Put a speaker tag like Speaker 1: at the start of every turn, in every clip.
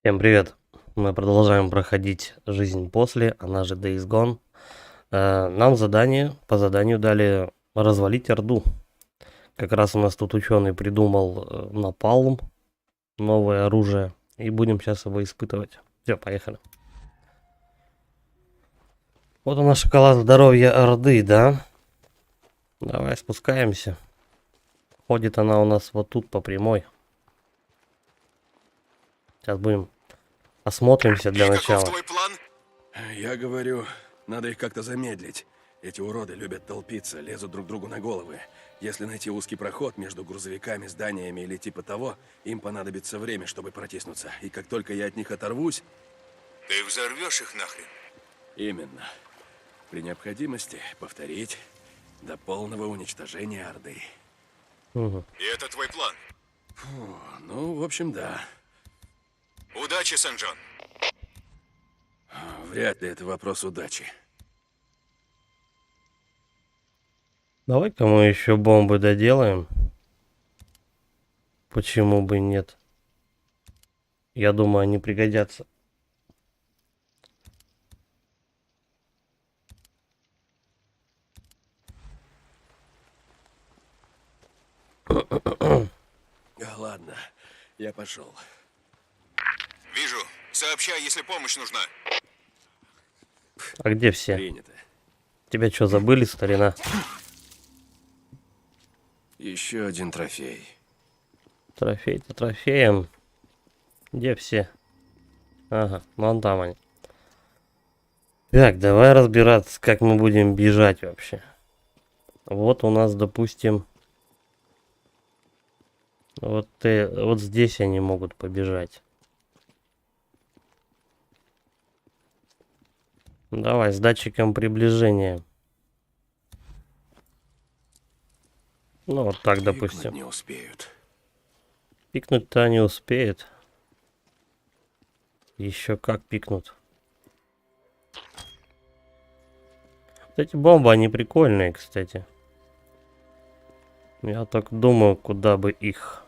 Speaker 1: Всем привет! Мы продолжаем проходить жизнь после, она же Days Gone. Нам по заданию дали развалить Орду. Как раз у нас тут ученый придумал напалм, новое оружие, и будем сейчас его испытывать. Все, поехали. Вот у нас шоколад здоровья Орды, да? Давай спускаемся. Ходит она у нас вот тут по прямой. Сейчас будем осмотримся для начала.
Speaker 2: Каков твой план?
Speaker 3: Я говорю, надо их как-то замедлить. Эти уроды любят толпиться, лезут друг другу на головы. Если найти узкий проход между грузовиками, зданиями или типа того, им понадобится время, чтобы протиснуться. И как только я от них оторвусь...
Speaker 2: Ты взорвешь их нахрен?
Speaker 3: Именно. При необходимости повторить до полного уничтожения Орды.
Speaker 1: Угу.
Speaker 2: И это твой план?
Speaker 3: Фу, ну, в общем, да.
Speaker 2: Удачи, Сен-Джон.
Speaker 3: Вряд ли это вопрос удачи.
Speaker 1: Давай-ка мы еще бомбы доделаем. Почему бы нет? Я думаю, они пригодятся.
Speaker 3: Ладно, я пошел.
Speaker 2: Вижу. Сообщай, если помощь нужна.
Speaker 1: А где все?
Speaker 3: Принято.
Speaker 1: Тебя что, забыли, старина?
Speaker 3: Еще один трофей.
Speaker 1: Трофей-то трофеем. Где все? Ага, вон там они. Так, давай разбираться, как мы будем бежать вообще. Вот у нас, допустим... Вот здесь они могут побежать. Давай, с датчиком приближения. Ну, вот так, допустим.
Speaker 3: Не успеют.
Speaker 1: Пикнуть-то они успеют. Еще как пикнут. Вот эти бомбы, они прикольные, кстати. Я так думаю, куда бы их...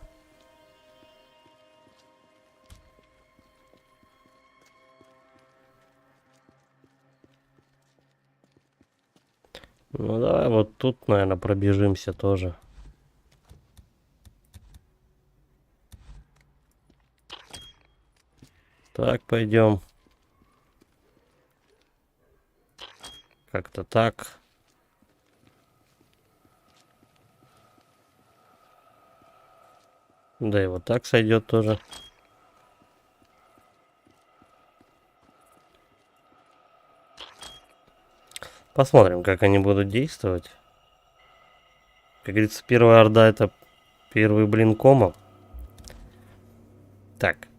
Speaker 1: Ну давай вот тут, наверное, пробежимся тоже. Так, пойдем. Как-то так. Да и вот так сойдет тоже. Посмотрим, как они будут действовать. Как говорится, первая орда — это первый блин кома. Так.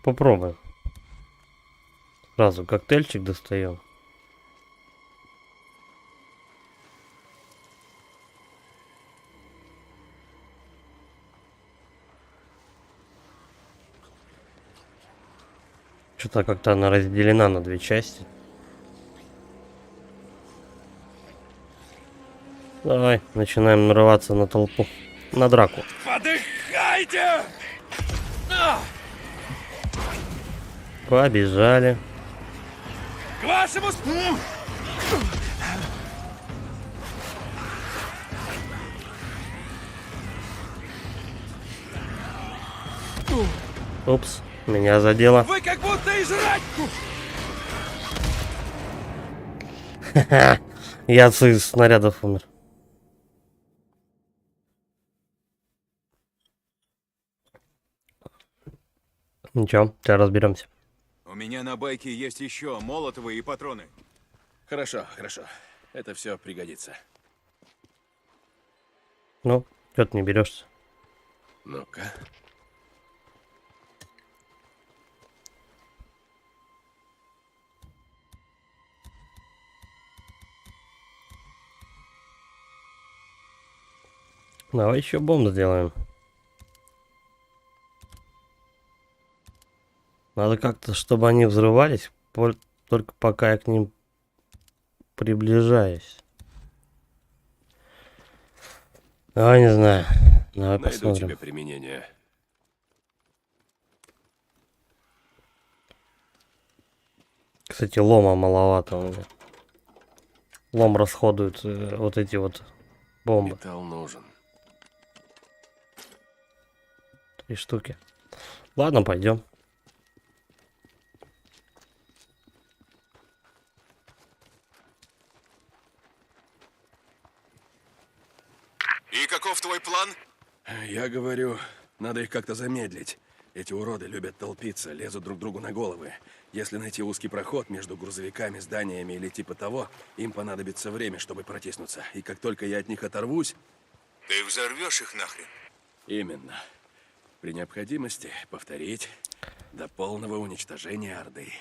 Speaker 1: Попробуем. Сразу коктейльчик достаем. Что-то как-то она разделена на две части. Давай, начинаем нарываться на толпу. На драку.
Speaker 3: Подыхайте!
Speaker 1: Побежали.
Speaker 3: К вашему...
Speaker 1: Упс, меня задело.
Speaker 3: Вы как будто и жрать...
Speaker 1: Я от своих снарядов умер. Ничего, сейчас разберемся.
Speaker 2: У меня на байке есть еще молотовые и патроны.
Speaker 3: Хорошо, хорошо. Это все пригодится.
Speaker 1: Ну, что ты не берешься?
Speaker 3: Ну-ка.
Speaker 1: Давай еще бомбу сделаем. Надо как-то, чтобы они взрывались, только пока я к ним приближаюсь. Давай, не знаю. Давай
Speaker 3: Найду
Speaker 1: посмотрим.
Speaker 3: тебе применение.
Speaker 1: Кстати, лома маловато у меня. Лом расходует вот эти вот бомбы.
Speaker 3: Металл нужен.
Speaker 1: 3 штуки. Ладно, пойдем.
Speaker 2: И каков твой план?
Speaker 3: Я говорю, надо их как-то замедлить. Эти уроды любят толпиться, лезут друг другу на головы. Если найти узкий проход между грузовиками, зданиями или типа того, им понадобится время, чтобы протиснуться. И как только я от них оторвусь...
Speaker 2: Ты взорвешь их нахрен.
Speaker 3: Именно. При необходимости повторить до полного уничтожения Орды.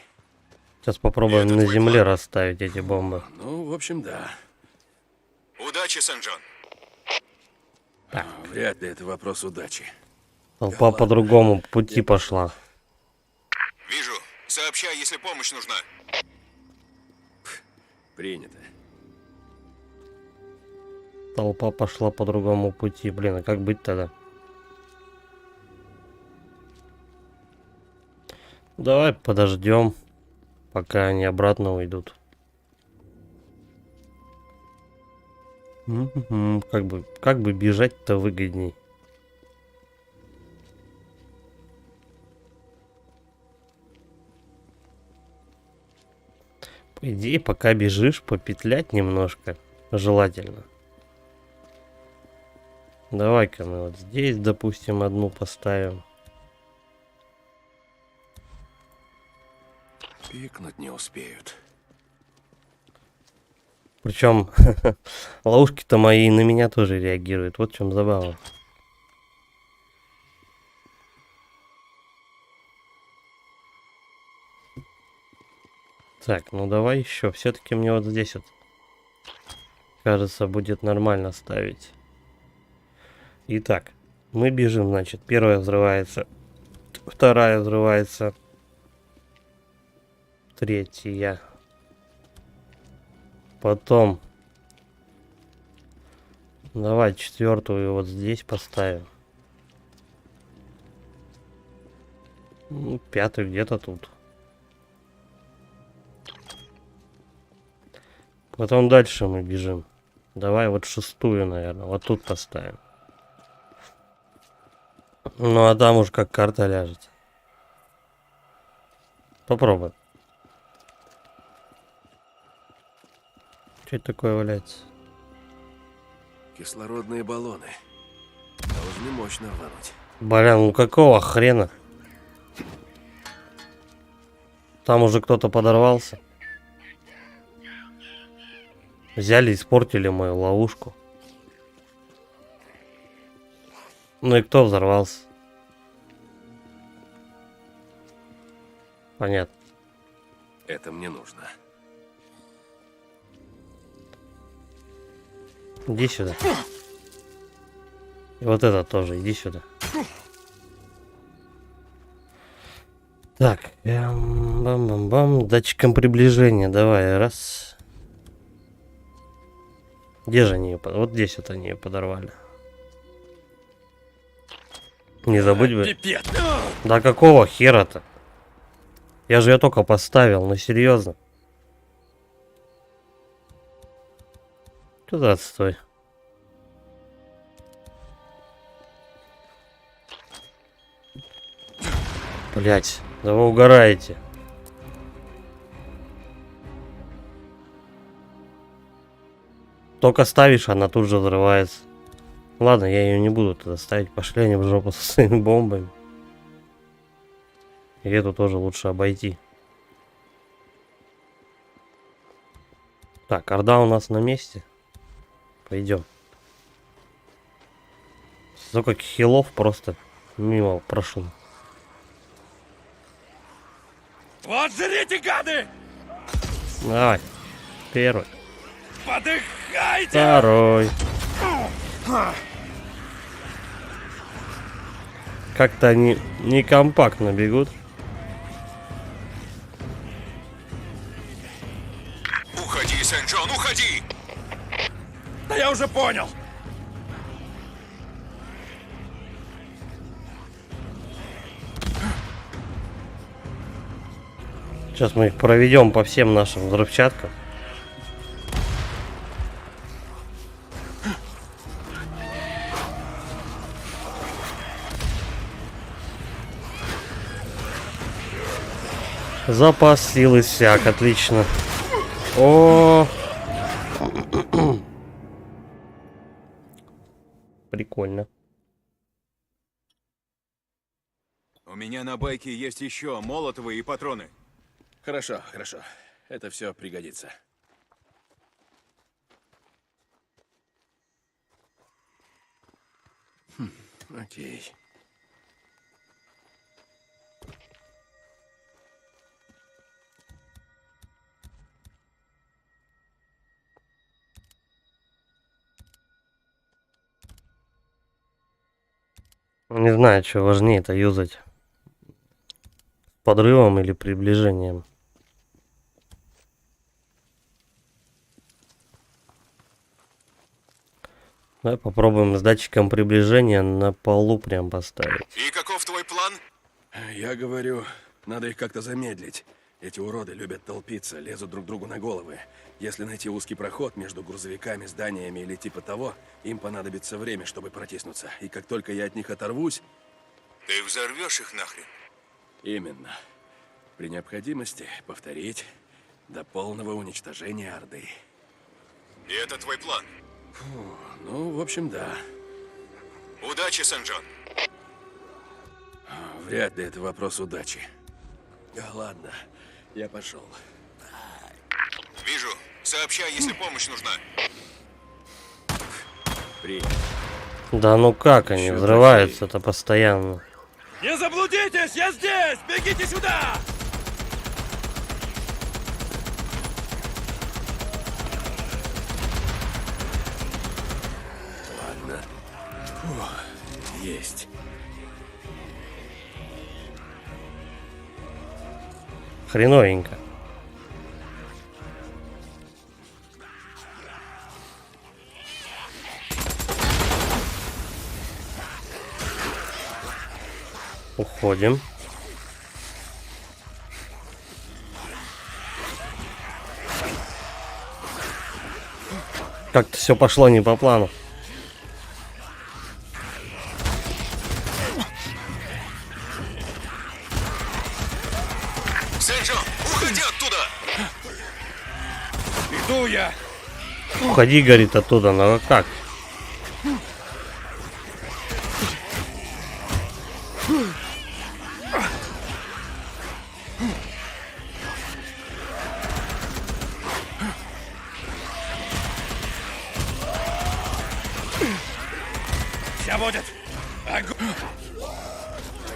Speaker 1: Сейчас попробуем
Speaker 2: Это
Speaker 1: на
Speaker 2: твой
Speaker 1: земле
Speaker 2: план?
Speaker 1: расставить эти бомбы.
Speaker 3: Ну, в общем, да.
Speaker 2: Удачи, Сен-Джон.
Speaker 3: Вряд ли это вопрос удачи.
Speaker 1: Толпа
Speaker 3: ладно.
Speaker 1: по другому пути пошла.
Speaker 2: Вижу. Сообщай, если помощь нужна.
Speaker 3: Принято.
Speaker 1: Толпа пошла по другому пути. Блин, а как быть тогда? Давай подождем, пока они обратно уйдут. Как бы бежать-то выгодней. По идее, пока бежишь, попетлять немножко желательно. Давай-ка мы вот здесь, допустим, одну поставим.
Speaker 3: Пикнуть не успеют.
Speaker 1: Причем ловушки-то мои на меня тоже реагируют. Вот в чем забава. Так, ну давай еще. Все-таки мне вот здесь вот, кажется, будет нормально ставить. Итак, мы бежим, значит. Первая взрывается. Вторая взрывается. Третья. Потом. Давай четвертую вот здесь поставим. Ну, пятую где-то тут. Потом дальше мы бежим. Давай вот шестую, наверное, вот тут поставим. Ну а там уж как карта ляжет. Попробуй. Что это такое валяется?
Speaker 3: Кислородные баллоны. Должны мощно рвануть.
Speaker 1: Блин, ну какого хрена? Там уже кто-то подорвался. Взяли и испортили мою ловушку. Ну и кто взорвался? Понятно.
Speaker 3: Это мне нужно.
Speaker 1: Иди сюда. И вот это тоже, иди сюда. Так, бам-бам-бам. Датчиком приближения, давай, раз. Где же они ее вот здесь вот они ее подорвали. Не забудь бы.
Speaker 3: Пипец!
Speaker 1: Да какого хера-то? Я же ее только поставил, ну серьезно. Что за отстой? Блять, да вы угораете. Только ставишь, она тут же взрывается. Ладно, я ее не буду тогда ставить. Пошли они в жопу со своими бомбами. И эту тоже лучше обойти. Так, орда у нас на месте. Пойдем. Сколько хилов просто мимо прошло.
Speaker 3: Вот жрите, гады!
Speaker 1: Давай. Первый.
Speaker 3: Подыхайте!
Speaker 1: Второй. Как-то они не компактно бегут.
Speaker 2: Уходи, Сен-Джон, уходи!
Speaker 3: Да я уже понял!
Speaker 1: Сейчас мы их проведем по всем нашим взрывчаткам. Запас сил иссяк, отлично. О, прикольно.
Speaker 2: У меня на байке есть еще молотовые и патроны.
Speaker 3: Хорошо, хорошо. Это все пригодится. Окей.
Speaker 1: Не знаю, что важнее это юзать. Подрывом или приближением. Давай попробуем с датчиком приближения на полу прям поставить.
Speaker 2: И каков твой план?
Speaker 3: Я говорю, надо их как-то замедлить. Эти уроды любят толпиться, лезут друг другу на головы. Если найти узкий проход между грузовиками, зданиями или типа того, им понадобится время, чтобы протиснуться. И как только я от них оторвусь...
Speaker 2: Ты взорвешь их нахрен?
Speaker 3: Именно. При необходимости повторить до полного уничтожения Орды.
Speaker 2: И это твой план?
Speaker 3: Ну, в общем, да.
Speaker 2: Удачи, Сен-Джон.
Speaker 3: Вряд ли это вопрос удачи. Ладно, я пошел.
Speaker 2: Вижу. Сообщай, если помощь нужна.
Speaker 3: Принято.
Speaker 1: Да ну как они
Speaker 3: Ещё
Speaker 1: взрываются-то постоянно.
Speaker 3: Не заблудитесь, я здесь! Бегите сюда! Ладно. Фу, есть.
Speaker 1: Хреновенько. Уходим. Как-то все пошло не по плану.
Speaker 2: Сен-Джон, уходи оттуда!
Speaker 3: Иду я!
Speaker 1: Уходи, говорит, оттуда. Ну как?
Speaker 3: Вся будет! Огонь!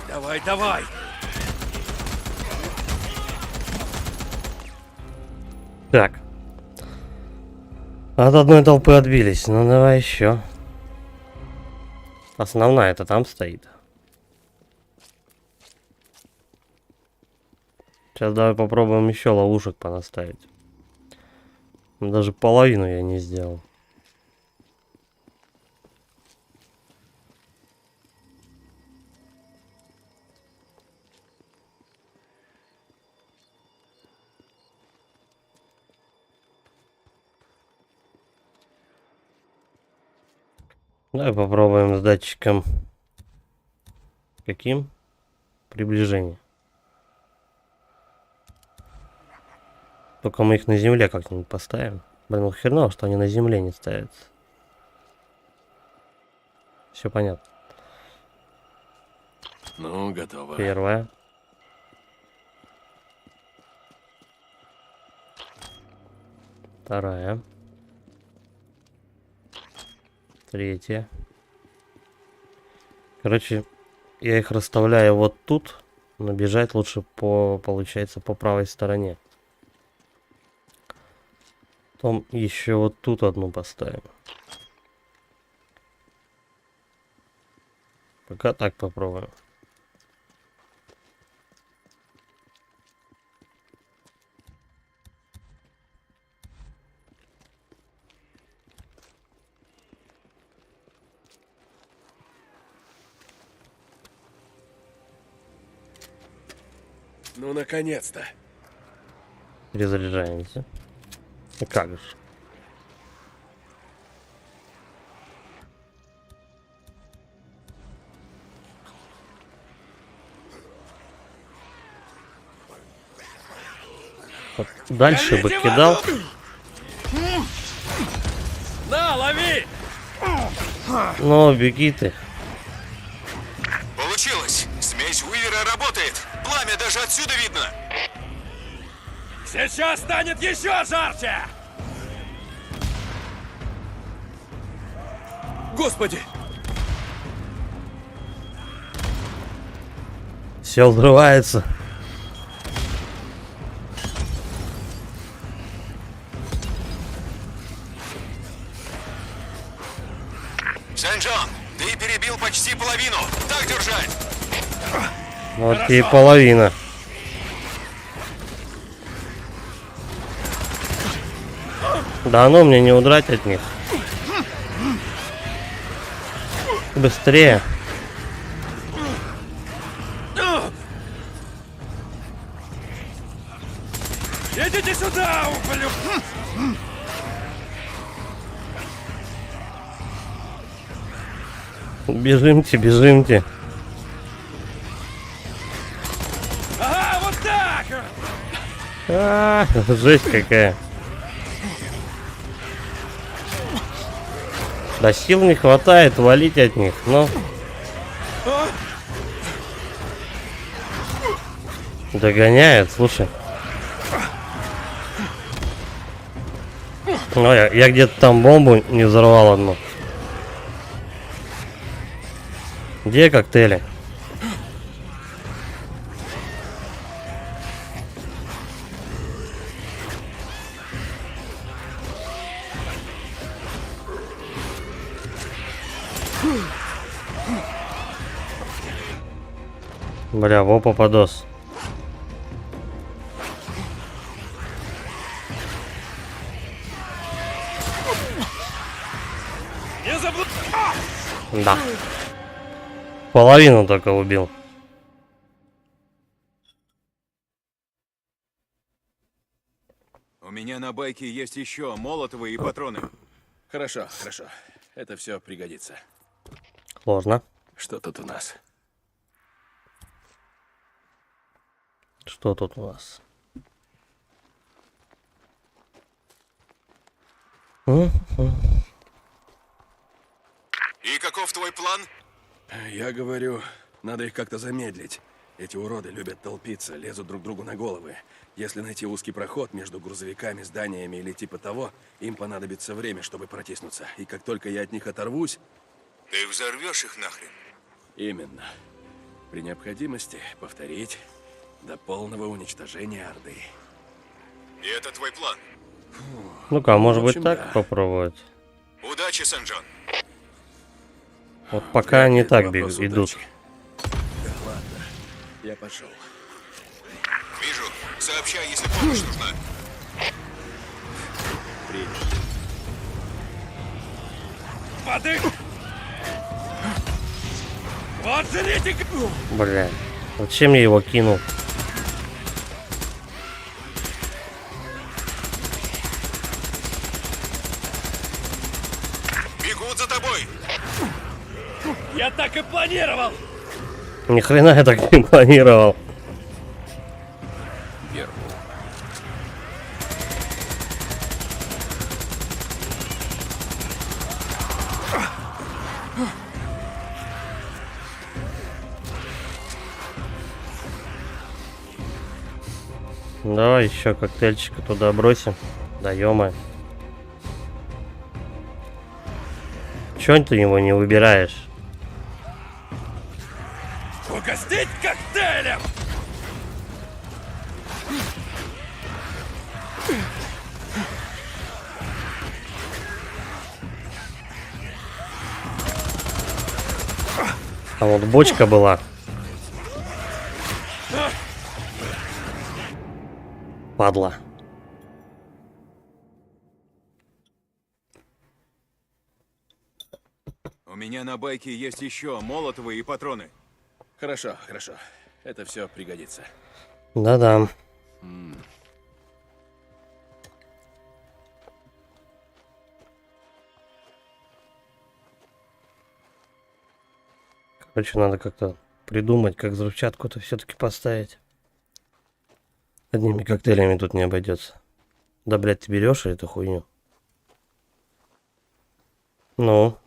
Speaker 3: Давай, давай!
Speaker 1: Так. От одной толпы отбились. Ну давай еще. Основная это там стоит. Сейчас давай попробуем еще ловушек понаставить. Даже половину я не сделал. Давай попробуем с датчиком. Каким? Приближение. Только мы их на земле как-нибудь поставим. Блин, ну хреново, что они на земле не ставятся. Все понятно.
Speaker 3: Ну, готово.
Speaker 1: Первая. Вторая. Третья. Короче, я их расставляю вот тут. Но бежать лучше получается, по правой стороне. Потом еще вот тут одну поставим. Пока так попробуем.
Speaker 3: Ну, наконец-то.
Speaker 1: Перезаряжаемся. И как же. Вот дальше бы кидал.
Speaker 3: На, лови!
Speaker 1: Но беги ты.
Speaker 2: Получилось! Смесь Уивера работает! Пламя даже отсюда видно!
Speaker 3: Сейчас станет еще жарче! Господи!
Speaker 1: Все взрывается.
Speaker 2: Сен-Джон, ты перебил почти половину! Так держать!
Speaker 1: Вот и половина. Да ну мне не удрать от них. Быстрее.
Speaker 3: Идите сюда, ублюдки!
Speaker 1: Бежимте, бежимте.
Speaker 3: Ага, вот так!
Speaker 1: Жесть какая. Да сил не хватает валить от них, но... Догоняет, слушай. Ну, я где-то там бомбу не взорвал одну. Где коктейли? Бля, во попадос.
Speaker 3: Не забудь!
Speaker 1: Да. Половину только убил.
Speaker 2: У меня на байке есть еще молотовые и патроны.
Speaker 3: Хорошо, хорошо. Это все пригодится.
Speaker 1: Сложно.
Speaker 3: Что тут у нас?
Speaker 1: Что тут у нас?
Speaker 2: И каков твой план?
Speaker 3: Я говорю, надо их как-то замедлить. Эти уроды любят толпиться, лезут друг другу на головы. Если найти узкий проход между грузовиками, зданиями или типа того, им понадобится время, чтобы протиснуться. И как только я от них оторвусь...
Speaker 2: Ты взорвешь их нахрен?
Speaker 3: Именно. При необходимости повторить до полного уничтожения Орды.
Speaker 2: И это твой план?
Speaker 1: Ну-ка, может
Speaker 3: в общем,
Speaker 1: быть так
Speaker 3: да.
Speaker 1: попробовать?
Speaker 2: Удачи, Сен-Джон.
Speaker 1: Вот пока они
Speaker 3: Это
Speaker 1: так
Speaker 3: вопрос
Speaker 1: идут.
Speaker 3: удачи. Да ладно, я пошел.
Speaker 2: Вижу. Сообщай, если помощь нужна.
Speaker 3: Принято.
Speaker 4: Воды! Вот жрите!
Speaker 1: Бля, зачем я его кинул?
Speaker 2: Бегут за тобой.
Speaker 4: Я так и планировал!
Speaker 1: Ни хрена я так не планировал.
Speaker 3: Первый.
Speaker 1: Давай еще коктейльчика туда бросим. Да ё-моё. Чё ты его не выбираешь?
Speaker 4: Угостить коктейлем!
Speaker 1: А вот бочка была. Падла.
Speaker 2: У меня на байке есть еще молотовые и патроны.
Speaker 3: Хорошо, хорошо. Это все пригодится.
Speaker 1: Да-да. Короче, надо как-то придумать, как взрывчатку-то все-таки поставить. Одними коктейлями тут не обойдется. Да, блядь, ты берешь эту хуйню? Ну.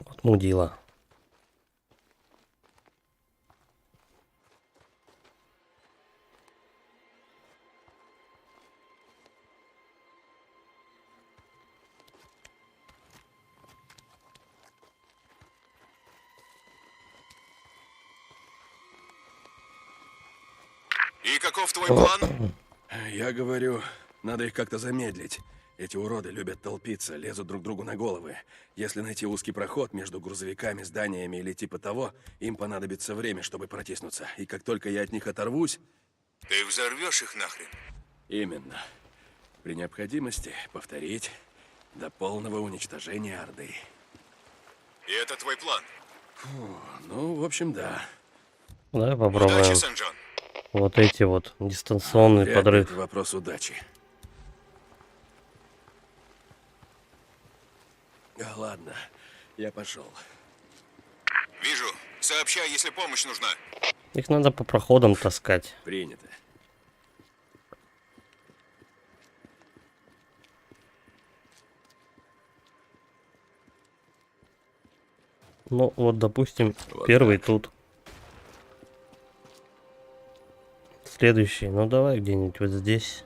Speaker 1: Вот мудила.
Speaker 2: И каков твой план?
Speaker 3: Я говорю, надо их как-то замедлить. Эти уроды любят толпиться, лезут друг другу на головы. Если найти узкий проход между грузовиками, зданиями или типа того, им понадобится время, чтобы протиснуться. И как только я от них оторвусь...
Speaker 2: Ты взорвешь их нахрен?
Speaker 3: Именно. При необходимости повторить до полного уничтожения Орды.
Speaker 2: И это твой план?
Speaker 3: Ну, в общем, да.
Speaker 1: Давай попробуем.
Speaker 2: Удачи, Сен-Джон.
Speaker 1: Вот эти вот дистанционный
Speaker 3: Вряд ли
Speaker 1: подрыв.
Speaker 3: это вопрос удачи. Ладно, я пошел.
Speaker 2: Вижу. Сообщай, если помощь нужна.
Speaker 1: Их надо по проходам таскать.
Speaker 3: Принято.
Speaker 1: Ну, вот, допустим,
Speaker 3: Вот
Speaker 1: первый
Speaker 3: так.
Speaker 1: тут. Следующий. Ну, давай где-нибудь вот здесь.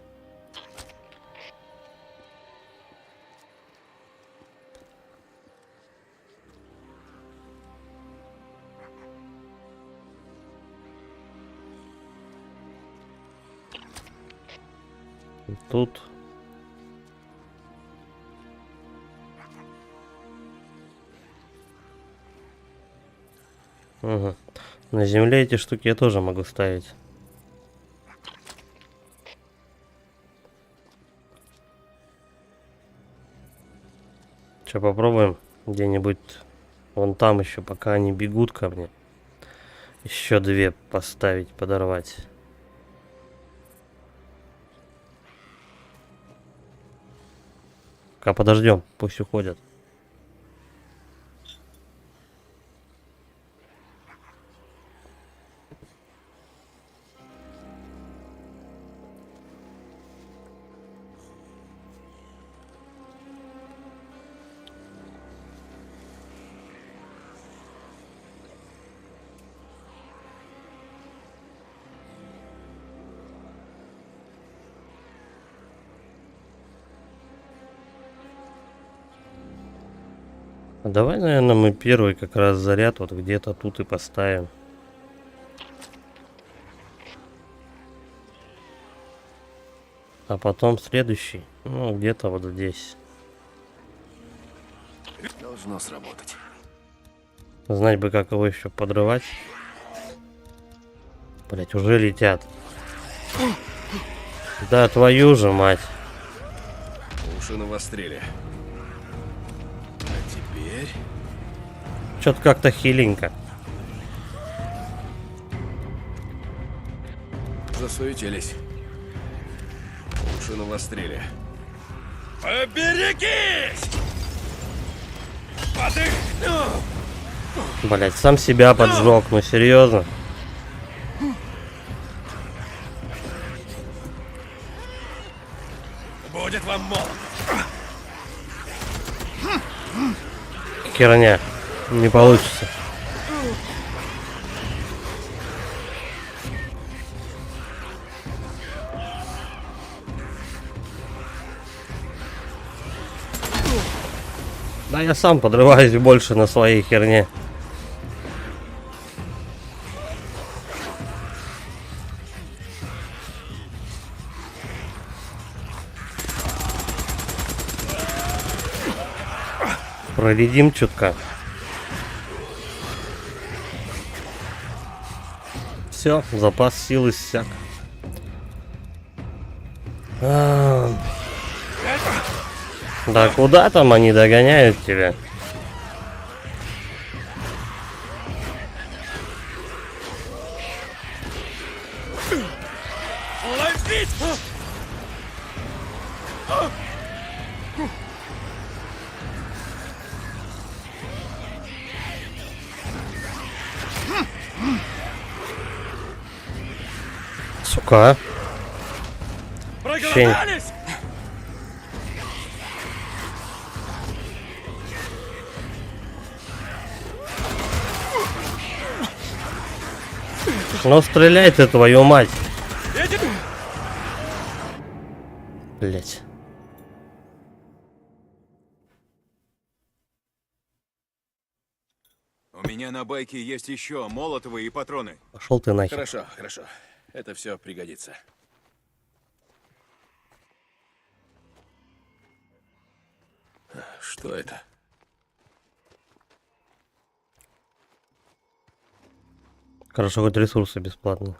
Speaker 1: Тут. Ага. На земле эти штуки я тоже могу ставить. Сейчас попробуем где-нибудь вон там еще, пока они бегут ко мне. Еще две поставить, подорвать. Пока подождем, пусть уходят. А давай, наверное, мы первый как раз заряд вот где-то тут и поставим. А потом следующий, ну, где-то вот здесь.
Speaker 3: Должно сработать.
Speaker 1: Знать бы, как его еще подрывать. Блять, уже летят. Да твою же мать.
Speaker 3: Уши навострили. А теперь...
Speaker 1: Что-то как-то хиленько.
Speaker 3: Засуетились. Уши навострили.
Speaker 4: Поберегись! Подыхну!
Speaker 1: Блять, сам себя поджег, ну серьезно.
Speaker 4: Будет вам молот.
Speaker 1: Херня. Не получится. Да я сам подрываюсь больше на своей херне. Проредим чутка. Все, запас сил иссяк. Да куда там они догоняют тебя?
Speaker 4: Ловить!
Speaker 1: Ну-ка.
Speaker 4: Проголодались?
Speaker 1: Ну стреляй ты, твою мать.
Speaker 4: Эти...
Speaker 1: Блять.
Speaker 2: У меня на байке есть еще молотовые и патроны.
Speaker 1: Пошел ты нахер.
Speaker 3: Хорошо, хорошо. Это все пригодится. Что это?
Speaker 1: Хорошо, хоть ресурсы бесплатные.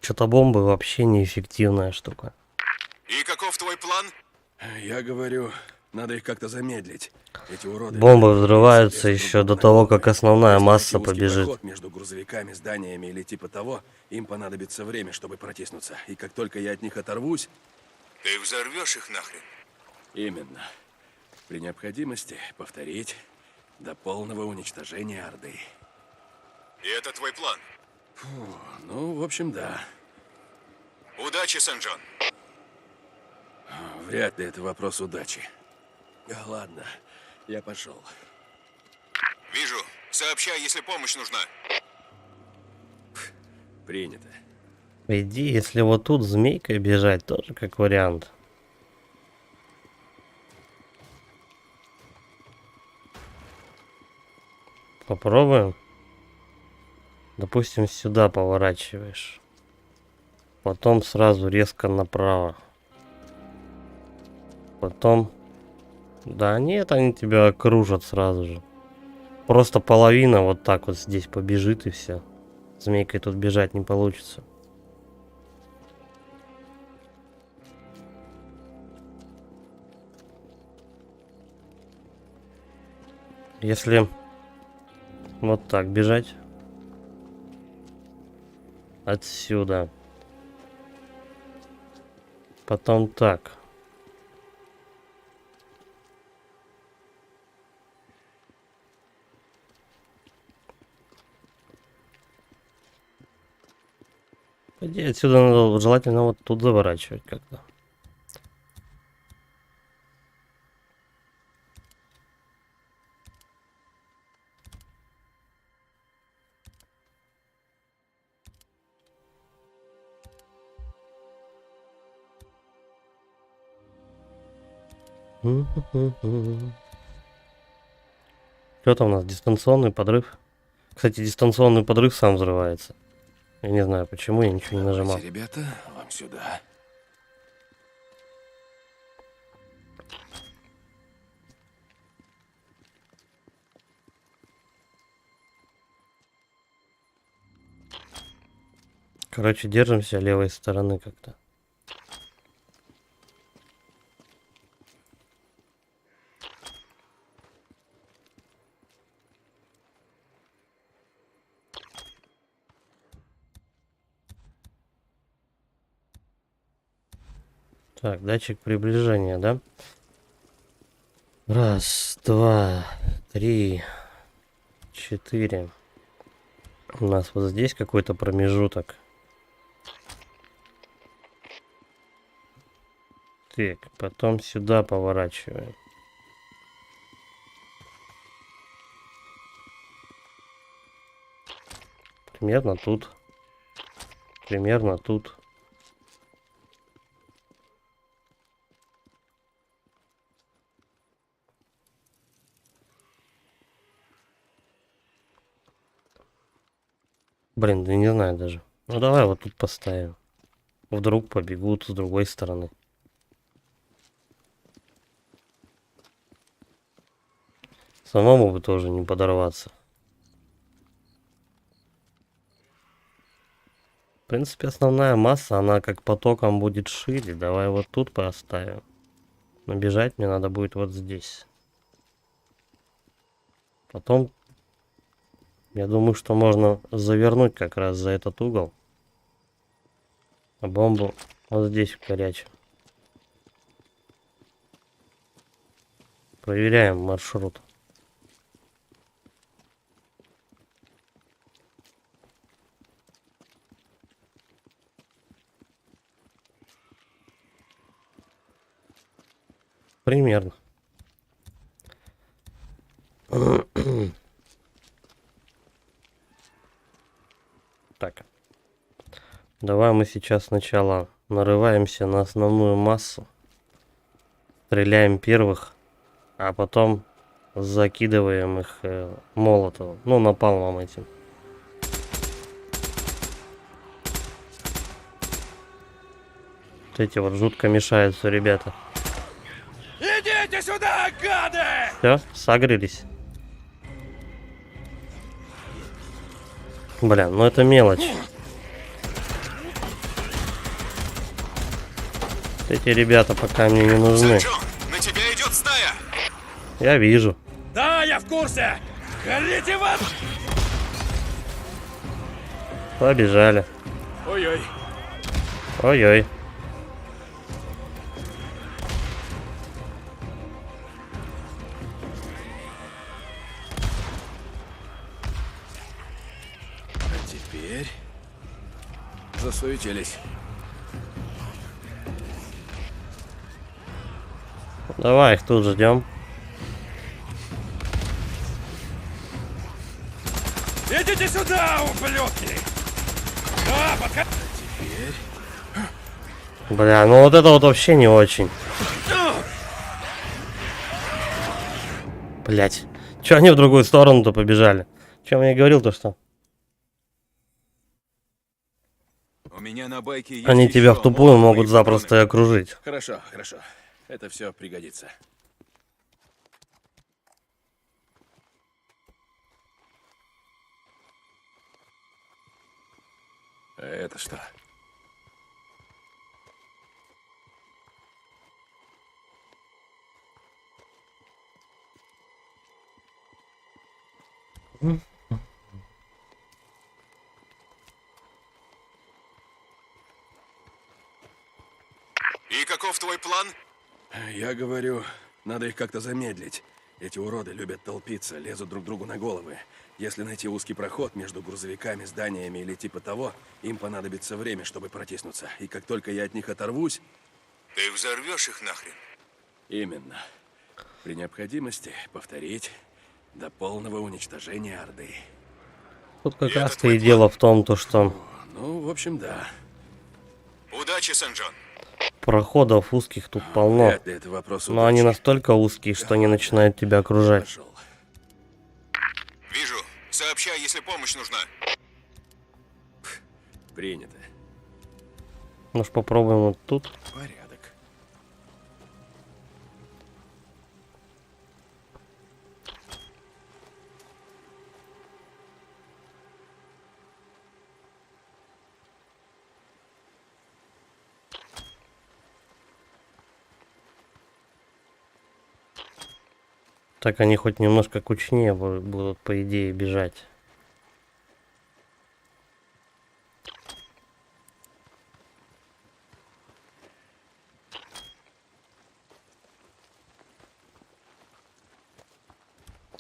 Speaker 1: Что-то бомбы вообще неэффективная штука.
Speaker 2: И каков твой план?
Speaker 3: Я говорю, надо их как-то замедлить. Эти уроды...
Speaker 1: Бомбы
Speaker 3: любят
Speaker 1: взрываются
Speaker 3: лезут
Speaker 1: еще
Speaker 3: друг
Speaker 1: до
Speaker 3: другу на
Speaker 1: того,
Speaker 3: головы.
Speaker 1: как основная
Speaker 3: Если
Speaker 1: масса
Speaker 3: найти узкий
Speaker 1: побежит.
Speaker 3: проход между грузовиками, зданиями или типа того, им понадобится время, чтобы протиснуться. И как только я от них оторвусь...
Speaker 2: Ты взорвешь их нахрен.
Speaker 3: Именно. При необходимости повторить до полного уничтожения Орды.
Speaker 2: И это твой план.
Speaker 3: Ну, в общем, да.
Speaker 2: Удачи, Сен-Джон.
Speaker 3: Вряд ли это вопрос удачи. Ладно, я пошел.
Speaker 2: Вижу. Сообщай, если помощь нужна.
Speaker 3: Принято.
Speaker 1: Иди, если вот тут змейкой бежать, тоже как вариант. Попробуем. Допустим, сюда поворачиваешь. Потом сразу резко направо. Потом... Да нет, они тебя окружат сразу же. Просто половина вот так вот здесь побежит и все. Змейкой тут бежать не получится. Если вот так бежать отсюда, потом так. По идее, отсюда надо желательно вот тут заворачивать как-то. Что там у нас? Дистанционный подрыв. Кстати, дистанционный подрыв сам взрывается. Я не знаю почему, я ничего не нажимал.
Speaker 3: Давайте, ребята, вам сюда.
Speaker 1: Короче, держимся левой стороны как-то. Так, датчик приближения, да? Раз, два, три, четыре. У нас вот здесь какой-то промежуток. Так, потом сюда поворачиваем. Примерно тут. Примерно тут. Блин, да не знаю даже. Ну давай вот тут поставим. Вдруг побегут с другой стороны. Самому бы тоже не подорваться. В принципе, основная масса, она как потоком будет шире. Давай вот тут поставим. Но бежать мне надо будет вот здесь. Потом Я думаю, что можно завернуть как раз за этот угол. А бомбу вот здесь вкорячим. Проверяем маршрут. Примерно. Так. Давай мы сейчас сначала нарываемся на основную массу. Стреляем первых, а потом закидываем их молотом. Ну, напалмом этим. Вот эти вот жутко мешаются, ребята.
Speaker 4: Идите сюда, гады!
Speaker 1: Все, согрелись. Бля, ну это мелочь. Эти ребята пока мне не нужны.
Speaker 2: Санчо, на тебя идет стая!
Speaker 1: Я вижу.
Speaker 4: Да, я в курсе! Горите в ад!
Speaker 1: Побежали.
Speaker 3: Ой-ой.
Speaker 1: Ой-ой.
Speaker 3: А теперь... Засуетились.
Speaker 1: Давай их тут ждем.
Speaker 4: Идите сюда, ублюдки! Да, подходи!
Speaker 3: Теперь...
Speaker 1: Бля, ну вот это вот вообще не очень. Блять. Че они в другую сторону-то побежали? Чем я и говорил, то что
Speaker 2: У меня на байке есть
Speaker 1: они тебя
Speaker 2: еще
Speaker 1: в тупую
Speaker 2: молотовые
Speaker 1: могут
Speaker 2: патроны.
Speaker 1: запросто и окружить.
Speaker 3: Хорошо, хорошо. Это все пригодится. А это что?
Speaker 2: И каков твой план?
Speaker 3: Я говорю, надо их как-то замедлить. Эти уроды любят толпиться, лезут друг другу на головы. Если найти узкий проход между грузовиками, зданиями или типа того, им понадобится время, чтобы протиснуться. И как только я от них оторвусь...
Speaker 2: Ты взорвешь их нахрен.
Speaker 3: Именно. При необходимости повторить до полного уничтожения Орды.
Speaker 1: Тут как
Speaker 2: И
Speaker 1: раз
Speaker 2: это
Speaker 1: то и
Speaker 2: твой
Speaker 1: дело в том, то что
Speaker 3: Ну, в общем, да.
Speaker 2: Удачи, Сен-Джон.
Speaker 1: проходов узких тут полно.
Speaker 3: Вряд ли это вопрос
Speaker 1: Но они
Speaker 3: удачи.
Speaker 1: настолько узкие, что они начинают тебя окружать.
Speaker 3: Пошел.
Speaker 2: Вижу. Сообщай, если помощь нужна.
Speaker 3: Принято.
Speaker 1: Может попробуем вот тут?
Speaker 3: Порядок.
Speaker 1: Так они хоть немножко кучнее будут, по идее, бежать.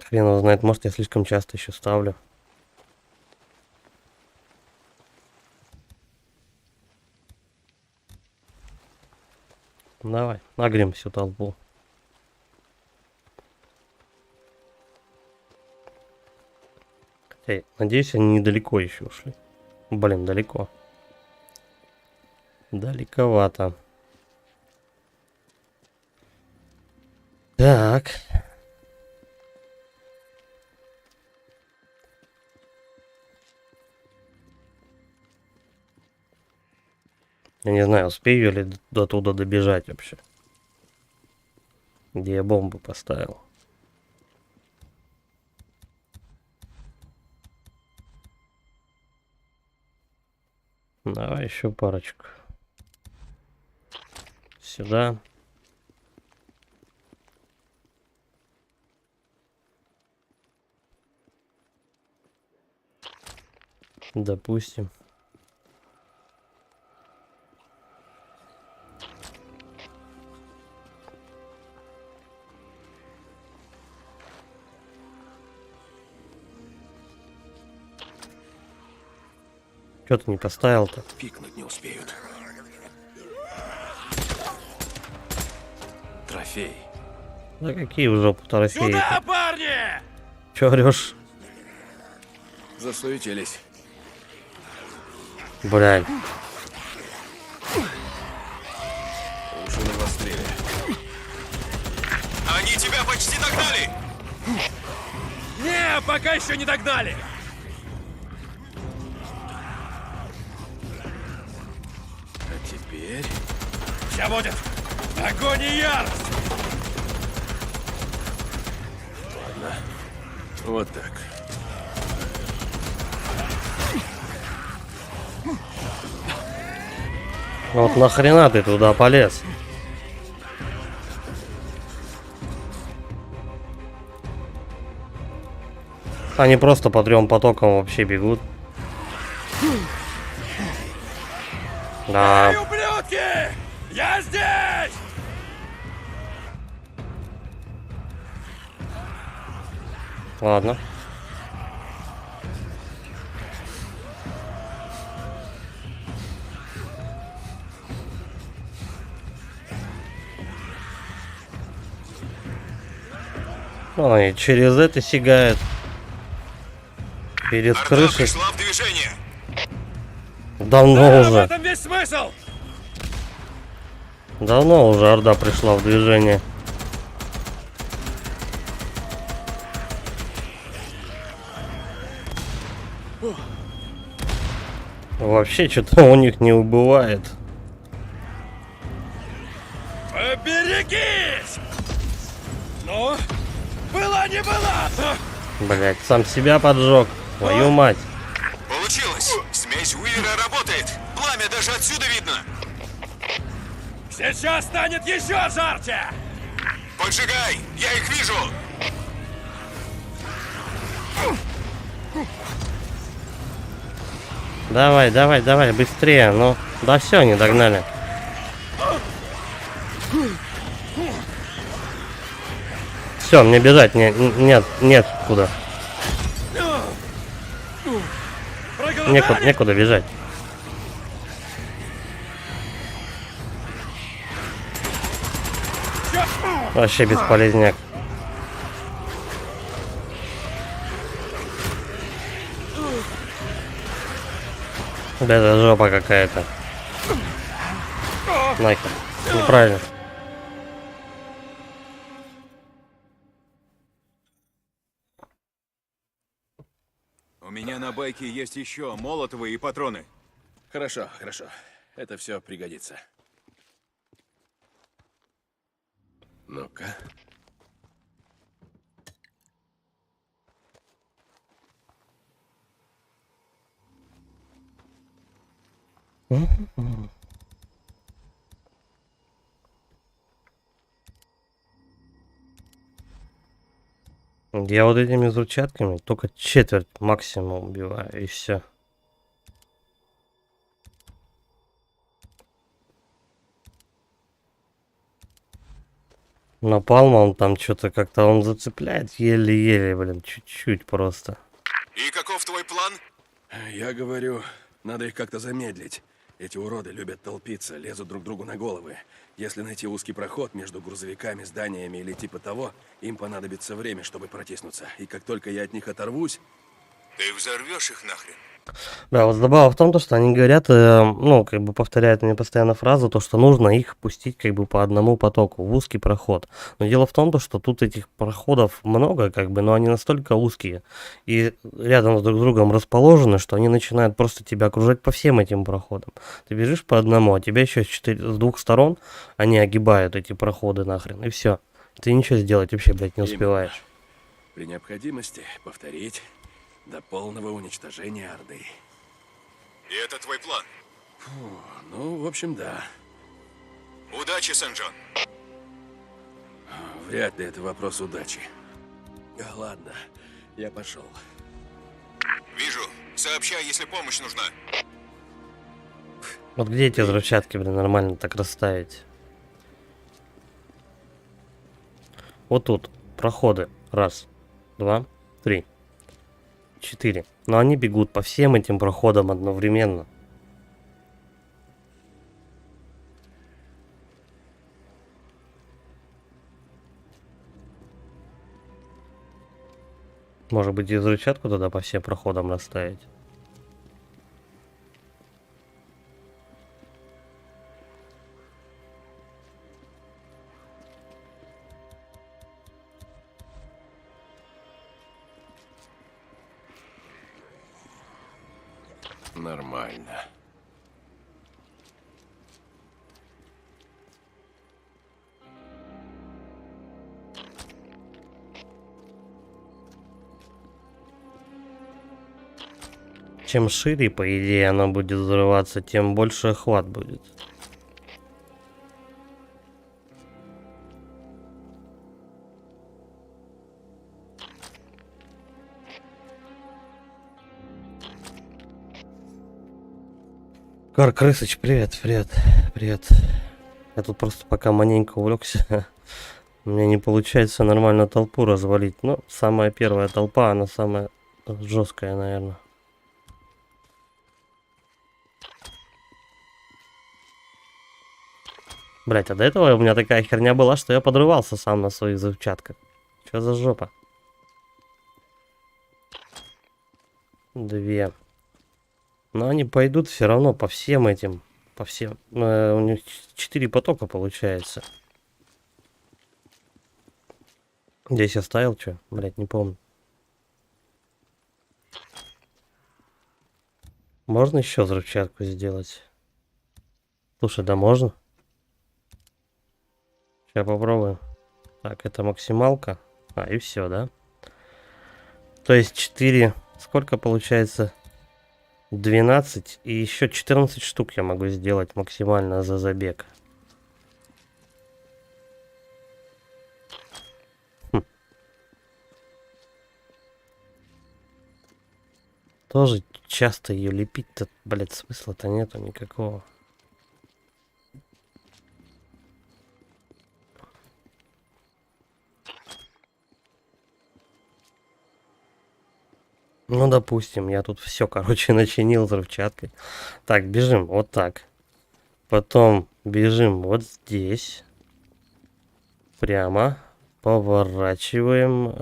Speaker 1: Хрен его знает, может я слишком часто еще ставлю. Давай, нагрем всю толпу. Хотя, надеюсь, они недалеко еще ушли. Блин, далеко. Далековато. Так. Я не знаю, успею ли до туда добежать вообще. Где я бомбу поставил. Давай еще парочку. Сюда. Допустим. Чё ты не поставил-то?
Speaker 3: Пикнуть не успеют. Трофей.
Speaker 1: Да какие в жопу трофеи?
Speaker 4: Сюда, парни!
Speaker 1: Чё орёшь?
Speaker 3: Засуетились.
Speaker 1: Блядь.
Speaker 3: Уши навострили.
Speaker 2: Они тебя почти догнали!
Speaker 4: Не, пока еще не догнали!
Speaker 3: А теперь...
Speaker 4: Сейчас будет огонь и ярость!
Speaker 3: Ладно. Вот так.
Speaker 1: Вот нахрена ты туда полез? Они просто по 3 потокам вообще бегут. Да.
Speaker 4: Эй, ублюдки! Я здесь!
Speaker 1: Ладно. Ой, через это сигает. Перед
Speaker 2: Орда
Speaker 1: крышей.
Speaker 2: пришла в движение!
Speaker 1: Давно
Speaker 4: Да, в
Speaker 1: уже.
Speaker 4: этом весь смысл!
Speaker 1: Давно уже Орда пришла в движение. Вообще что-то у них не убывает.
Speaker 4: Поберегись! Ну, была не была!
Speaker 1: Блять, сам себя поджег. Твою мать.
Speaker 2: Получилось! Смесь Уивера работает! Пламя даже отсюда видно!
Speaker 4: Сейчас станет еще жарче!
Speaker 2: Поджигай! Я их вижу!
Speaker 1: Давай, давай, давай, быстрее. Ну, да все, не догнали. Все, мне бежать нет куда.
Speaker 4: Проголодались?
Speaker 1: Некуда бежать. Вообще бесполезняк. Да это жопа какая-то. Нахер. Неправильно.
Speaker 2: У меня на байке есть еще молотовые и патроны.
Speaker 3: Хорошо, хорошо. Это все пригодится. Ну-ка.
Speaker 1: Я вот этими взрывчатками только четверть максимум убиваю, и все. Напалм он там что-то как-то он зацепляет еле-еле, блин, чуть-чуть просто.
Speaker 2: И каков твой план?
Speaker 3: Я говорю, надо их как-то замедлить. Эти уроды любят толпиться, лезут друг другу на головы. Если найти узкий проход между грузовиками, зданиями или типа того, им понадобится время, чтобы протиснуться. И как только я от них оторвусь...
Speaker 2: Ты взорвешь их нахрен.
Speaker 1: Да, вот забава в том, то, что они говорят, ну, как бы повторяют мне постоянно фразу, то, что нужно их пустить как бы по одному потоку, в узкий проход. Но дело в том, то, что тут этих проходов много, как бы, но они настолько узкие и рядом с друг другом расположены, что они начинают просто тебя окружать по всем этим проходам. Ты бежишь по одному, а тебя еще с двух сторон они огибают эти проходы нахрен, и все. Ты ничего сделать вообще, блядь, не успеваешь.
Speaker 3: При необходимости повторить до полного уничтожения Орды.
Speaker 2: И это твой план.
Speaker 3: Ну, в общем, да.
Speaker 2: Удачи, Сен-Джон.
Speaker 3: Вряд ли это вопрос удачи. Ладно, я пошел.
Speaker 2: Вижу. Сообщай, если помощь нужна.
Speaker 1: Вот где эти взрывчатки, блин, нормально так расставить? Вот тут проходы. Раз, два, три, четыре. Но они бегут по всем этим проходам одновременно. Может быть, и взрывчатку тогда по всем проходам расставить?
Speaker 3: Нормально.
Speaker 1: Чем шире, по идее, она будет взрываться, тем больше охват будет. Кар Крысыч, привет, привет, привет. Я тут просто пока маленько увлекся. У меня не получается нормально толпу развалить. Но самая первая толпа, она самая жесткая, наверное. Блять, а до этого у меня такая херня была, что я подрывался сам на своих взрывчатках. Чё за жопа? Две. Но они пойдут все равно по всем этим. По всем. У них 4 потока получается. Здесь я ставил что? Блять, не помню. Можно еще взрывчатку сделать? Слушай, да можно? Сейчас попробуем. Так, это максималка. А, и все, да? То есть 4. Сколько получается? 12. И еще 14 штук я могу сделать максимально за забег. Хм. Тоже часто ее лепить-то, блядь, смысла-то нету никакого. Ну, допустим, я тут все, короче, начинил взрывчаткой. Так, бежим вот так. Потом бежим вот здесь. Прямо. Поворачиваем.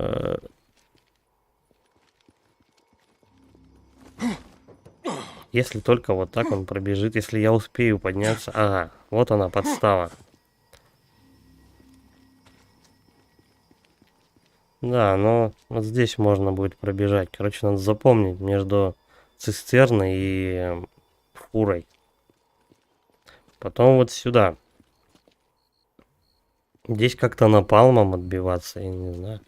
Speaker 1: Если только вот так он пробежит. Если я успею подняться. Ага, вот она подстава. Да, но вот здесь можно будет пробежать. Короче, надо запомнить между цистерной и фурой. Потом вот сюда. Здесь как-то напалмом отбиваться, я не знаю.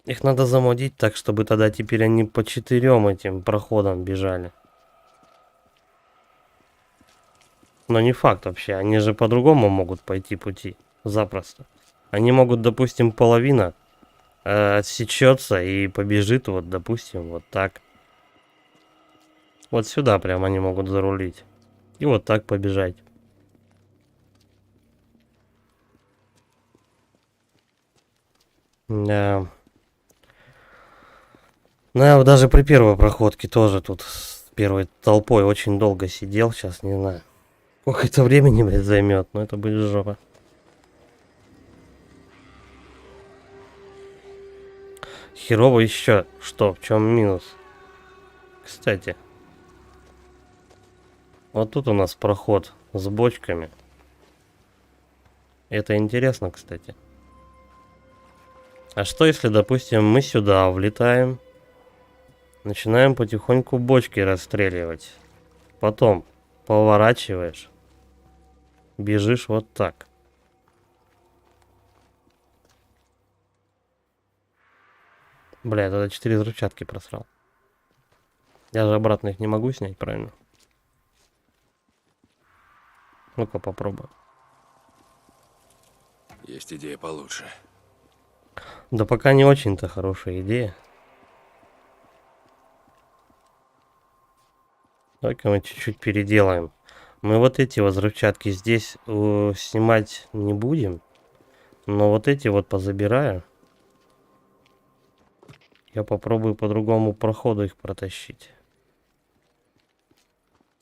Speaker 1: Их надо замодить так, чтобы тогда теперь они по 4 этим проходам бежали. Но не факт вообще, они же по-другому могут пойти пути. Запросто. Они могут, допустим, половина отсечется и побежит, вот, допустим, вот так. Вот сюда прям они могут зарулить. И вот так побежать. Да. Ну, я даже при первой проходке тоже тут с первой толпой очень долго сидел. Сейчас не знаю. Сколько это времени, блядь, займет, но это будет жопа. Херово еще. Что? В чем минус? Кстати. Вот тут у нас проход с бочками. Это интересно, кстати. А что если, допустим, мы сюда влетаем, начинаем потихоньку бочки расстреливать. Потом поворачиваешь, бежишь вот так. Бля, я тогда 4 взрывчатки просрал. Я же обратно их не могу снять, правильно? Ну-ка попробую.
Speaker 3: Есть идея получше.
Speaker 1: Да пока не очень-то хорошая идея. Давай-ка мы чуть-чуть переделаем. Мы вот эти вот взрывчатки здесь снимать не будем. Но вот эти вот позабираю. Я попробую по другому проходу их протащить.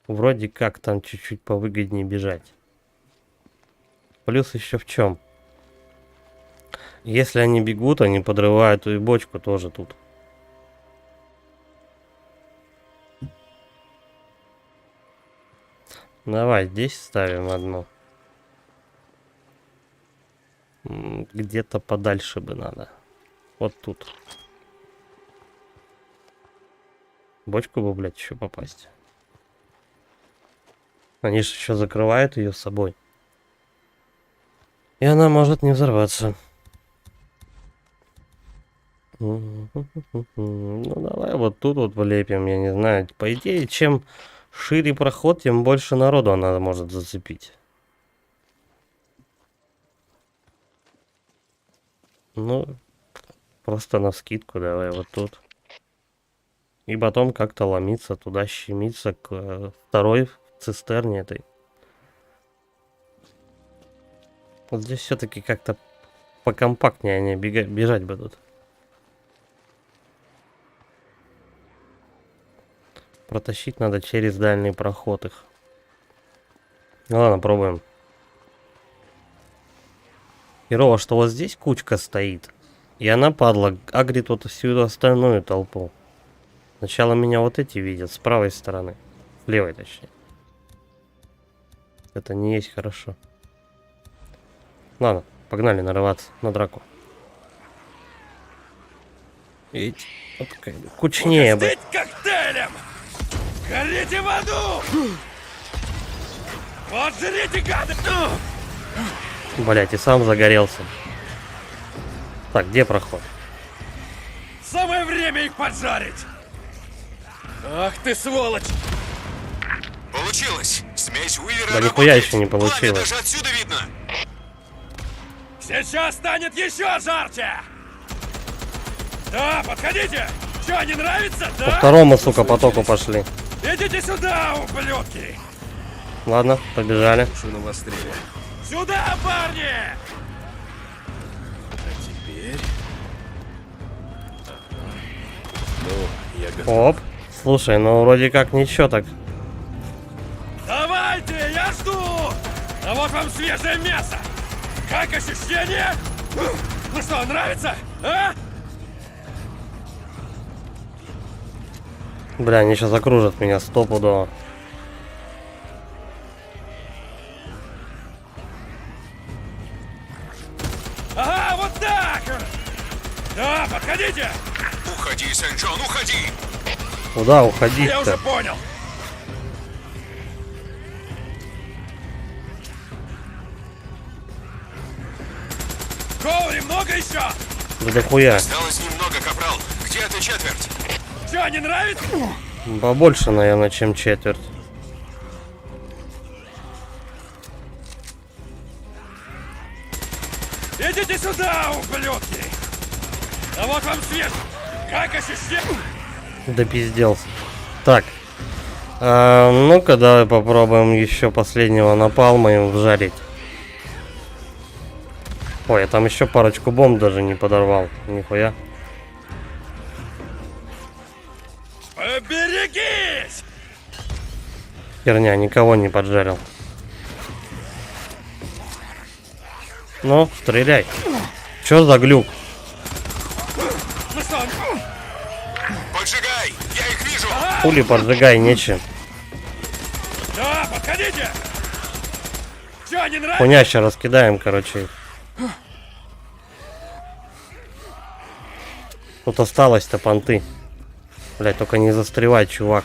Speaker 1: Вроде как там чуть-чуть повыгоднее бежать. Плюс еще в чем? Если они бегут, они подрывают и бочку тоже тут. Давай, здесь ставим одну. Где-то подальше бы надо. Вот тут. Бочку бы, блядь, еще попасть. Они же еще закрывают ее с собой. И она может не взорваться. Ну давай вот тут вот влепим, я не знаю. По идее, чем шире проход, тем больше народу она может зацепить. Ну, просто навскидку давай вот тут. И потом как-то ломиться туда, щемиться к второй цистерне этой. Вот здесь все-таки как-то покомпактнее они бежать будут. Протащить надо через дальний проход их. Ну ладно, пробуем. Херово, что вот здесь кучка стоит. И она, падла, агрит вот всю остальную толпу. Сначала меня вот эти видят с правой стороны. С левой, точнее. Это не есть хорошо. Ладно, погнали нарываться на драку. Ведь вот кучнее бы.
Speaker 4: Угостить коктейлем! Горите в аду! Вот жрите, гады!
Speaker 1: Блять, и сам загорелся. Так, где проход?
Speaker 4: Самое время их поджарить! Ах ты сволочь!
Speaker 2: Получилось! Смесь Уивера
Speaker 1: Да нихуя
Speaker 2: работает.
Speaker 1: еще не
Speaker 2: Пламя
Speaker 1: получилось.
Speaker 2: даже отсюда видно!
Speaker 4: Сейчас станет еще жарче! Да, подходите! Что, не нравится,
Speaker 1: По
Speaker 4: да?
Speaker 1: второму, сука, потоку пошли.
Speaker 4: Идите сюда, ублюдки!
Speaker 1: Ладно, побежали.
Speaker 3: Душу навострили.
Speaker 4: Сюда, парни!
Speaker 3: А теперь... Ну, я готов.
Speaker 1: Оп. Слушай, ну вроде как ничего так.
Speaker 4: Давайте, я жду! А вот вам свежее мясо! Как ощущение? Ну что, нравится? А?
Speaker 1: Бля, они сейчас закружат меня стопудово.
Speaker 4: Ага, вот так! Да, подходите!
Speaker 2: Уходи, Сент-Джон, уходи!
Speaker 1: Куда
Speaker 4: Я уже
Speaker 1: уходить-то?
Speaker 4: понял! Коури, много еще?
Speaker 1: Да дохуя.
Speaker 2: Осталось немного, капрал. Где эта четверть?
Speaker 4: Че, не нравится?
Speaker 1: Побольше, наверное, чем четверть.
Speaker 4: Идите сюда, ублюдки! А вот вам свет! Как ощущение?
Speaker 1: Да пизделся. Так. Ну-ка, давай попробуем еще последнего напалма им вжарить. Ой, я там еще парочку бомб даже не подорвал. Нихуя.
Speaker 4: Берегись!
Speaker 1: Херня, никого не поджарил. Ну, стреляй. Чё за глюк?
Speaker 4: Ну что,
Speaker 2: Поджигай! Я их вижу!
Speaker 1: Пули поджигай, нечем.
Speaker 4: да, подходите! Че, не нравится?
Speaker 1: Хуняще раскидаем, короче. Тут осталось-то понты. Блять, только не застревай, чувак.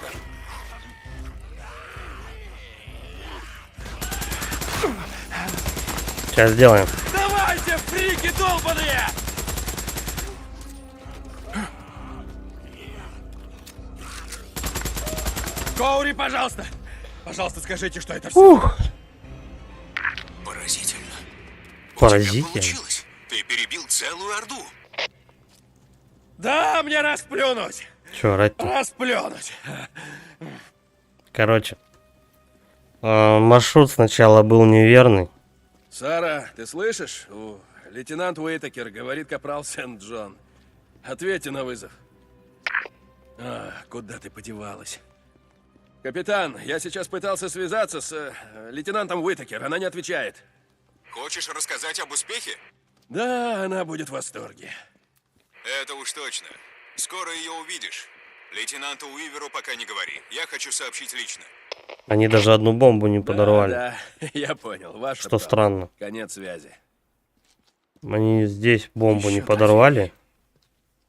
Speaker 1: Сейчас сделаем.
Speaker 4: Давайте, фрики долбаные! Коури, пожалуйста! Пожалуйста, скажите, что это все.
Speaker 2: Поразительно.
Speaker 1: Паразития?
Speaker 2: получилось. Ты перебил целую орду.
Speaker 4: Да, мне расплюнуть!
Speaker 1: Чё орать-то?
Speaker 4: Расплюнуть!
Speaker 1: Короче, маршрут сначала был неверный.
Speaker 3: Сара, ты слышишь? Лейтенант Уитакер, говорит капрал Сент-Джон. Ответьте на вызов. Куда ты подевалась? Капитан, я сейчас пытался связаться с лейтенантом Уитакер, она не отвечает.
Speaker 2: Хочешь рассказать об успехе?
Speaker 3: Да, она будет в восторге.
Speaker 2: Это уж точно. Скоро ее увидишь. Лейтенанту Уиверу пока не говори. Я хочу сообщить лично.
Speaker 1: Они даже одну бомбу не подорвали.
Speaker 3: Да, я понял. Ваша
Speaker 1: Что
Speaker 3: правда.
Speaker 1: странно.
Speaker 3: Конец связи.
Speaker 1: Они здесь бомбу не
Speaker 3: Ещё
Speaker 1: подорвали,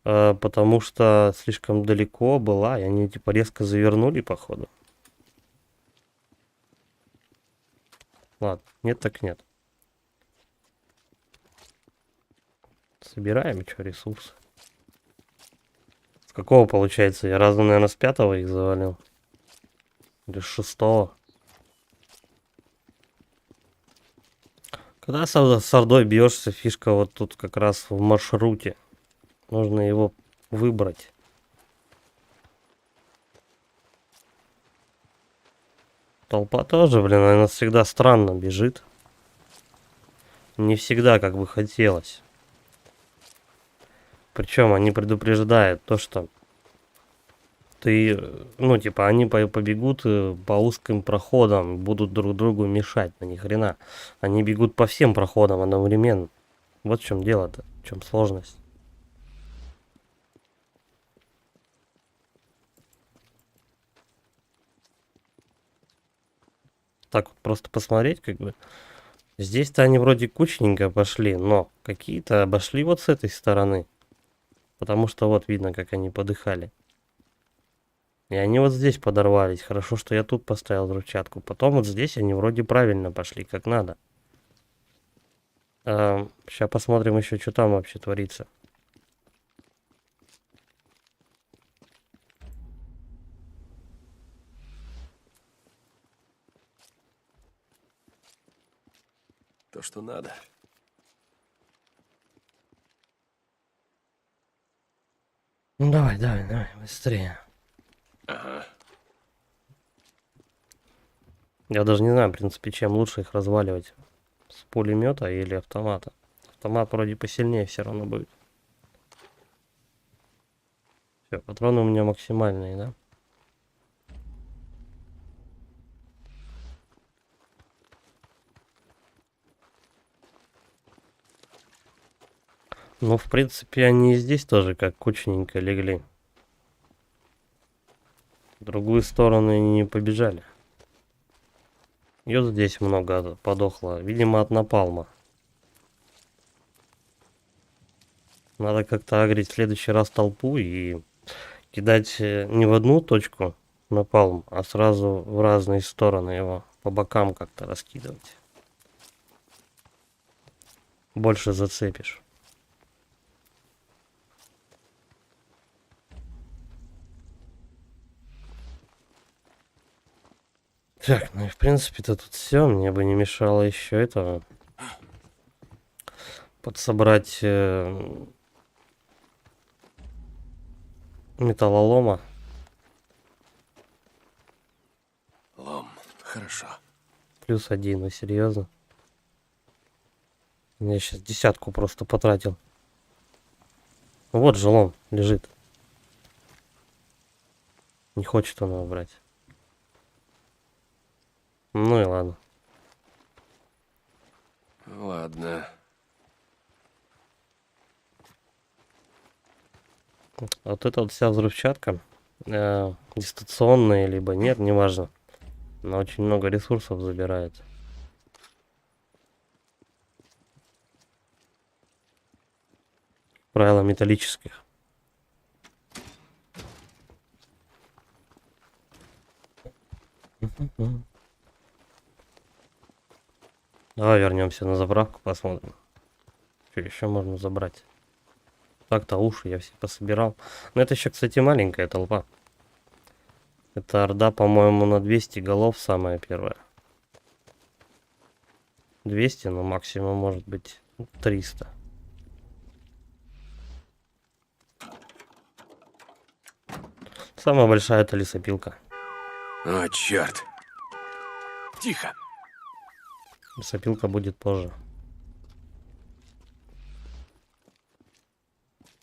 Speaker 1: потому что слишком далеко была, и они типа резко завернули, походу. Ладно, нет так нет. Собираем, что, ресурсы. С какого получается? Я разом, наверное, с 5-го их завалил. Или с 6-го. Когда с ордой бьешься, фишка вот тут как раз в маршруте. Нужно его выбрать. Толпа тоже, блин, она всегда странно бежит. Не всегда, как бы хотелось. Причем они предупреждают то, что ты, ну, типа, они побегут по узким проходам, будут друг другу мешать, на ни хрена. Они бегут по всем проходам одновременно. Вот в чем дело-то, в чем сложность. Так вот просто посмотреть, как бы. Здесь-то они вроде кучненько пошли, но какие-то обошли вот с этой стороны. Потому что вот видно, как они подыхали. И они вот здесь подорвались. Хорошо, что я тут поставил взрывчатку. Потом вот здесь они вроде правильно пошли, как надо. Сейчас посмотрим еще, что там вообще творится.
Speaker 3: То, что надо.
Speaker 1: Ну давай, давай, давай, быстрее.
Speaker 3: Ага.
Speaker 1: Я даже не знаю, в принципе, чем лучше их разваливать. С пулемета или автомата. Автомат вроде посильнее все равно будет. Все, патроны у меня максимальные, да? Ну, в принципе, они и здесь тоже как кучненько легли. В другую сторону они не побежали. И вот здесь много подохло. Видимо, от напалма. Надо как-то агрить в следующий раз толпу и кидать не в одну точку напалм, а сразу в разные стороны его. По бокам как-то раскидывать. Больше зацепишь. Так, ну и в принципе-то тут все. Мне бы не мешало еще этого подсобрать металлолома.
Speaker 3: Лом. Хорошо.
Speaker 1: +1, вы серьезно? Я сейчас 10 просто потратил. Вот же лом лежит. Не хочет он его брать. Ну и ладно.
Speaker 3: Ладно.
Speaker 1: Вот эта вот вся взрывчатка, дистанционная либо нет, неважно. Она очень много ресурсов забирает. Правила металлических. Давай вернемся на заправку, посмотрим. Что еще можно забрать. Так-то уши я все пособирал. Но это еще, кстати, маленькая толпа. Это орда, по-моему, на 200 голов самая первая. 200, но максимум может быть 300. Самая большая это лесопилка.
Speaker 3: О, черт. Тихо.
Speaker 1: Лесопилка будет позже.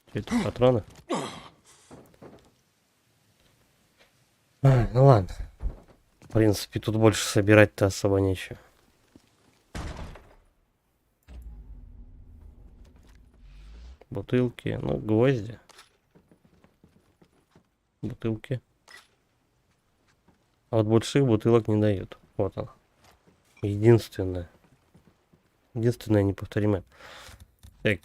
Speaker 1: Что это, патроны? Ну ладно. В принципе, тут больше собирать-то особо нечего. Бутылки, ну, гвозди. Бутылки. А вот больших бутылок не дают. Вот она. Единственное неповторимое. Так,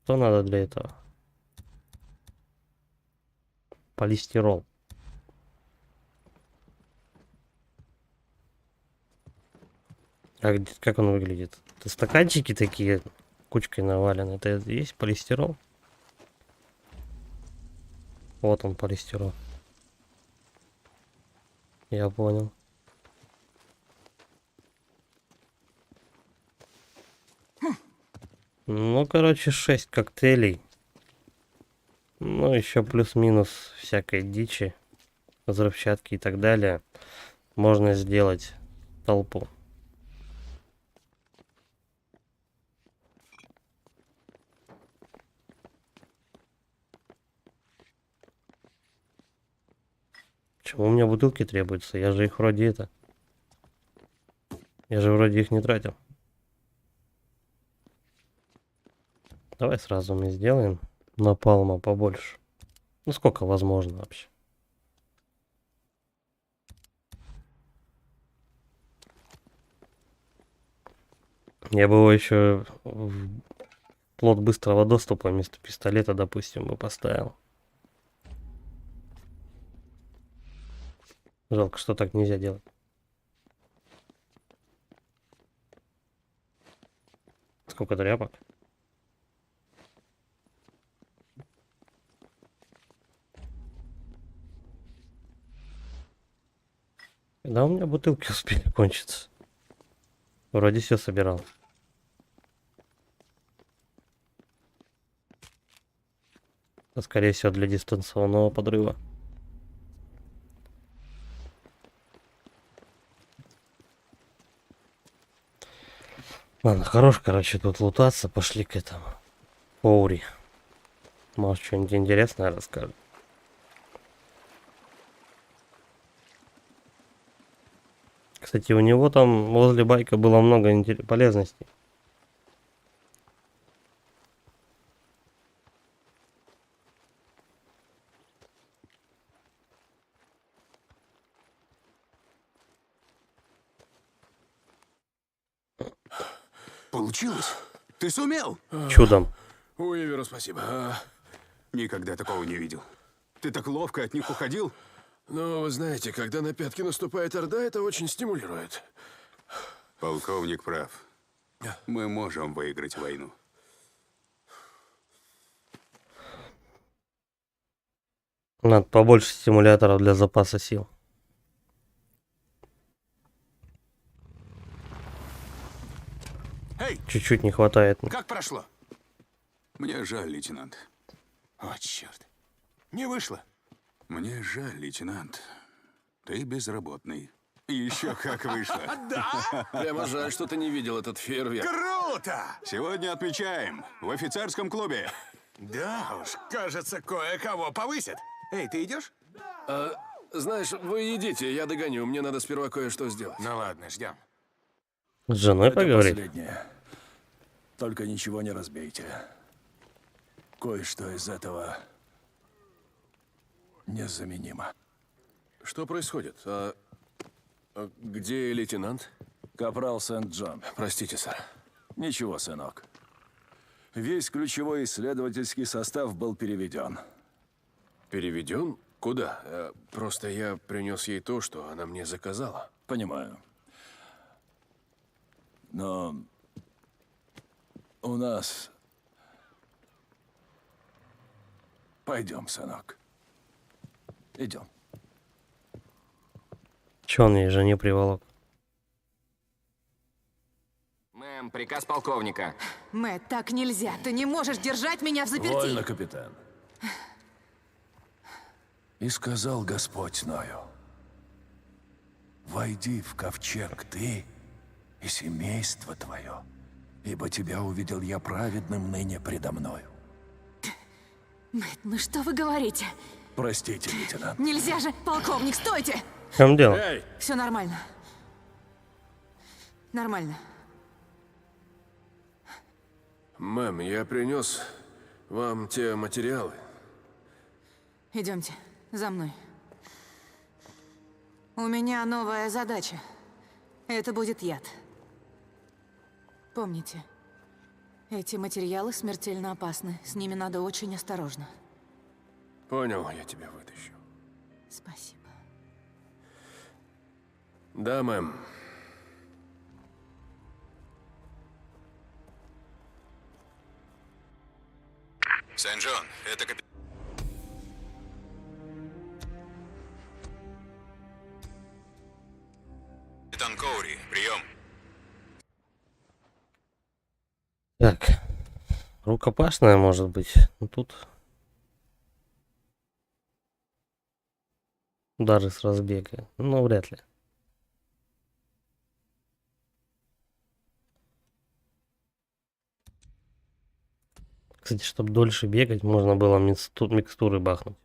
Speaker 1: что надо для этого? Полистирол. Как он выглядит? Это стаканчики такие, кучкой навалены. Это и есть полистирол? Вот он, полистирол. Я понял. Ну, короче, 6 коктейлей. Ну, еще плюс-минус всякой дичи, взрывчатки и так далее. Можно сделать толпу. Чему мне бутылки требуются? Я же их вроде это... Я же вроде их не тратил. Давай сразу мы сделаем напалма побольше. Ну, сколько возможно вообще. Я бы его еще в плот быстрого доступа вместо пистолета, допустим, бы поставил. Жалко, что так нельзя делать. Сколько тряпок? Да, у меня бутылки успели кончиться. Вроде все собирал. А скорее всего для дистанционного подрыва. Ладно, хорош, короче, тут лутаться. Пошли к этому. Оури. Может, что-нибудь интересное расскажет. Кстати, у него там возле байка было много полезностей.
Speaker 5: Получилось? Ты сумел?
Speaker 1: Чудом.
Speaker 3: Уиверу спасибо.
Speaker 5: Никогда такого не видел. Ты так ловко от них уходил?
Speaker 3: Ну, вы знаете, когда на пятки наступает Орда, это очень стимулирует.
Speaker 5: Полковник прав. Мы можем выиграть войну.
Speaker 1: Надо побольше стимуляторов для запаса сил.
Speaker 5: Эй,
Speaker 1: Чуть-чуть не хватает.
Speaker 5: как прошло? Мне жаль, лейтенант. О, черт. Не вышло. Мне жаль, лейтенант. Ты безработный. Еще как вышло.
Speaker 3: Прямо жаль, что ты не видел этот фейерверк.
Speaker 5: Круто! Сегодня отмечаем в офицерском клубе.
Speaker 6: Да уж, кажется, кое-кого повысят. Эй, ты идешь?
Speaker 3: Знаешь, вы идите, я догоню. Мне надо сперва кое-что сделать.
Speaker 6: Ну ладно, ждем.
Speaker 1: С женой поговорить?
Speaker 7: Последнее. Только ничего не разбейте. Кое-что из этого незаменимо.
Speaker 3: Что происходит? Где лейтенант?
Speaker 7: Капрал Сент-Джон.
Speaker 3: Простите, сэр.
Speaker 7: Ничего, сынок. Весь ключевой исследовательский состав был переведен.
Speaker 3: Переведен? Куда? Просто я принес ей то, что она мне заказала.
Speaker 7: Понимаю. Но у нас... Пойдем, сынок. Идем.
Speaker 1: Че он ей жене приволок?
Speaker 8: Мэм, приказ полковника.
Speaker 9: Мэтт, так нельзя. Ты не можешь держать меня в заперти.
Speaker 7: Вольно, капитан. И сказал Господь Ною: «Войди в ковчег ты и семейство твое, ибо тебя увидел я праведным ныне предо мною».
Speaker 9: Мэтт, ну что вы говорите?
Speaker 7: Простите, лейтенант.
Speaker 9: Нельзя же! Полковник, стойте!
Speaker 1: В чем дело?
Speaker 3: Эй,
Speaker 9: Все нормально. Нормально.
Speaker 3: мэм, я принес вам те материалы.
Speaker 9: Идемте, за мной. У меня новая задача. Это будет яд. Помните, эти материалы смертельно опасны. С ними надо очень осторожно.
Speaker 3: Понял, я тебя вытащу.
Speaker 9: Спасибо.
Speaker 3: Да, мэм.
Speaker 2: Сент-Джон, это капитан Коури. Прием.
Speaker 1: Так. Рукопашная, может быть. Ну, тут удары с разбега. Ну, вряд ли. Кстати, чтобы дольше бегать, можно было микстуры бахнуть.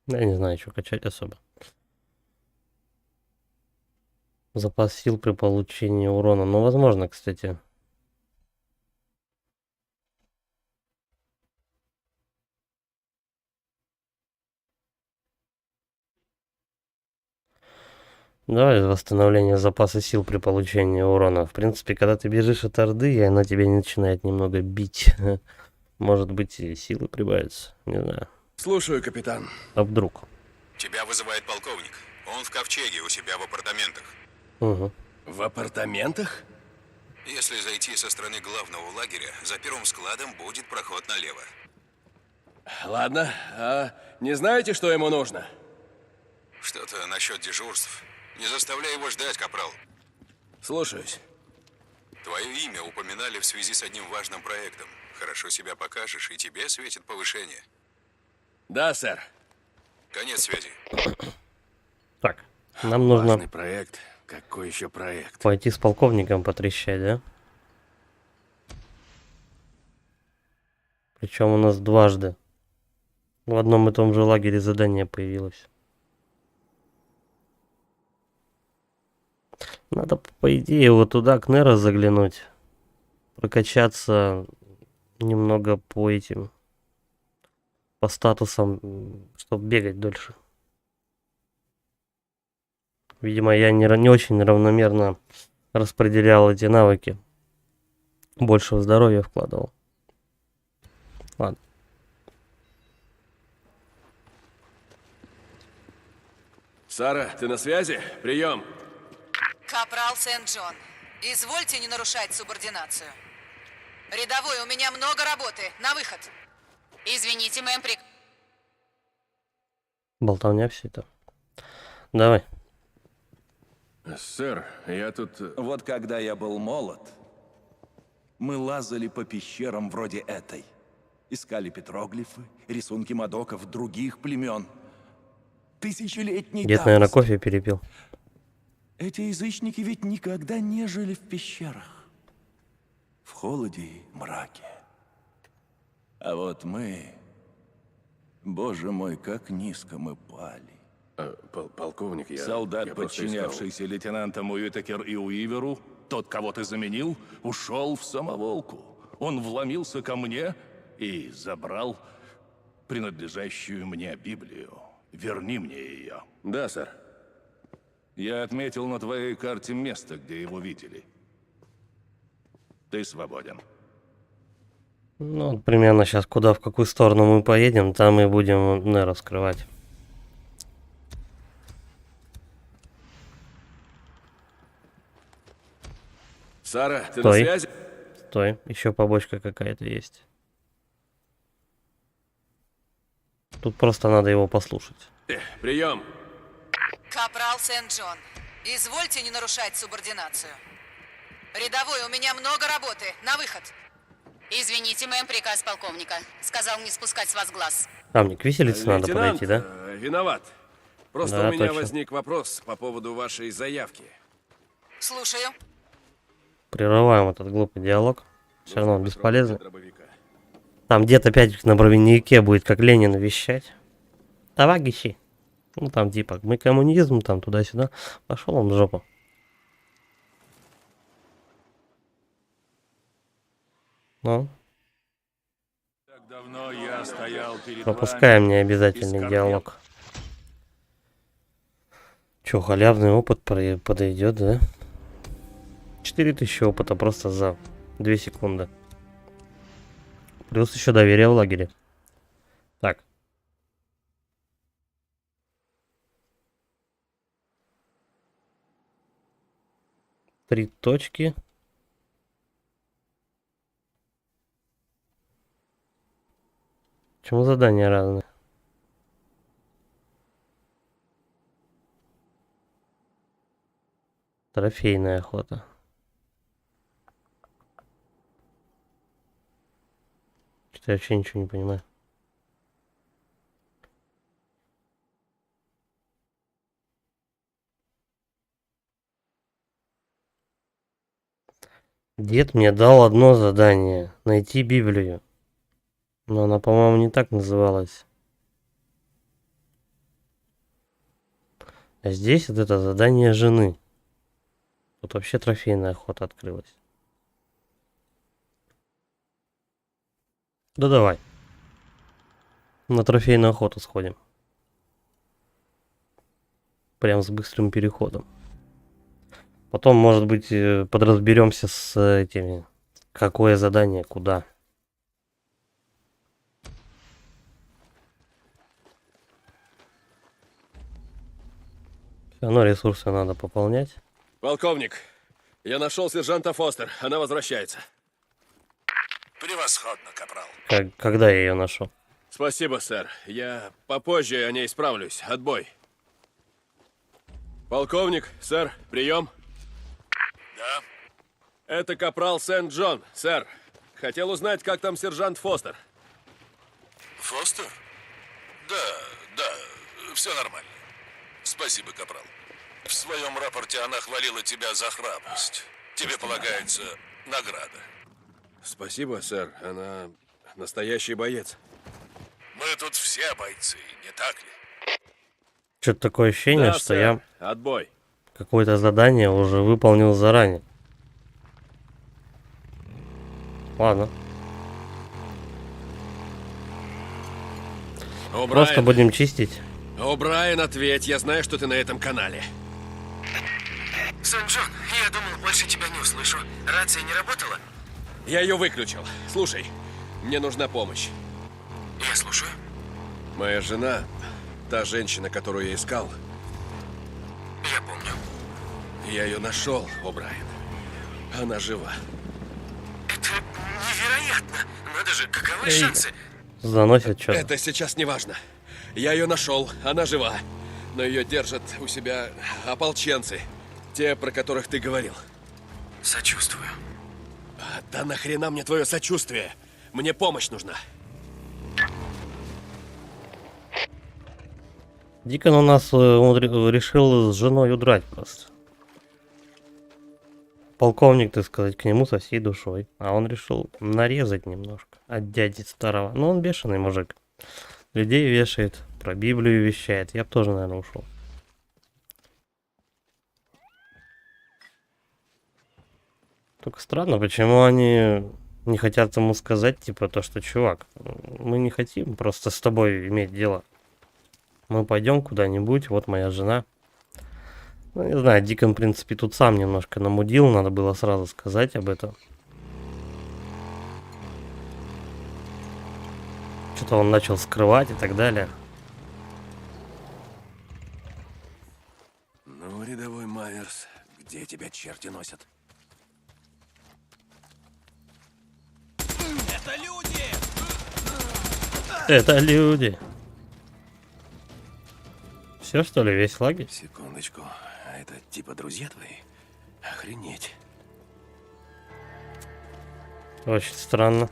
Speaker 1: Я не знаю, что качать особо. Запас сил при получении урона. Ну, возможно, кстати. Давай восстановление запаса сил при получении урона. В принципе, когда ты бежишь от Орды, и она тебя начинает немного бить. Может быть, и силы прибавятся. Не знаю.
Speaker 3: Слушаю, капитан.
Speaker 1: А вдруг?
Speaker 2: Тебя вызывает полковник. Он в ковчеге у себя в апартаментах.
Speaker 1: Угу.
Speaker 3: В апартаментах?
Speaker 2: Если зайти со стороны главного лагеря, за первым складом будет проход налево.
Speaker 3: Ладно, а не знаете, что ему нужно?
Speaker 2: Что-то насчет дежурств. Не заставляй его ждать, капрал.
Speaker 3: Слушаюсь.
Speaker 2: Твое имя упоминали в связи с одним важным проектом. Хорошо себя покажешь, и тебе светит повышение.
Speaker 3: Да, сэр.
Speaker 2: Конец связи.
Speaker 1: Так, нам нужно
Speaker 3: Важный проект. Какой еще проект?
Speaker 1: пойти с полковником потрещать, да? Причем у нас дважды. В одном и том же лагере задание появилось. Надо, по идее, вот туда, к Неро заглянуть. Прокачаться немного по этим... По статусам, чтобы бегать дольше. Видимо, я не очень равномерно распределял эти навыки. Больше в здоровье вкладывал. Ладно.
Speaker 3: Сара, ты на связи? Прием.
Speaker 9: Капрал Сент-Джон, извольте не нарушать субординацию. Рядовой, у меня много работы. На выход. Извините, мэм,
Speaker 1: Болтовня все это. Давай.
Speaker 3: Сэр, я тут...
Speaker 10: Вот когда я был молод, мы лазали по пещерам вроде этой. Искали петроглифы, рисунки мадоков других племен. Тысячелетней
Speaker 1: Дед, наверное,
Speaker 10: давности.
Speaker 1: кофе перепил.
Speaker 10: Эти язычники ведь никогда не жили в пещерах. В холоде и мраке. А вот мы... Боже мой, как низко мы пали.
Speaker 3: Полковник, я...
Speaker 6: Солдат,
Speaker 3: я просто искал.
Speaker 6: подчинявшийся лейтенантам Уитакер и Уиверу, тот, кого ты заменил, ушел в самоволку. Он вломился ко мне и забрал принадлежащую мне Библию. Верни мне ее.
Speaker 3: Да, сэр.
Speaker 6: Я отметил на твоей карте место, где его видели. Ты свободен.
Speaker 1: Ну, вот примерно сейчас куда, в какую сторону мы поедем, там и будем Неро раскрывать.
Speaker 3: Сара, ты
Speaker 1: Стой.
Speaker 3: на связи?
Speaker 1: Стой, еще побочка какая-то есть. Тут просто надо его послушать.
Speaker 3: Прием.
Speaker 9: Капрал Сент-Джон, извольте не нарушать субординацию. Рядовой, у меня много работы. На выход. Извините, мэм, приказ полковника. Сказал не спускать с вас глаз.
Speaker 1: Там не к виселице надо
Speaker 3: Лейтенант,
Speaker 1: подойти, да?
Speaker 3: Виноват. Просто
Speaker 1: Да,
Speaker 3: у меня
Speaker 1: точно.
Speaker 3: возник вопрос по поводу вашей заявки.
Speaker 9: Слушаю.
Speaker 1: Прерываем этот глупый диалог. Все равно он
Speaker 3: Нужно
Speaker 1: бесполезный.
Speaker 3: попробовать дробовика.
Speaker 1: Там где-то опять на бровнике будет, как Ленин, вещать. Товарищи. Ну там типа, мы коммунизм, там туда-сюда. Пошел он в жопу. Ну,
Speaker 6: Так давно я стоял перед
Speaker 1: пропускаем
Speaker 6: вами,
Speaker 1: необязательный
Speaker 6: искорбел.
Speaker 1: диалог. Че, халявный опыт подойдет, да? 4000 опыта просто за 2 секунды. Плюс еще доверие в лагере. Так. Три точки. Почему задания разные? Трофейная охота. Что-то я вообще ничего не понимаю. Дед мне дал одно задание. Найти Библию. Но она, по-моему, не так называлась. А здесь вот это задание жены. Тут вообще трофейная охота открылась. Да давай. На трофейную охоту сходим. Прям с быстрым переходом. Потом, может быть, подразберемся с этими. Какое задание, куда. Все равно ресурсы надо пополнять.
Speaker 3: Полковник, я нашел сержанта Фостер. Она возвращается.
Speaker 7: Превосходно, капрал.
Speaker 1: Когда я ее нашел?
Speaker 3: Спасибо, сэр. Я попозже о ней справлюсь. Отбой. Полковник, сэр, прием.
Speaker 7: Да?
Speaker 3: Это капрал Сент-Джон, сэр. Хотел узнать, как там сержант Фостер.
Speaker 7: Фостер? Да, все нормально. Спасибо, капрал. В своем рапорте она хвалила тебя за храбрость. Тебе полагается награда.
Speaker 3: Спасибо, сэр. Она настоящий боец.
Speaker 7: Мы тут все бойцы, не так ли?
Speaker 1: Что-то такое ощущение,
Speaker 3: Да,
Speaker 1: что
Speaker 3: сэр.
Speaker 1: я
Speaker 3: Отбой.
Speaker 1: какое-то задание уже выполнил заранее. Ладно. Просто будем чистить.
Speaker 3: О'Брайен, ответь. Я знаю, что ты на этом канале.
Speaker 8: Сент-Джон, я думал, больше тебя не услышу. Рация не работала?
Speaker 3: Я ее выключил. Слушай, мне нужна помощь.
Speaker 8: Я слушаю.
Speaker 3: Моя жена, та женщина, которую я искал,
Speaker 8: Я помню.
Speaker 3: я ее нашел, О'Брайен. Она жива.
Speaker 8: Это невероятно. Надо же, каковы шансы?
Speaker 1: Заносит что-то.
Speaker 3: Это сейчас не важно. Я ее нашел, она жива. Но ее держат у себя ополченцы. Те, про которых ты говорил.
Speaker 8: Сочувствую.
Speaker 3: Да нахрена мне твое сочувствие? Мне помощь нужна.
Speaker 1: Дикон у нас он решил с женой удрать просто. Полковник, так сказать, к нему со всей душой. А он решил нарезать немножко от дяди старого. Ну, он бешеный мужик. Людей вешает, про Библию вещает. Я бы тоже, наверное, ушел. Только странно, почему они не хотят ему сказать, типа, то, что, чувак, мы не хотим просто с тобой иметь дело. Мы пойдем куда-нибудь, вот моя жена. Ну, не знаю, Дикон, в принципе, тут сам немножко намудил, надо было сразу сказать об этом. Что-то он начал скрывать и так далее.
Speaker 3: Ну, рядовой Майерс, где тебя черти носят?
Speaker 1: Это люди! Все, что ли, весь лагерь?
Speaker 3: Секундочку. А это типа друзья твои? Охренеть.
Speaker 1: Очень странно.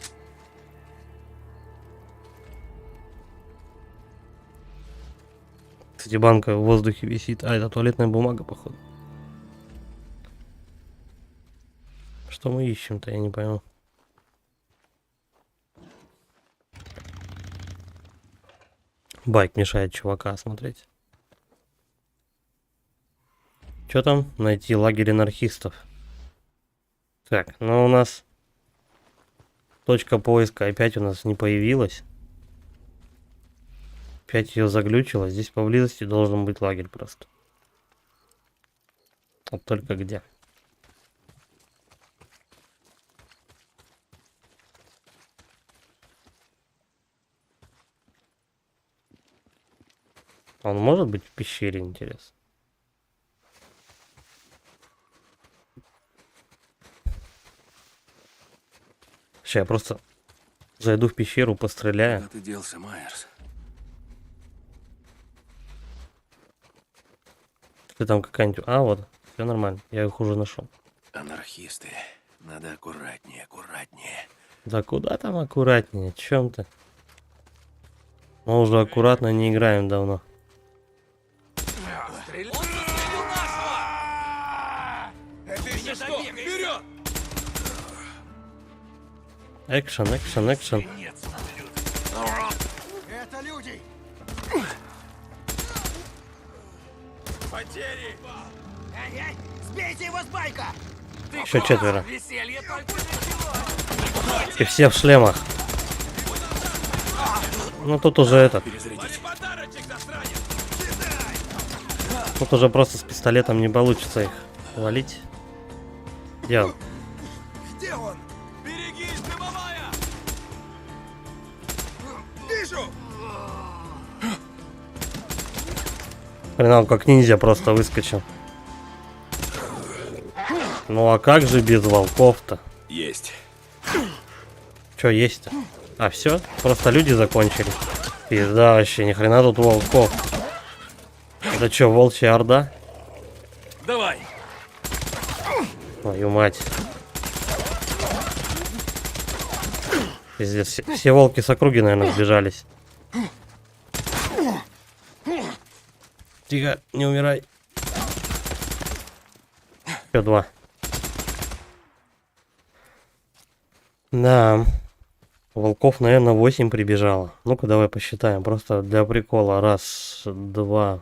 Speaker 1: Кстати, банка в воздухе висит. А, это туалетная бумага, походу. Что мы ищем-то, я не пойму. Байк мешает чувака смотреть. Что там? Найти лагерь анархистов. Так, ну у нас точка поиска опять у нас не появилась. Опять ее заглючило. Здесь поблизости должен быть лагерь просто. Вот только где? Он может быть в пещере, интересно? Сейчас я просто зайду в пещеру, постреляю.
Speaker 3: Куда ты делся, Майерс?
Speaker 1: Ты там какая-нибудь... А, вот, все нормально. Я их уже нашел.
Speaker 3: Анархисты. Надо аккуратнее, аккуратнее.
Speaker 1: Да куда там аккуратнее? О чем ты? Мы уже аккуратно не играем давно. Экшен, экшен, экшен.
Speaker 4: Это люди! Потери! Эй, сбейте его с байка!
Speaker 1: Еще четверо.
Speaker 4: Веселье только
Speaker 1: И все в шлемах. Ну тут уже этот. Тут уже просто с пистолетом не получится их валить. Где он?
Speaker 4: Где он? Берегись, дымовая! Вижу!
Speaker 1: Блин, он как ниндзя просто выскочил. Ну а как же без волков-то?
Speaker 3: Есть.
Speaker 1: Что есть-то? А, все? Просто люди закончили. Пизда вообще, ни хрена тут волков. Это что, волчья орда?
Speaker 4: Давай!
Speaker 1: Твою мать. Пиздец, все волки с округи, наверное, сбежались. Тихо, не умирай. Еще два. Да. Волков, наверное, 8 прибежало. Ну-ка, давай посчитаем. Просто для прикола. Раз, два,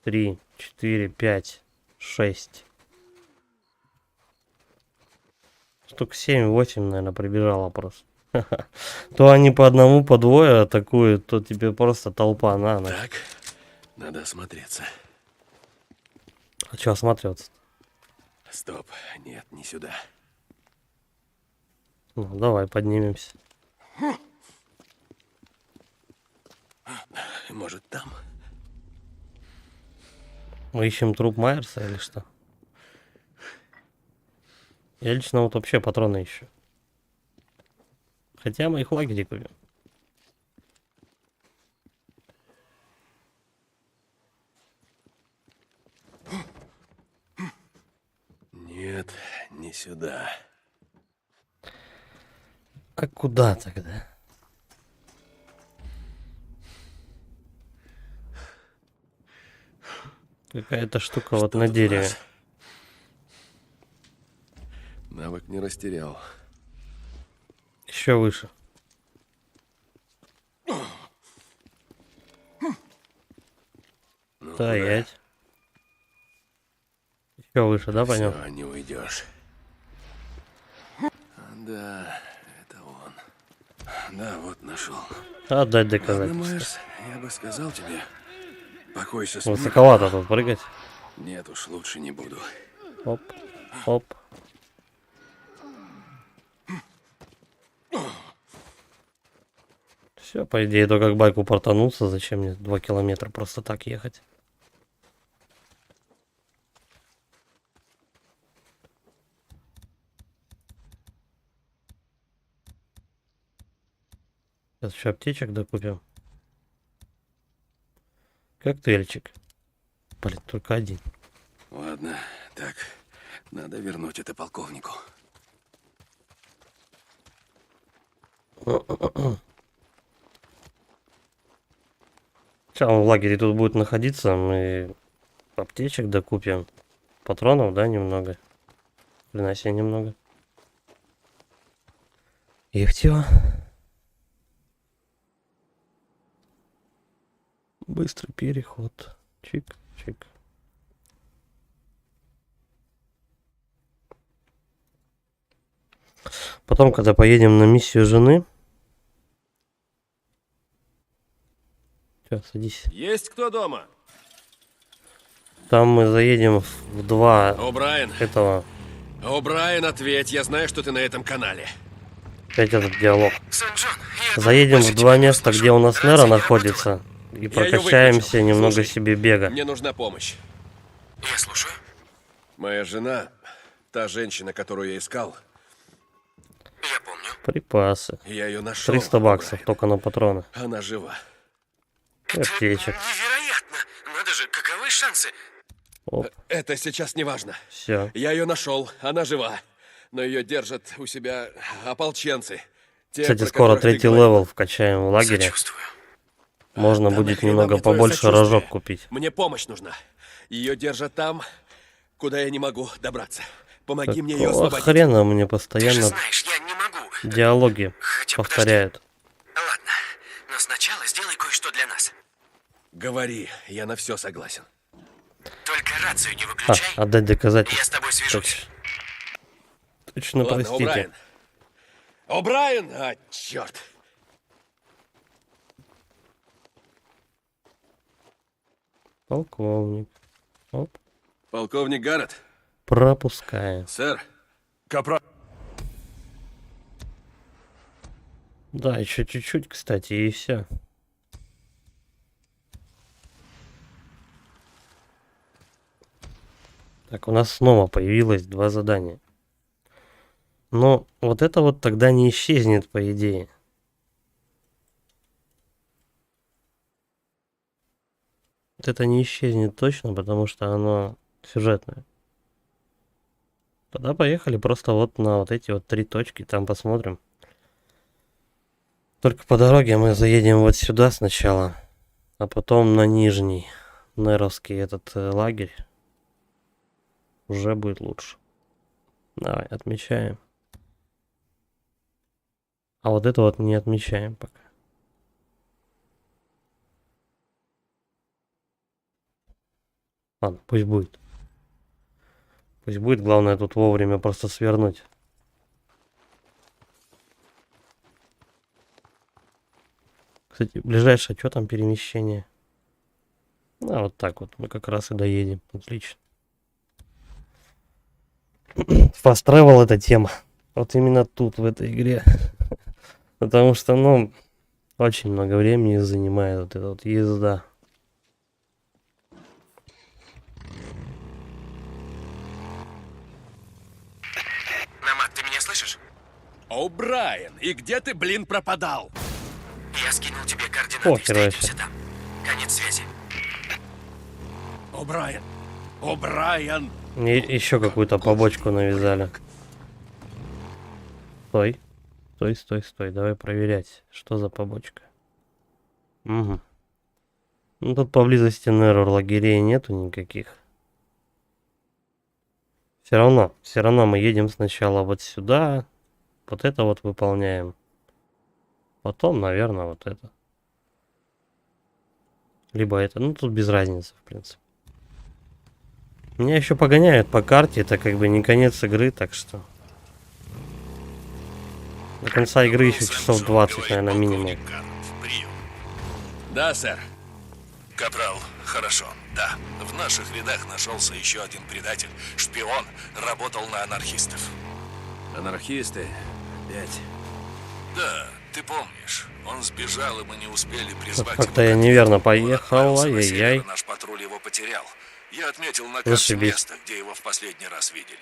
Speaker 1: 3, 4, 5, 6. Штук 7-8, наверное, прибежало просто. То они по одному, по двое атакуют, то тебе просто толпа на.
Speaker 3: Так, надо осмотреться.
Speaker 1: А что осматриваться?
Speaker 3: Стоп, нет, не сюда.
Speaker 1: Ну, давай поднимемся.
Speaker 3: Может, там?
Speaker 1: Мы ищем труп Майерса или что? Я лично вот вообще патроны ищу. Хотя мы их в лагере купим.
Speaker 3: Нет, не сюда.
Speaker 1: А куда тогда? Какая-то штука вот на дереве.
Speaker 3: Навык не растерял.
Speaker 1: Еще выше. Стоять. Еще выше, да, понял?
Speaker 3: Все, не уйдешь. Да, это он. Да, вот нашел.
Speaker 1: Отдать
Speaker 3: Ладно,
Speaker 1: доказательства.
Speaker 3: Майерс, я бы сказал тебе, покойся с миром.
Speaker 1: Высоковато тут прыгать.
Speaker 3: Нет уж, лучше не буду.
Speaker 1: Оп, оп. Все, по идее, то как байку портанулся, зачем мне 2 километра просто так ехать? Сейчас еще аптечек докупим. Коктейльчик. Блин, только один.
Speaker 3: Ладно, так, надо вернуть это полковнику.
Speaker 1: Сейчас он в лагере тут будет находиться, мы аптечек докупим. Патронов, да, немного. Хрена себе немного. И все. Быстрый переход. Чик-чик. Потом, когда поедем на миссию жены... Все, садись.
Speaker 4: Есть кто дома?
Speaker 1: Там мы заедем в 2
Speaker 4: О'Брайен.
Speaker 1: этого...
Speaker 4: О'Брайен, ответь, я знаю, что ты на этом канале.
Speaker 1: Опять этот диалог.
Speaker 8: Сен-Джон, я
Speaker 1: Заедем в
Speaker 8: больше
Speaker 1: 2
Speaker 8: тебя не
Speaker 1: места,
Speaker 8: услышу.
Speaker 1: где у нас
Speaker 8: Рация
Speaker 1: Нера
Speaker 8: не
Speaker 1: находится. И
Speaker 4: её
Speaker 1: прокачаемся
Speaker 4: выключил.
Speaker 1: немного
Speaker 4: Слушай,
Speaker 1: себе бега.
Speaker 4: Мне нужна помощь.
Speaker 8: работала. Я слушаю.
Speaker 3: Моя жена, та женщина, которую я искал,
Speaker 8: Я помню.
Speaker 1: Припасы.
Speaker 3: я ее нашел.
Speaker 1: 300 баксов
Speaker 3: О'Брайен.
Speaker 1: только на патроны.
Speaker 3: Она жива.
Speaker 1: И аптечек.
Speaker 8: Невероятно. Надо же, каковы шансы?
Speaker 1: Оп,
Speaker 3: Это сейчас не важно.
Speaker 1: все.
Speaker 3: Я ее нашел, она жива. Но ее держат у себя ополченцы. Те,
Speaker 1: Кстати,
Speaker 3: про
Speaker 1: скоро
Speaker 3: которых ты
Speaker 1: 3-й
Speaker 3: говорил.
Speaker 1: левел вкачаем в лагере.
Speaker 8: Сочувствую.
Speaker 1: Можно
Speaker 3: Да
Speaker 1: будет
Speaker 3: нахрена
Speaker 1: немного
Speaker 3: мне твое
Speaker 1: побольше
Speaker 3: сочувствие?
Speaker 1: рожок купить.
Speaker 3: Мне помощь нужна. Ее держат там, куда я не могу добраться. Помоги мне ее
Speaker 1: Какого
Speaker 3: освободить.
Speaker 1: хрена мне
Speaker 8: Ты же
Speaker 1: постоянно
Speaker 8: знаешь, я не могу.
Speaker 1: диалоги
Speaker 8: Хотя
Speaker 1: повторяют?
Speaker 8: Ладно, но сначала сделай кое-что для нас.
Speaker 3: Говори, я на все согласен.
Speaker 8: Только рацию не
Speaker 1: А,
Speaker 8: выключай.
Speaker 1: отдать
Speaker 8: Я
Speaker 1: доказательства.
Speaker 8: с тобой свяжусь.
Speaker 1: Точно,
Speaker 3: Ладно,
Speaker 1: простите.
Speaker 3: О'Брайен. О'Брайен! А, черт.
Speaker 1: Полковник. Оп.
Speaker 3: Полковник Гаррет.
Speaker 1: Пропускаем.
Speaker 3: Сэр,
Speaker 5: Капрал.
Speaker 1: Да, еще чуть-чуть, кстати, и все. Так, у нас снова появилось 2 задания. Но вот это вот тогда не исчезнет, по идее. Вот это не исчезнет точно, потому что оно сюжетное. Тогда поехали просто вот на вот эти вот 3 точки, там посмотрим. Только по дороге мы заедем вот сюда сначала, а потом на нижний Неровский этот лагерь. Уже будет лучше. Давай, отмечаем. А вот это вот не отмечаем пока. Ладно, пусть будет. Пусть будет, главное тут вовремя просто свернуть. Кстати, ближайшее, что там перемещение? А, вот так вот, мы как раз и доедем. Отлично. Fast travel это тема. Вот именно тут, в этой игре. Потому что, ну, очень много времени занимает вот эта вот езда.
Speaker 8: Намат, ты меня слышишь?
Speaker 3: О'Брайен, и где ты, блин, пропадал?
Speaker 8: Я скинул тебе координаты.
Speaker 1: Похер
Speaker 8: Встретимся
Speaker 1: вообще.
Speaker 8: там. Конец связи.
Speaker 3: О'Брайен! О'Брайен!
Speaker 1: Мне еще какую-то побочку навязали. Стой. Стой, стой, стой. Давай проверять, что за побочка. Угу. Ну тут поблизости, наверное, лагерей нету никаких. Все равно мы едем сначала вот сюда. Вот это вот выполняем. Потом, наверное, вот это. Либо это. Ну тут без разницы, в принципе. Меня еще погоняют по карте. Это как бы не конец игры, так что... До конца игры еще часов 20, наверное, минимум.
Speaker 5: Прием.
Speaker 3: Да, сэр.
Speaker 5: Капрал, хорошо. Да, в наших рядах нашелся еще один предатель. Шпион, работал на анархистов.
Speaker 3: Анархисты. Опять.
Speaker 5: Да, ты помнишь, он сбежал, и мы не успели призвать
Speaker 1: Как-то
Speaker 5: его
Speaker 1: я
Speaker 5: к
Speaker 1: неверно
Speaker 5: ответу. Он
Speaker 1: поехал,
Speaker 5: отправился на север,
Speaker 1: ай-яй-яй.
Speaker 5: Наш патруль его потерял. Я отметил на карте
Speaker 1: Зашибись.
Speaker 5: место, где его в последний раз видели.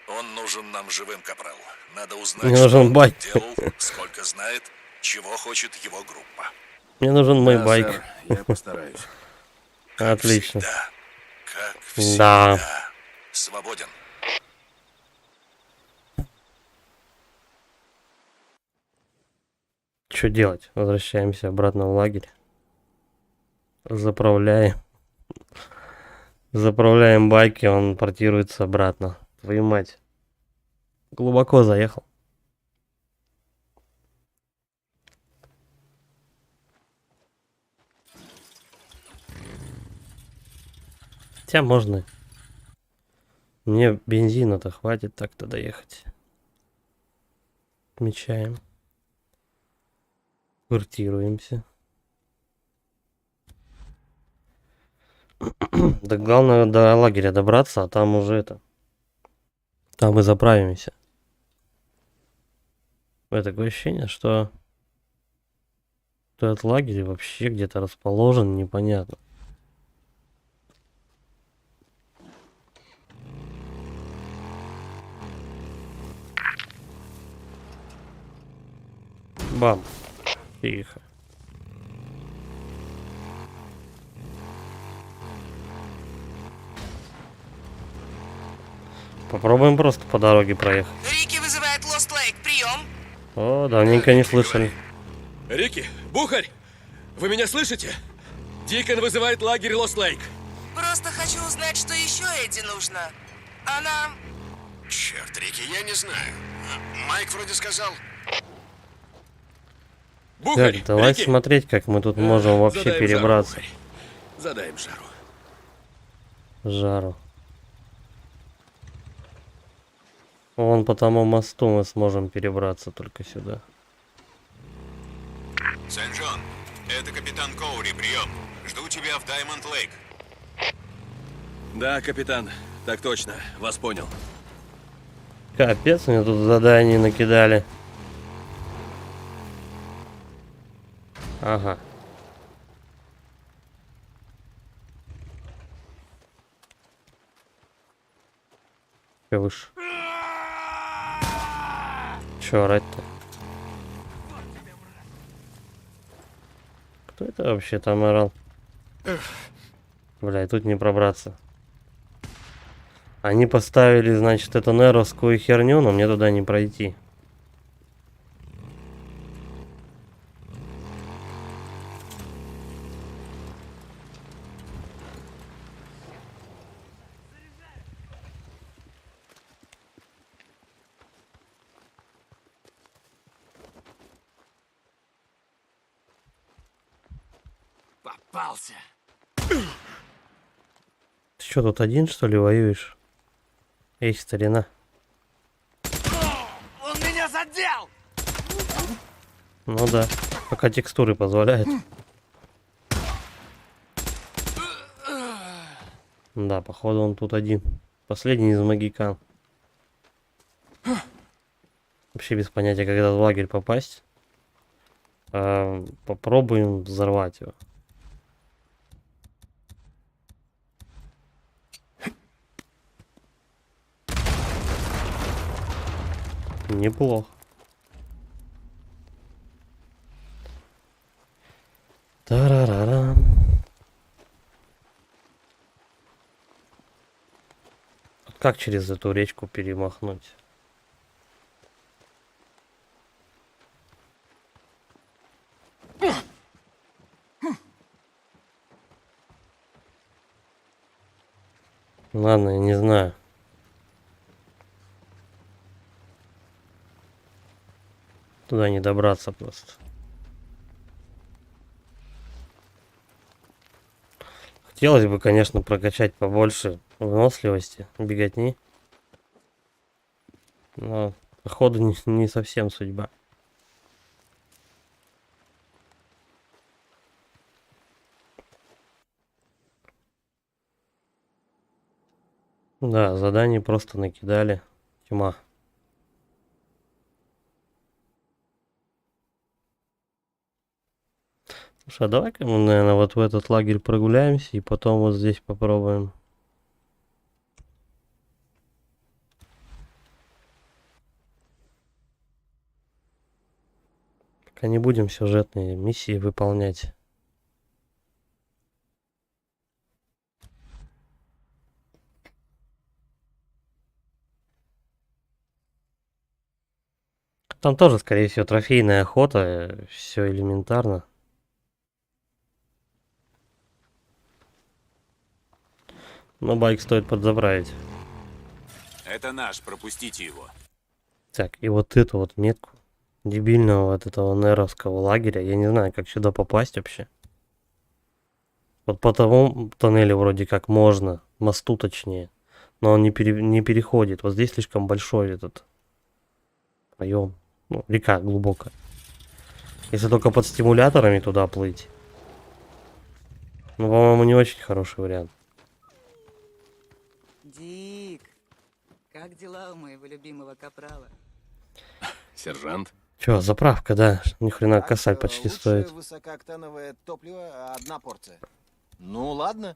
Speaker 5: Он нужен нам живым, Капрал. Надо узнать,
Speaker 1: Мне
Speaker 5: что
Speaker 1: нужен
Speaker 5: он
Speaker 1: байк.
Speaker 5: тут делал, сколько знает, чего хочет его группа.
Speaker 1: Мне нужен мой
Speaker 3: Да,
Speaker 1: байк.
Speaker 3: сэр, я постараюсь.
Speaker 1: Отлично.
Speaker 5: Да,
Speaker 7: как
Speaker 1: Да.
Speaker 7: всегда, свободен.
Speaker 1: Что делать? Возвращаемся обратно в лагерь. Заправляем. Заправляем байки, он портируется обратно. Твою мать. Глубоко заехал. Хотя можно. Мне бензина-то хватит так-то доехать. Отмечаем. Квартируемся. Да главное до лагеря добраться, а там уже это. Там и заправимся. Такое ощущение, что этот лагерь вообще где-то расположен непонятно. Бам. Тихо. Попробуем просто по дороге проехать.
Speaker 8: Рики вызывает Лост Лейк. Прием.
Speaker 1: О, давненько не слышали.
Speaker 4: Рики, Бухарь, вы меня слышите? Дикон вызывает лагерь Лост Лейк.
Speaker 8: Просто хочу узнать, что еще Эдди нужно. Она...
Speaker 7: Черт, Рики, я не знаю. Майк вроде сказал...
Speaker 4: Бухарь,
Speaker 1: Так, давай
Speaker 4: Рики.
Speaker 1: смотреть, как мы тут можем вообще
Speaker 4: Задаем
Speaker 1: перебраться.
Speaker 4: жару, Бухарь. Задаем жару.
Speaker 1: Жару. Вон по тому мосту мы сможем перебраться только сюда.
Speaker 2: Сент-Джон, это капитан Коури, прием. Жду тебя в Даймонд Лейк.
Speaker 3: Да, капитан, так точно, вас понял.
Speaker 1: Капец, мне тут заданий накидали. Ага. Чё выше? Чё орать-то? Кто это вообще там орал? Бля, и тут не пробраться. Они поставили, значит, эту неровскую херню, но мне туда не пройти.
Speaker 4: Попался.
Speaker 1: Ты что, тут один, что ли, воюешь? Эй, старина.
Speaker 4: Он меня задел!
Speaker 1: Ну да, пока текстуры позволяют. Да, походу он тут один. Последний из магикан. Вообще без понятия, как этот лагерь попасть. Попробуем взорвать его. Неплохо. Тарарара. Как через эту речку перемахнуть? Ладно, я не знаю. Туда не добраться просто. Хотелось бы, конечно, прокачать побольше выносливости, беготни. Но, походу, не совсем судьба. Да, заданий просто накидали. Тьма. Слушай, а давай-ка мы, наверное, вот в этот лагерь прогуляемся и потом вот здесь попробуем. Пока не будем сюжетные миссии выполнять. Там тоже, скорее всего, трофейная охота, все элементарно. Но байк стоит подзаправить.
Speaker 5: Это наш, пропустите его.
Speaker 1: Так, и вот эту вот метку дебильного от этого неровского лагеря, я не знаю, как сюда попасть вообще. Вот по тому тоннелю вроде как можно, мосту точнее, но он не переходит. Вот здесь слишком большой этот проем. Ну, река глубокая. Если только под стимуляторами туда плыть. Ну, по-моему, не очень хороший вариант.
Speaker 9: Дик, как дела у моего любимого капрала?
Speaker 3: Сержант?
Speaker 1: Чё, заправка, да, ни хрена косарь почти стоит.
Speaker 11: Высокооктановое топливо, одна порция. Ну, ладно.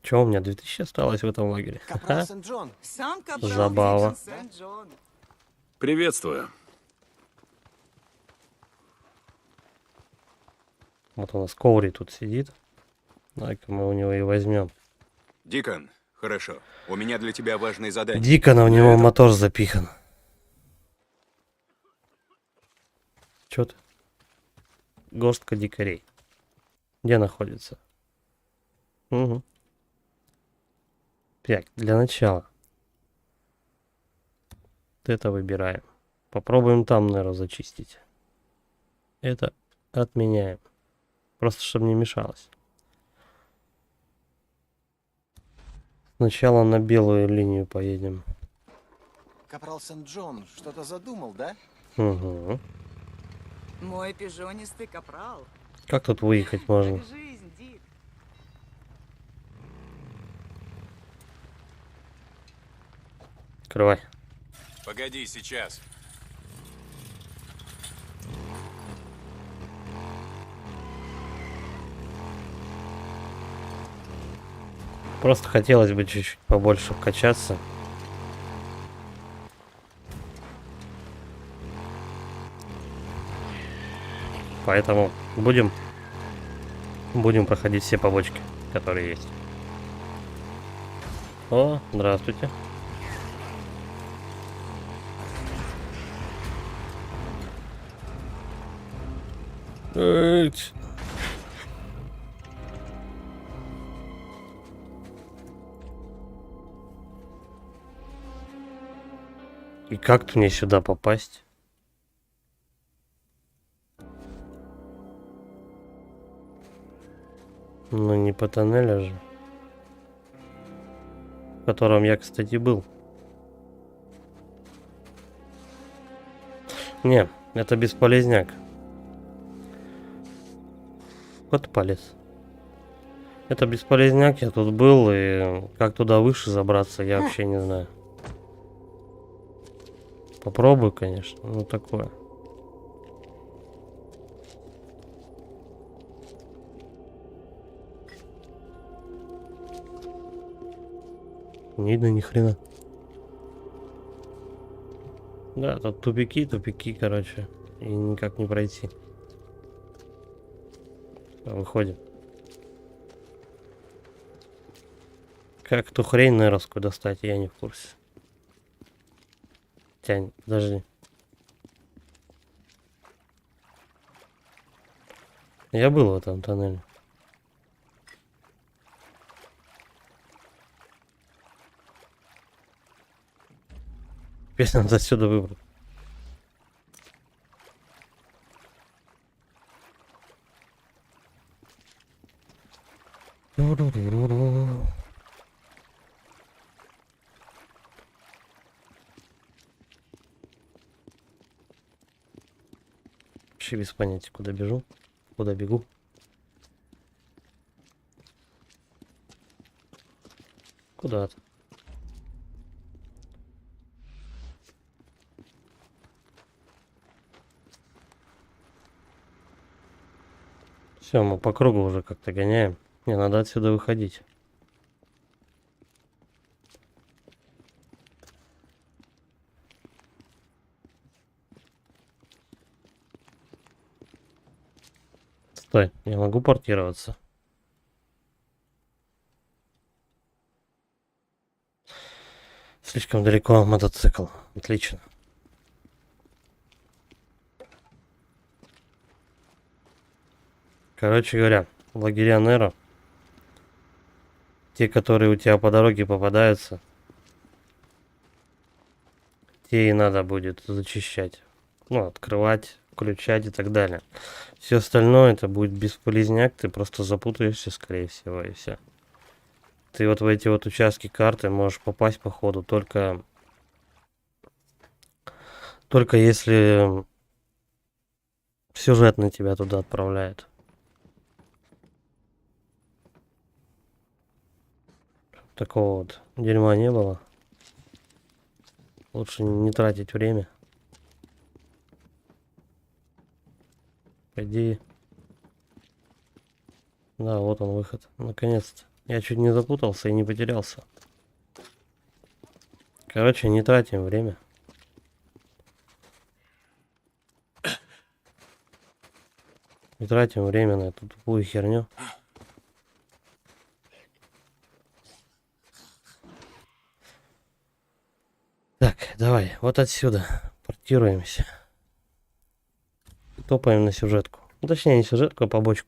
Speaker 1: Чё, у меня 2000 осталось в этом лагере?
Speaker 11: Капрал Сент-Джон.
Speaker 9: Сам капрал
Speaker 1: Забава.
Speaker 9: Сент-Джон.
Speaker 3: Приветствую.
Speaker 1: Вот у нас Коури тут сидит. Давай-ка мы у него и возьмем.
Speaker 5: Дикон, хорошо. У меня для тебя важное задание.
Speaker 1: Дикона, у него мотор запихан. Чё ты? Горстка дикарей. Где находится? Угу. Так, для начала. Вот это выбираем. Попробуем там, наверное, зачистить. Это отменяем. Просто, чтобы не мешалось. Сначала на белую линию поедем.
Speaker 11: Капрал Сент-Джон что-то задумал, да?
Speaker 1: Угу.
Speaker 9: Мой пижонистый капрал.
Speaker 1: Как тут выехать можно?
Speaker 9: Как жизнь, Дик.
Speaker 1: Открывай.
Speaker 5: Погоди, сейчас.
Speaker 1: Просто хотелось бы чуть-чуть побольше вкачаться. Поэтому будем проходить все побочки, которые есть. О, здравствуйте. Эть. И как мне сюда попасть? Ну не по тоннелю же, в котором я, кстати, был. Не, это бесполезняк. Вот полез. Это бесполезняк, я тут был, и как туда выше забраться, я вообще не знаю. Попробую, конечно, ну такое. Не видно ни хрена. Да, тут тупики, короче. И никак не пройти. Выходим. Как эту хрень неровскую достать, я не в курсе. Тянь, подожди. Я был в этом тоннеле. Теперь надо отсюда выбрать. Вообще без понятия, куда бежу, куда бегу. Куда-то. Все, мы по кругу уже как-то гоняем. Не, надо отсюда выходить. Стой, я могу портироваться. Слишком далеко мотоцикл. Отлично. Короче говоря, лагеря Неро, те, которые у тебя по дороге попадаются, те и надо будет зачищать. Ну, открывать, включать и так далее. Все остальное это будет бесполезняк, ты просто запутаешься, скорее всего, и все. Ты вот в эти вот участки карты можешь попасть по ходу только если сюжет на тебя туда отправляет. Такого вот дерьма не было. Лучше не тратить время. По идее. Да, вот он выход. Наконец-то. Я чуть не запутался и не потерялся. Короче, не тратим время. Не тратим время на эту тупую херню. Так, давай, вот отсюда портируемся. Топаем на сюжетку. Ну, точнее, не сюжетку, а побочку.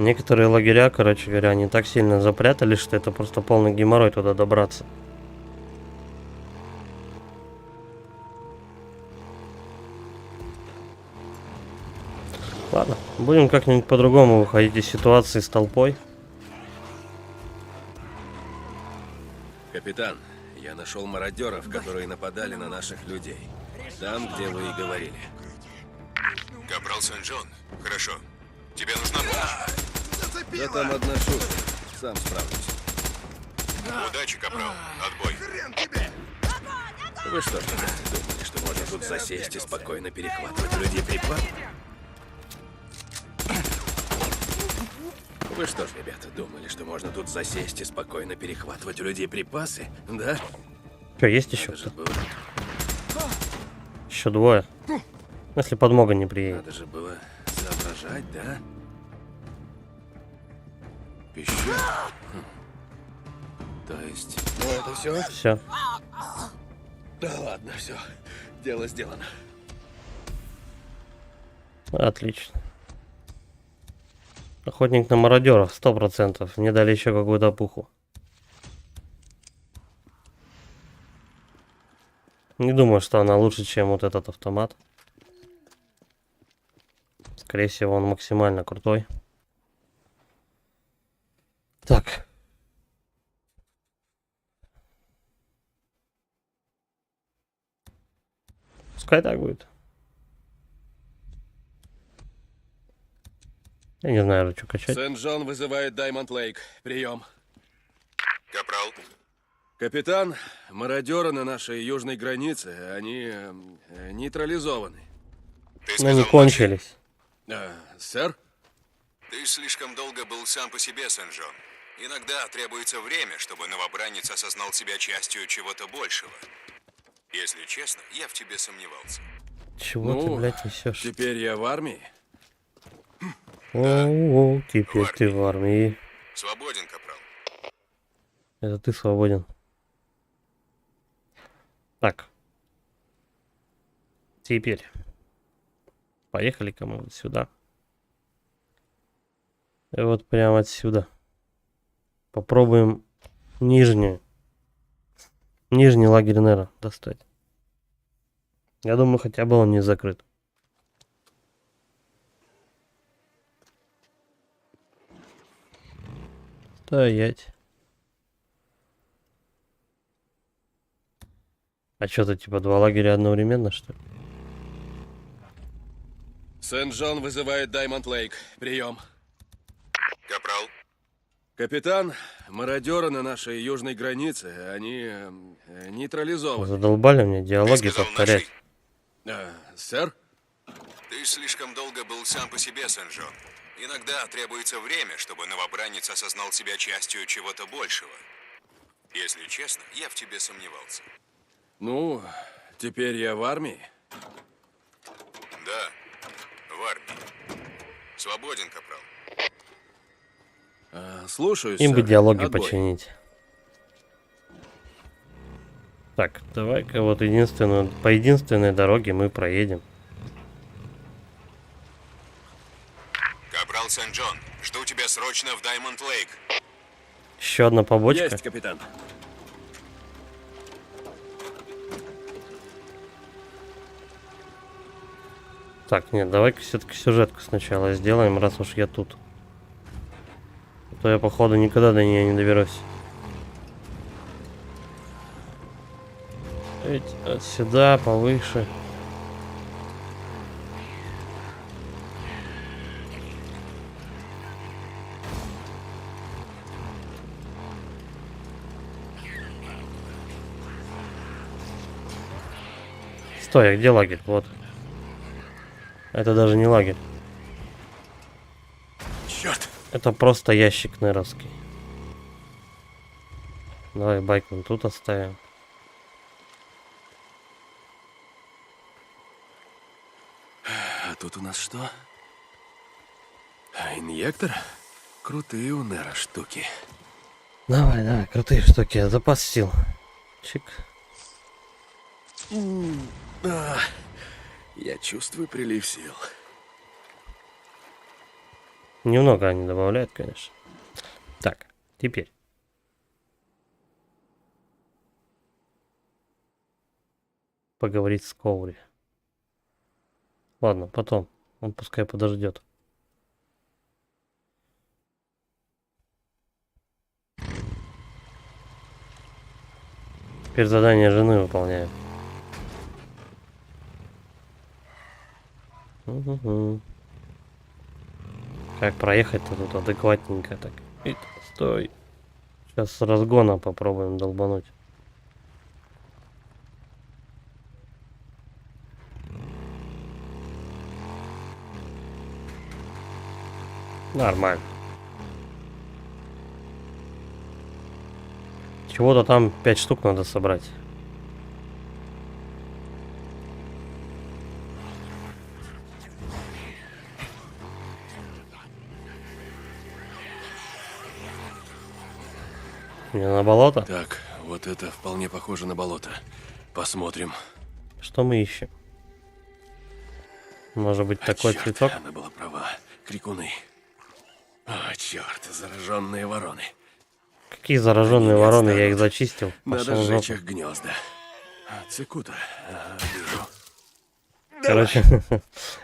Speaker 1: Некоторые лагеря, короче говоря, они так сильно запрятали, что это просто полный геморрой туда добраться. Ладно, будем как-нибудь по-другому выходить из ситуации с толпой.
Speaker 3: Капитан, я нашел мародеров, которые нападали на наших людей. Там, где вы и говорили.
Speaker 2: Капрал Сен-Джон, хорошо. Тебе нужна помощь?
Speaker 3: Да там одна шутка. Сам справлюсь.
Speaker 2: Удачи, Капрал. Отбой.
Speaker 3: Вы что ж думали, что можно тут засесть и спокойно перехватывать людей припас? Вы что ж, ребята, думали, что можно тут засесть и спокойно перехватывать у людей припасы? Да?
Speaker 1: Что, есть еще
Speaker 3: Надо же
Speaker 1: кто?
Speaker 3: было,
Speaker 1: Еще двое. Если подмога не приедет.
Speaker 3: надо же было соображать, да? Пещера. То есть... Ну, это все?
Speaker 1: Все.
Speaker 3: Да ладно, все. Дело сделано.
Speaker 1: Отлично. Охотник на мародеров, 100%. Мне дали еще какую-то пуху. Не думаю, что она лучше, чем вот этот автомат. Скорее всего, он максимально крутой. Так. Пускай так будет. Я не знаю, что качать.
Speaker 3: Сен-Джон вызывает Даймонд Лейк. Прием.
Speaker 2: Капрал,
Speaker 3: Капитан, мародеры на нашей южной границе, они нейтрализованы.
Speaker 2: ты
Speaker 1: Но
Speaker 2: сказал
Speaker 1: они
Speaker 2: ночью.
Speaker 1: кончились.
Speaker 3: Сэр?
Speaker 2: Ты слишком долго был сам по себе, Сен-Джон. Иногда требуется время, чтобы новобранец осознал себя частью чего-то большего. Если честно, я в тебе сомневался.
Speaker 1: Чего ты,
Speaker 3: Ну,
Speaker 1: блядь, несешь?
Speaker 3: Теперь я в армии?
Speaker 1: О, теперь ты в армии.
Speaker 2: Свободен, Капрал.
Speaker 1: Это ты свободен. Так. Теперь. Поехали-ка мы вот сюда. И вот прямо отсюда. Попробуем нижний лагерь Неро достать. Я думаю, хотя бы он не закрыт. Стоять. А что-то типа два лагеря одновременно, что ли?
Speaker 3: Сен-Джон вызывает Даймонд Лейк. Прием.
Speaker 2: Капрал,
Speaker 3: Капитан, мародеры на нашей южной границе, они нейтрализованы.
Speaker 1: Задолбали мне диалоги
Speaker 2: ты сказал
Speaker 1: повторять.
Speaker 3: Сэр?
Speaker 2: ты слишком долго был сам по себе, Сен-Джон. Иногда требуется время, чтобы новобранец осознал себя частью чего-то большего. Если честно, я в тебе сомневался.
Speaker 3: Ну, теперь я в армии.
Speaker 2: Да, в армии. Свободен, капрал.
Speaker 3: Слушаюсь,
Speaker 1: Им бы
Speaker 3: сэр.
Speaker 1: диалоги
Speaker 3: Отбой.
Speaker 1: починить. Так, давай-ка вот по единственной дороге мы проедем.
Speaker 2: Капрал Сент-Джон, жду тебя срочно в Даймонд-Лейк.
Speaker 1: Еще одна побочка.
Speaker 3: Есть, капитан.
Speaker 1: Так, нет, давай-ка все-таки сюжетку сначала сделаем, раз уж я тут. А то я, походу, никогда до нее не доберусь. Вот сюда, повыше. Стой, а где лагерь? Вот. Это даже не лагерь.
Speaker 3: Черт!
Speaker 1: Это просто ящик неровский. Давай байк вон тут оставим.
Speaker 3: А тут у нас что? Инъектор? Крутые у Нера штуки.
Speaker 1: Давай, крутые штуки, запас сил. Чик.
Speaker 3: Я чувствую прилив сил.
Speaker 1: Немного они добавляют, конечно. Так, теперь. Поговорить с Коури. Ладно, потом. Он пускай подождет. Теперь задание жены выполняем. Угу. Как проехать-то тут адекватненько так? Ит, стой. Сейчас с разгона попробуем долбануть. Нормально. Чего-то там 5 штук надо собрать. Мне на болото?
Speaker 3: Так, вот это вполне похоже на болото. Посмотрим.
Speaker 1: Что мы ищем? Может быть, такой
Speaker 3: черт,
Speaker 1: цветок?
Speaker 3: Она была права. Крикуны. О, черт, зараженные вороны.
Speaker 1: Какие зараженные
Speaker 3: Они не
Speaker 1: вороны? Я их
Speaker 3: отстанут.
Speaker 1: зачистил.
Speaker 3: Надо
Speaker 1: Пошел в
Speaker 3: сжечь
Speaker 1: жопу.
Speaker 3: их гнезда. Цикута. Вижу.
Speaker 1: Короче,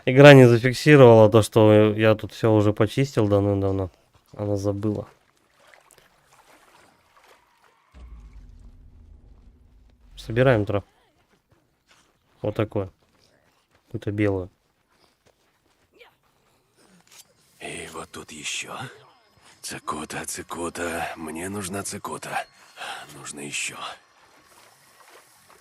Speaker 1: игра не зафиксировала то, что я тут все уже почистил давно-давно. Она забыла. Собираем траву. Вот такое. Какую-то белую.
Speaker 3: И вот тут еще. Цикута, цикута. Мне нужна цикута. Нужно еще.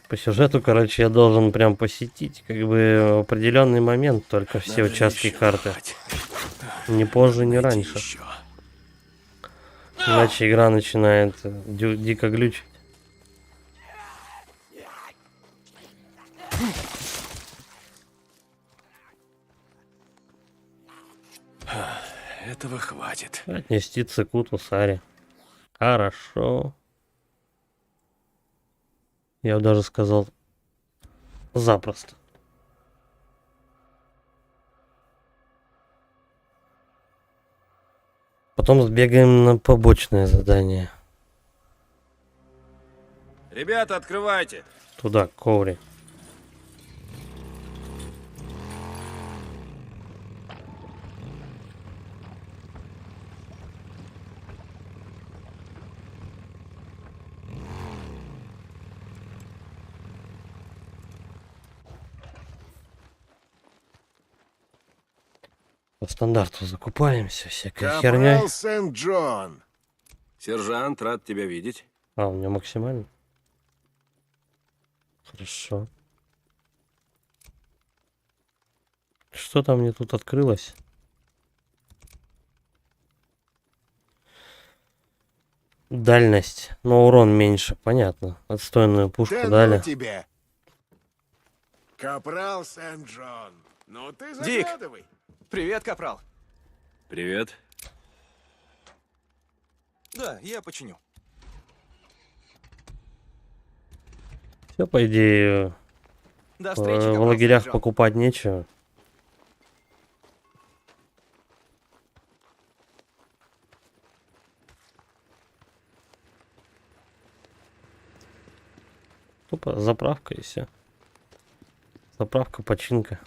Speaker 1: По сюжету, короче, я должен прям посетить как бы в определенный момент только все
Speaker 3: Надо
Speaker 1: участки
Speaker 3: еще
Speaker 1: карты.
Speaker 3: нахвать.
Speaker 1: Не позже, не
Speaker 3: Найти
Speaker 1: раньше.
Speaker 3: еще.
Speaker 1: Иначе игра начинает дико глючить.
Speaker 3: Этого хватит.
Speaker 1: Отнести цикуту Саре. Хорошо. Я бы даже сказал запросто. Потом сбегаем на побочное задание.
Speaker 3: Ребята, открывайте.
Speaker 1: Туда, к Коури. По стандарту закупаемся, всякой херней.
Speaker 7: Капрал Сент-Джон.
Speaker 3: Сержант, рад тебя видеть.
Speaker 1: А, у меня максимально. Хорошо. Что там мне тут открылось? Дальность, но урон меньше, понятно. Отстойную пушку
Speaker 7: Да ну
Speaker 1: дали.
Speaker 7: тебе! Капрал Сент-Джон, ну ты
Speaker 8: Дик!
Speaker 7: заглядывай.
Speaker 8: Привет, Капрал.
Speaker 3: Привет.
Speaker 8: Да, я починю.
Speaker 1: Все, по идее,
Speaker 8: До встречи,
Speaker 1: в
Speaker 8: Капрал
Speaker 1: лагерях
Speaker 8: Сент-Джон.
Speaker 1: покупать нечего. Тупо заправка и все. Заправка, починка.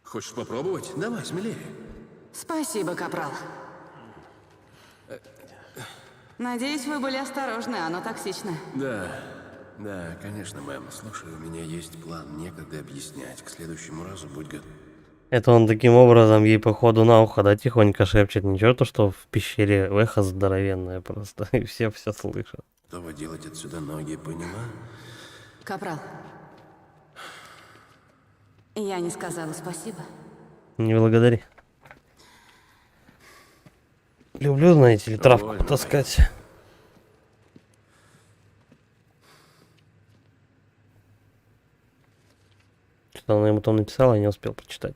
Speaker 3: Хочешь попробовать? Давай, смелее.
Speaker 9: Спасибо, Капрал. Надеюсь, вы были осторожны, оно токсично.
Speaker 3: Да, конечно, мэм. Слушай, у меня есть план, некогда объяснять. К следующему разу будь готов.
Speaker 1: Это он таким образом ей походу на ухо, да, тихонько шепчет. Ничего то, что в пещере эхо здоровенное просто, и все слышат.
Speaker 3: Готова делать отсюда ноги, поняла?
Speaker 9: Капрал, я не сказала спасибо.
Speaker 1: Не благодари. Люблю, знаете ли, травку
Speaker 3: Довольно,
Speaker 1: потаскать. Что она ему там написала, я не успел прочитать.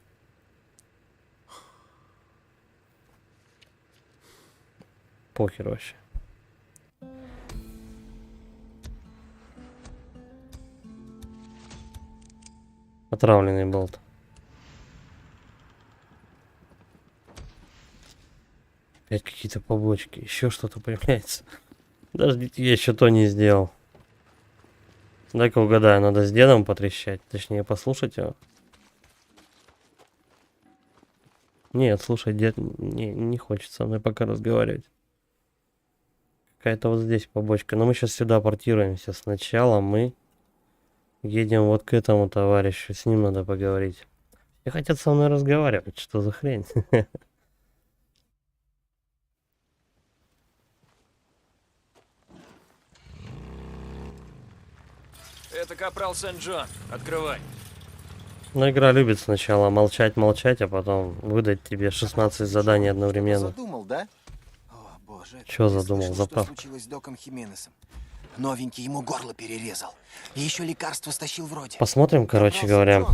Speaker 1: Похер вообще. Отравленный болт. Опять какие-то побочки, еще что-то появляется. Подождите, я еще то не сделал. Дай-ка угадаю, надо с дедом потрещать, точнее послушать его. Нет, слушай, дед не хочет со мной пока разговаривать. Какая-то вот здесь побочка. Но мы сейчас сюда портируемся. Сначала мы едем вот к этому товарищу. С ним надо поговорить. Все хотят со мной разговаривать. Что за хрень?
Speaker 8: Это Капрал Сент-Джон. Открывай.
Speaker 1: Но игра любит сначала молчать, а потом выдать тебе 16 заданий одновременно.
Speaker 11: Задумал, да? О, боже.
Speaker 1: Чё
Speaker 11: я
Speaker 1: задумал?
Speaker 11: слышал,
Speaker 1: Заправка.
Speaker 11: Что случилось с Доком Хименесом? Новенький ему горло перерезал. И еще лекарство стащил вроде.
Speaker 1: Посмотрим, короче говоря.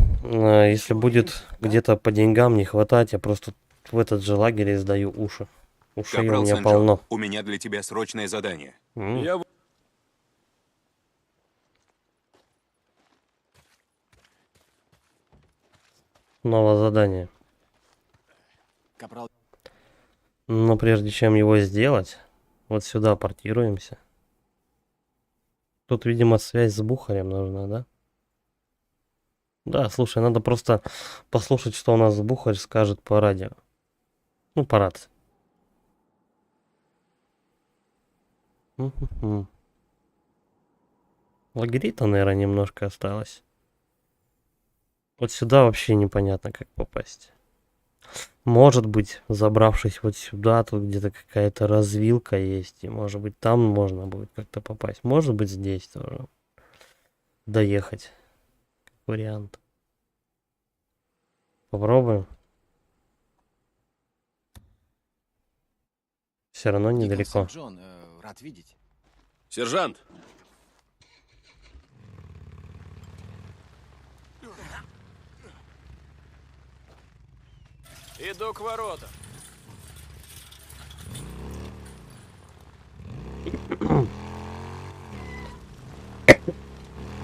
Speaker 1: Если будет где-то по деньгам не хватать, я просто в этот же лагерь сдаю уши. Ушей у
Speaker 2: Капрал
Speaker 1: меня
Speaker 2: Сент-Джон,
Speaker 1: полно.
Speaker 2: у меня для тебя срочное задание.
Speaker 3: Я
Speaker 1: Новое задание.
Speaker 11: Капрал,
Speaker 1: Но прежде чем его сделать, вот сюда портируемся. Тут, видимо, связь с Бухарем нужна, да? Да, слушай, надо просто послушать, что у нас Бухарь скажет по радио. Ну, по рации. Мгм. Лагерей-то, наверное, немножко осталось. Вот сюда вообще непонятно, как попасть. Может быть, забравшись вот сюда, тут где-то какая-то развилка есть, и может быть там можно будет как-то попасть. Может быть здесь тоже доехать. Как вариант. Попробуем. Все равно недалеко.
Speaker 11: Джон, рад видеть.
Speaker 3: Сержант!
Speaker 8: Иду к воротам.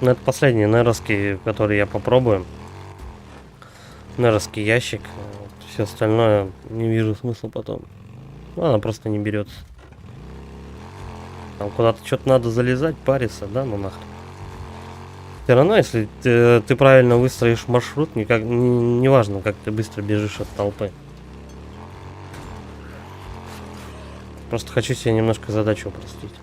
Speaker 1: Ну, это последний неровский, который я попробую. Неровский ящик. Все остальное не вижу смысла потом. Ну, она просто не берется. Там куда-то что-то надо залезать, париться, да, ну нахрен. Все равно, если ты правильно выстроишь маршрут, не важно, как ты быстро бежишь от толпы. Просто хочу себе немножко задачу упростить.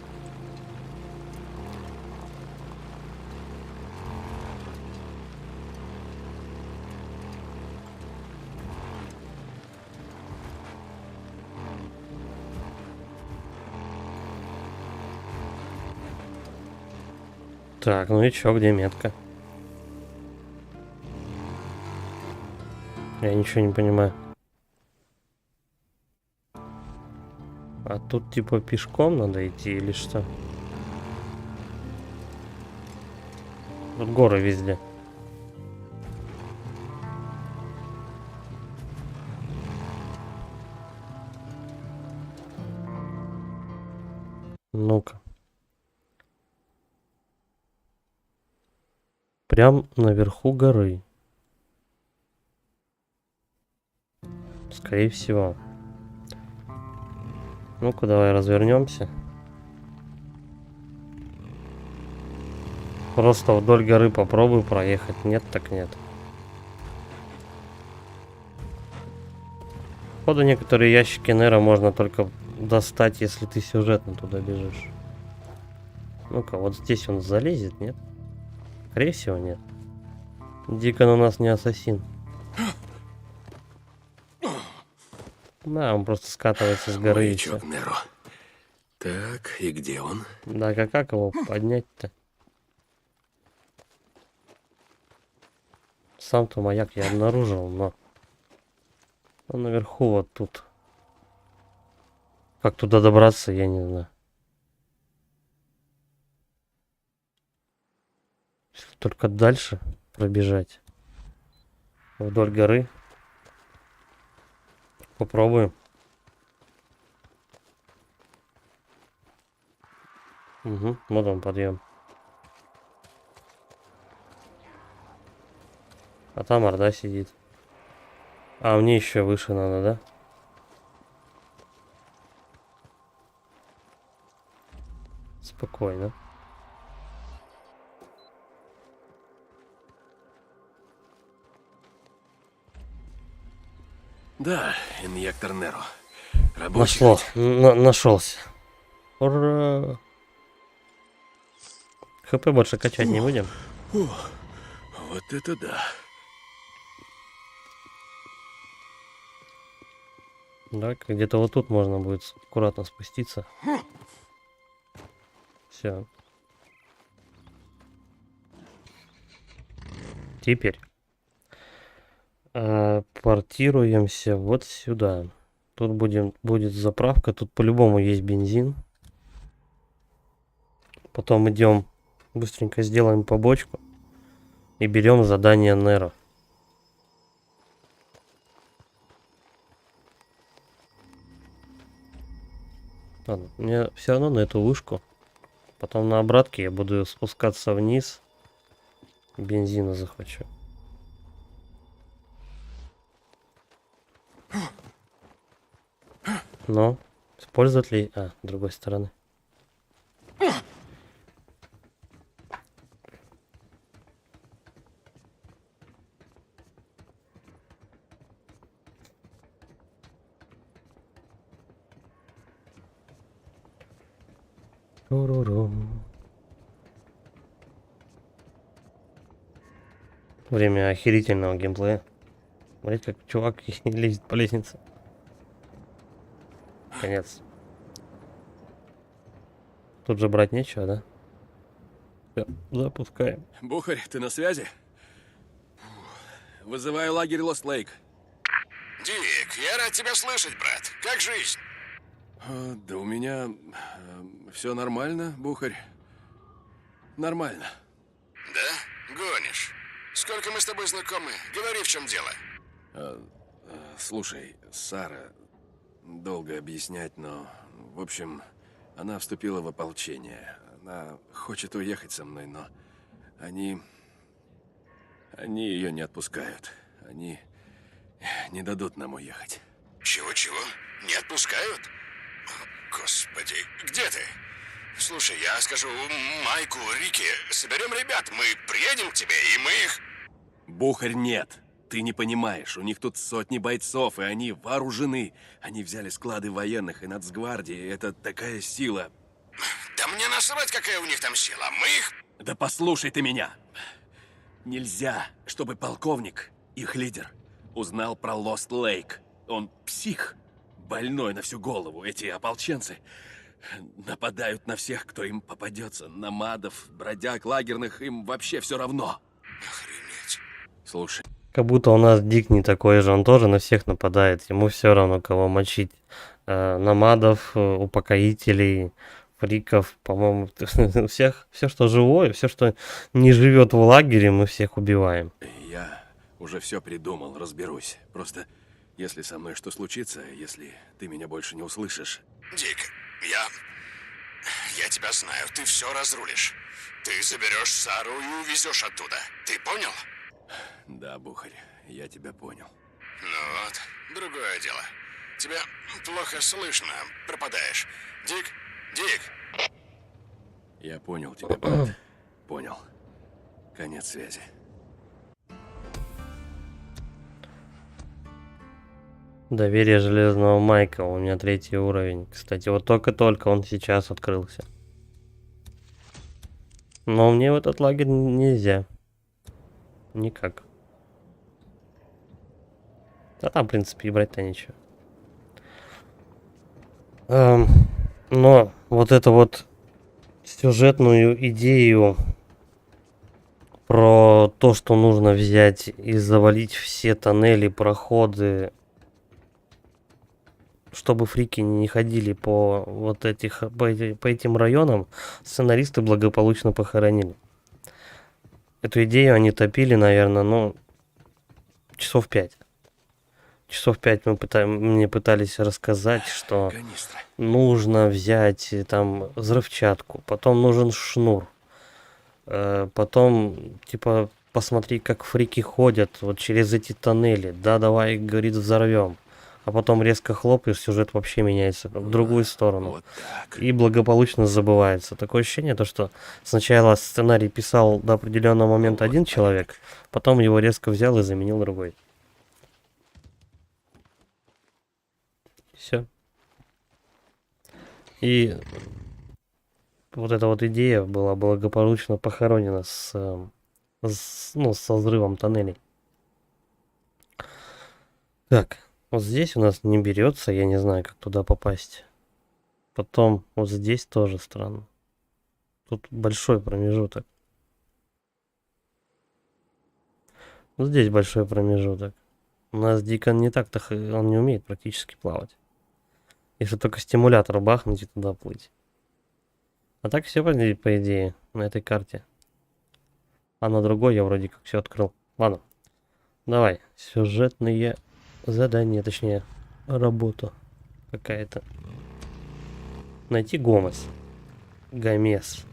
Speaker 1: Так, ну и чё, где метка? Я ничего не понимаю. А тут типа пешком надо идти или что? Тут горы везде. Ну-ка. Прям наверху горы. Скорее всего. Ну-ка, давай развернемся. Просто вдоль горы попробую проехать. Нет, так нет. Походу, некоторые ящики Нера можно только достать, если ты сюжетно туда бежишь. Ну-ка, вот здесь он залезет, нет? Скорее всего, нет. Дикон у нас не ассасин. Да, он просто скатывается с горы и всё.
Speaker 3: Маячок Неро. Так, и где он?
Speaker 1: Да, как его поднять-то? Сам-то маяк я обнаружил, но он наверху вот тут. Как туда добраться, я не знаю. Только дальше пробежать. Вдоль горы. Попробуем. Угу, вот он подъем. А там орда сидит. А мне еще выше надо, да? Спокойно.
Speaker 3: Да, инъектор Неро. Рабочий.
Speaker 1: Нашло. Нашелся. Ура! ХП больше качать не будем.
Speaker 3: Вот это да.
Speaker 1: Да, где-то вот тут можно будет аккуратно спуститься. Все. Теперь портируемся вот сюда. Тут будет заправка. Тут по-любому есть бензин. Потом идем, быстренько сделаем побочку и берем задание Неро. Ладно, мне все равно на эту вышку. Потом на обратке я буду спускаться вниз. Бензина захвачу. Но использовать ли... А, с другой стороны. Время охерительного геймплея. Смотрите, как чувак лезет по лестнице. Конец. Тут же брать нечего, да? Всё, запускаем.
Speaker 3: Бухарь, ты на связи? Вызываю лагерь Лост-Лейк.
Speaker 2: Дик, я рад тебя слышать, брат. Как жизнь?
Speaker 3: Да у меня все нормально, Бухарь. Нормально.
Speaker 2: Да? Гонишь. Сколько мы с тобой знакомы? Говори, в чем дело.
Speaker 3: Слушай, Сара, долго объяснять, но, в общем, она вступила в ополчение. Она хочет уехать со мной, но они ее не отпускают. Они не дадут нам уехать.
Speaker 2: Чего-чего? Не отпускают? Господи, где ты? Слушай, я скажу Майку, Рике, соберем ребят, мы приедем к тебе, и мы их...
Speaker 3: Бухарь, нет. Ты не понимаешь, у них тут сотни бойцов, и они вооружены. Они взяли склады военных и нацгвардии. Это такая сила.
Speaker 2: Да мне насрать, какая у них там сила. Мы их...
Speaker 3: Да послушай ты меня. Нельзя, чтобы полковник, их лидер, узнал про Лост-Лейк. Он псих, больной на всю голову. Эти ополченцы нападают на всех, кто им попадется. Намадов, бродяг, лагерных, им вообще все равно.
Speaker 2: Охренеть.
Speaker 3: Слушай.
Speaker 1: Как будто у нас Дик не такой же, он тоже на всех нападает. Ему все равно, кого мочить. Намадов, упокоителей, фриков, по-моему, всех, все, что живое, все, что не живет в лагере, мы всех убиваем.
Speaker 3: Я уже все придумал, разберусь. Просто, если со мной что случится, если ты меня больше не услышишь...
Speaker 2: Дик, я тебя знаю, ты все разрулишь. Ты заберешь Сару и увезешь оттуда. Ты понял?
Speaker 3: Да, Бухарь, я тебя понял.
Speaker 2: Ну вот, другое дело. Тебя плохо слышно, пропадаешь. Дик!
Speaker 3: Я понял тебя, брат. Понял. Конец связи.
Speaker 1: Доверие железного Майка, у меня 3 уровень. Кстати, вот только-только он сейчас открылся. Но мне в этот лагерь нельзя. Никак. А там, в принципе, и брать-то нечего. Но вот эту вот сюжетную идею про то, что нужно взять и завалить все тоннели, проходы, чтобы фрики не ходили по вот по этим районам, сценаристы благополучно похоронили. Эту идею они топили, наверное, ну, часов 5. Часов 5 мне пытались рассказать, что нужно взять там взрывчатку, потом нужен шнур, потом, типа, посмотри, как фрики ходят вот через эти тоннели, да, давай, говорит, взорвем. А потом резко хлоп, и сюжет вообще меняется в другую сторону.
Speaker 3: Вот так.
Speaker 1: И благополучно забывается. Такое ощущение, то, что сначала сценарий писал до определенного момента один человек, потом его резко взял и заменил другой. Все. И вот эта вот идея была благополучно похоронена со взрывом тоннелей. Так. Вот здесь у нас не берется, я не знаю, как туда попасть. Потом вот здесь тоже странно. Тут большой промежуток. Вот здесь большой промежуток. У нас Дикон не так-то, он не умеет практически плавать. Если только стимулятор бахнуть и туда плыть. А так все, по идее, на этой карте. А на другой я вроде как все открыл. Ладно. Давай, сюжетные... задание, точнее, работа какая-то. Найти Гомес. Гомес.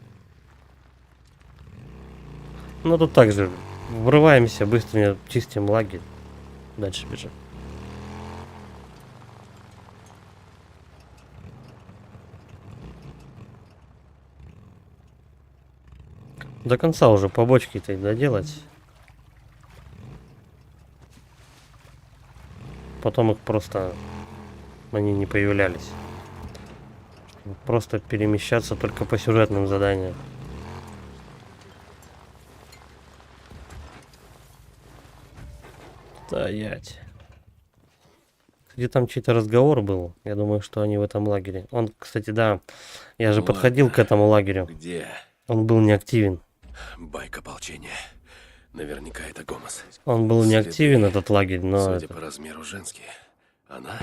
Speaker 1: Ну, тут также врываемся, быстро чистим лагерь. Дальше бежим. До конца уже побочки-то доделать. Потом их просто... они не появлялись. Просто перемещаться только по сюжетным заданиям. Стоять. Где там чей-то разговор был. Я думаю, что они в этом лагере. Он, кстати, да. Я же подходил к этому лагерю.
Speaker 3: Где?
Speaker 1: Он был неактивен.
Speaker 3: Байк ополчения. Наверняка это Гомес.
Speaker 1: Он был неактивен, этот лагерь, но...
Speaker 3: Судя по размеру, женские. Она?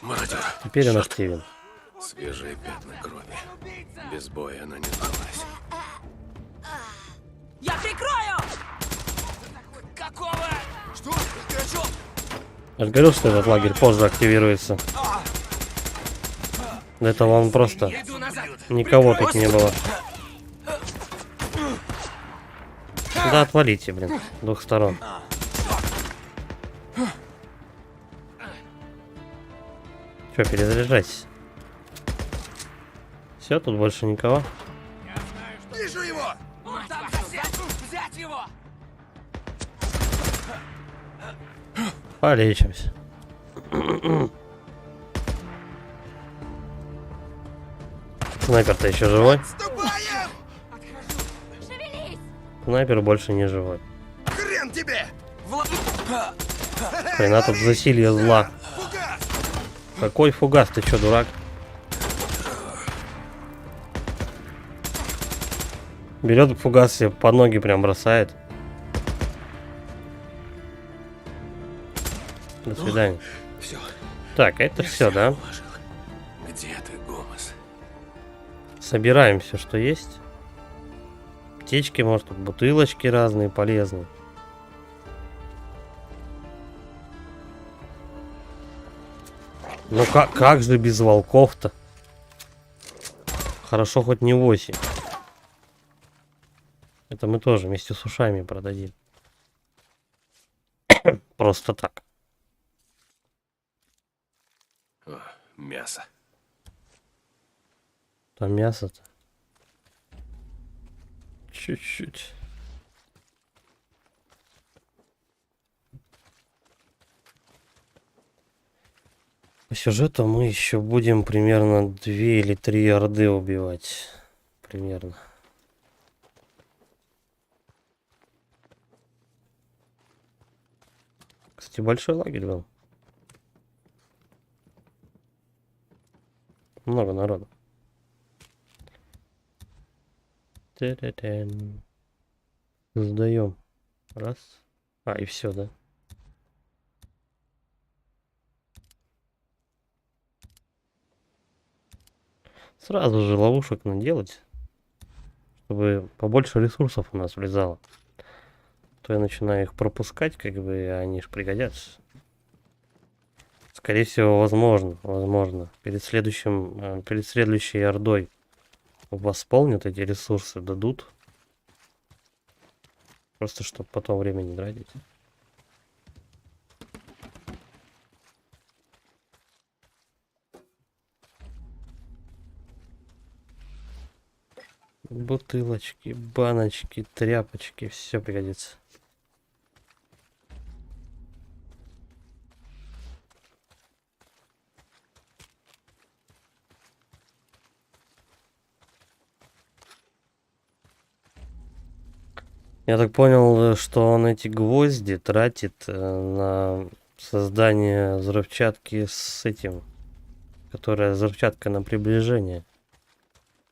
Speaker 3: Мародер.
Speaker 1: Теперь он активен.
Speaker 3: Свежие пятна крови. Без боя она не сдалась.
Speaker 12: Я прикрою! Какого? Что? Ты о чем?
Speaker 1: Я же говорил, что этот лагерь позже активируется. До этого он просто... никого тут не было. Да отвалите, блин, с двух сторон. Че, перезаряжайтесь. Все, тут больше никого.
Speaker 12: Вижу его! Взять его!
Speaker 1: Полечимся. Снайпер-то еще живой? Снайпер больше не живой.
Speaker 12: Хрен тебе!
Speaker 1: Хрена тут засилье зла. Какой фугас? Ты что, дурак? Берет фугас себе под ноги прям бросает. До свидания.
Speaker 3: Все.
Speaker 1: Так, это все, да?
Speaker 3: Где ты, Гомес?
Speaker 1: Собираем все, что есть. Аптечки, может, тут бутылочки разные, полезные. Ну как же без волков-то? Хорошо, хоть не 8. Это мы тоже вместе с ушами продадим. Просто так.
Speaker 3: О, мясо.
Speaker 1: Там мясо-то. Чуть-чуть. По сюжету мы еще будем примерно 2 или 3 орды убивать. Примерно. Кстати, большой лагерь был. Много народу. Сдаем. Раз. А, и все, да? Сразу же ловушек наделать, чтобы побольше ресурсов у нас влезало. То я начинаю их пропускать, как бы, и они ж пригодятся. Скорее всего, возможно. Перед следующей ордой восполнят эти ресурсы, дадут. Просто чтобы потом время не тратить. Бутылочки, баночки, тряпочки, все пригодится. Я так понял, что он эти гвозди тратит на создание взрывчатки с этим, которая взрывчатка на приближение.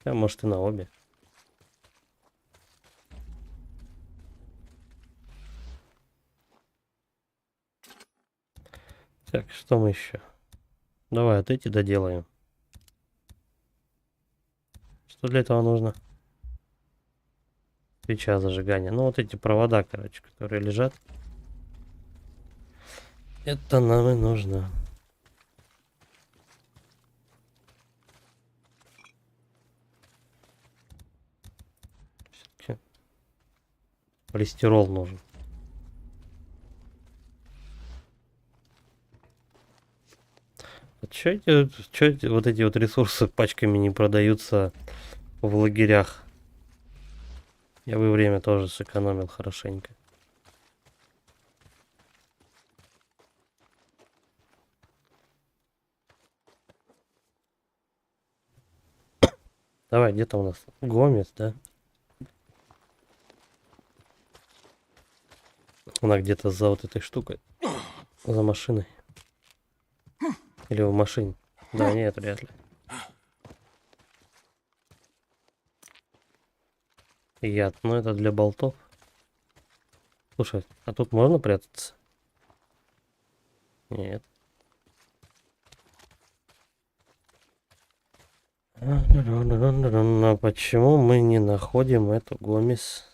Speaker 1: А может и на обе. Так, что мы еще? Давай вот эти доделаем. Что для этого нужно? Свеча зажигания. Ну вот эти провода, короче, которые лежат. Это нам и нужно. Все-таки полистирол нужен. Чё эти вот эти вот ресурсы пачками не продаются в лагерях? Я бы время тоже сэкономил хорошенько. Давай, где-то у нас Гомес, да? Она где-то за вот этой штукой. За машиной. Или в машине. Да, нет, вряд ли. Яд, ну это для болтов. Слушай, а тут можно прятаться? Нет. А почему мы не находим эту Гомес?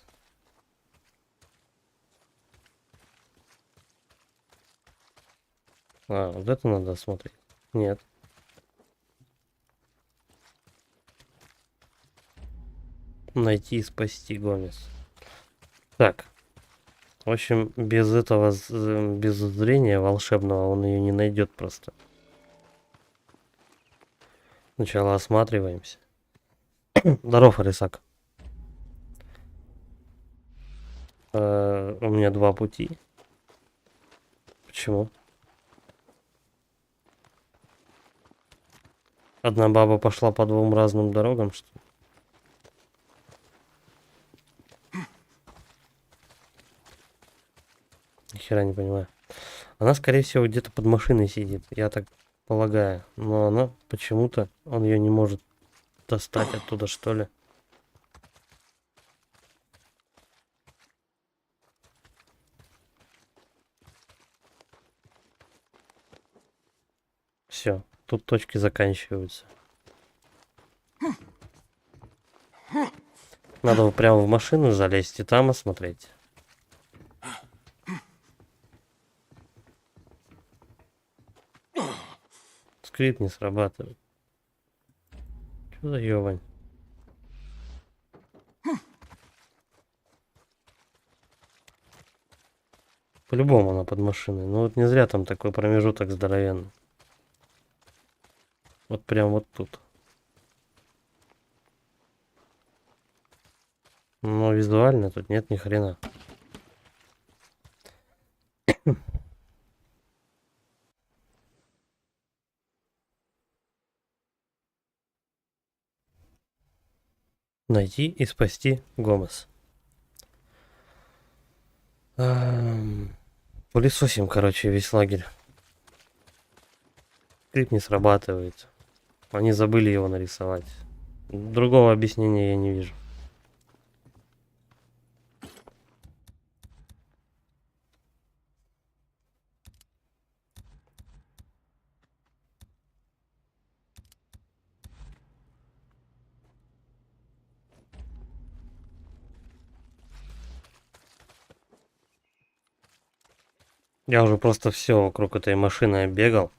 Speaker 1: А, вот это надо смотреть. Нет. Найти и спасти Гомес. Так. В общем, без этого, без зрения волшебного он ее не найдет просто. Сначала осматриваемся. Здоров, Арисак. У меня 2 пути. Почему? Одна баба пошла по 2 разным дорогам, что ли? Ни хера не понимаю. Она, скорее всего, где-то под машиной сидит, я так полагаю. Но она почему-то, он ее не может достать оттуда, что ли. все. Тут точки заканчиваются. Надо прямо в машину залезть и там осмотреть. Скрипт не срабатывает. Что за ёвань? По-любому она под машиной. Ну вот не зря там такой промежуток здоровенный. Вот прям вот тут. Но визуально тут нет ни хрена. Найти и спасти Гомес. Пылесосим, короче, весь лагерь. Скрипт не срабатывает. Они забыли его нарисовать. Другого объяснения я не вижу. Я уже просто все вокруг этой машины оббегал.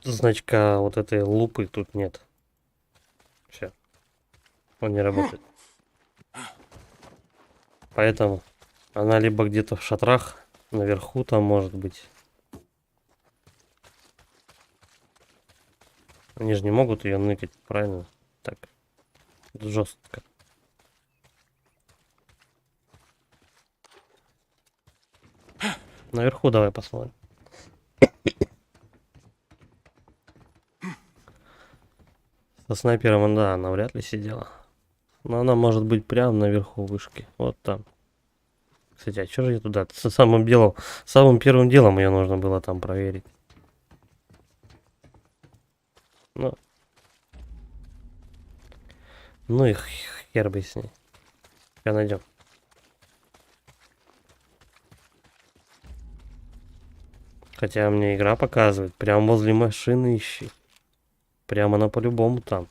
Speaker 1: Значка вот этой лупы тут нет. Все. Он не работает. Поэтому она либо где-то в шатрах, наверху там может быть. Они же не могут ее ныкать, правильно? Так. Жестко. Наверху давай посмотрим. Со снайпером, да, она вряд ли сидела. Но она может быть прямо наверху вышки. Вот там. Кстати, а что же я туда? Самым первым делом ее нужно было там проверить. Ну и хер бы с ней. Я найдем. Хотя мне игра показывает, прямо возле машины ищи. Прямо она по-любому там.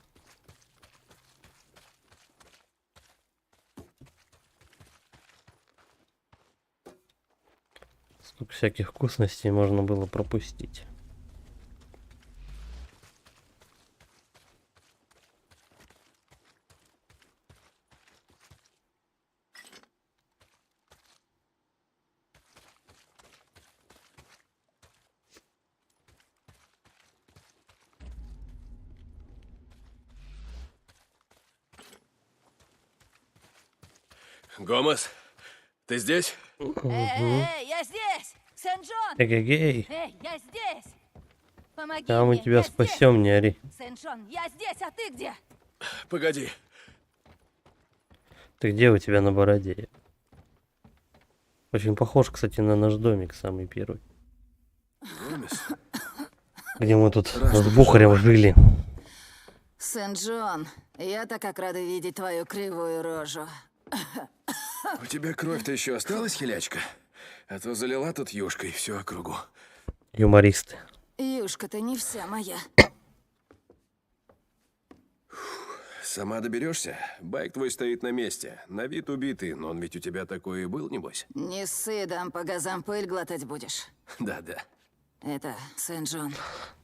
Speaker 1: Столько всяких вкусностей можно было пропустить.
Speaker 3: Гомес, ты здесь?
Speaker 12: Я здесь! Сен-Джон!
Speaker 1: Эгегей.
Speaker 12: Эй, я здесь! Помоги
Speaker 1: Да, мы
Speaker 12: мне,
Speaker 1: тебя
Speaker 12: я
Speaker 1: спасем, не ори.
Speaker 12: здесь! Сен-Джон, я здесь, а ты где?
Speaker 3: Погоди.
Speaker 1: Ты где у тебя на бороде? Очень похож, кстати, на наш домик, самый первый. Где мы тут с Бухарем жили.
Speaker 12: Сен-Джон, я-то как рада видеть твою кривую рожу.
Speaker 3: У тебя кровь-то еще осталась, хилячка? А то залила тут юшкой всю округу.
Speaker 1: Юмористы.
Speaker 12: Юшка-то не вся моя.
Speaker 3: Сама доберешься? Байк твой стоит на месте. На вид убитый, но он ведь у тебя такой и был, небось?
Speaker 12: Не ссы, дам по газам, пыль глотать будешь.
Speaker 3: Да-да.
Speaker 12: Это Сен-Джон.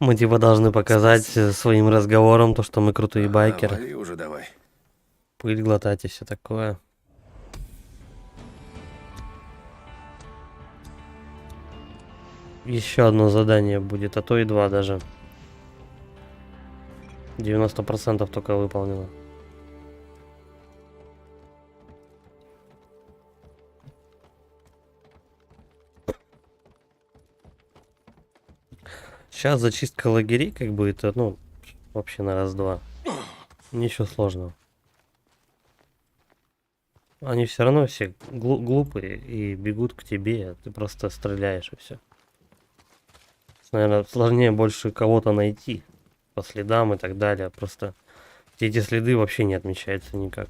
Speaker 1: Мы типа должны показать своим разговором то, что мы крутые байкеры.
Speaker 3: Вали уже давай.
Speaker 1: Пыль глотать и все такое. Еще одно задание будет, а то и два даже. 90% только выполнено. Сейчас зачистка лагерей, как бы это, ну, вообще на раз-два. Ничего сложного. Они все равно все глупые и бегут к тебе, а ты просто стреляешь и все. Наверное, сложнее больше кого-то найти по следам и так далее. Просто эти следы вообще не отмечаются никак.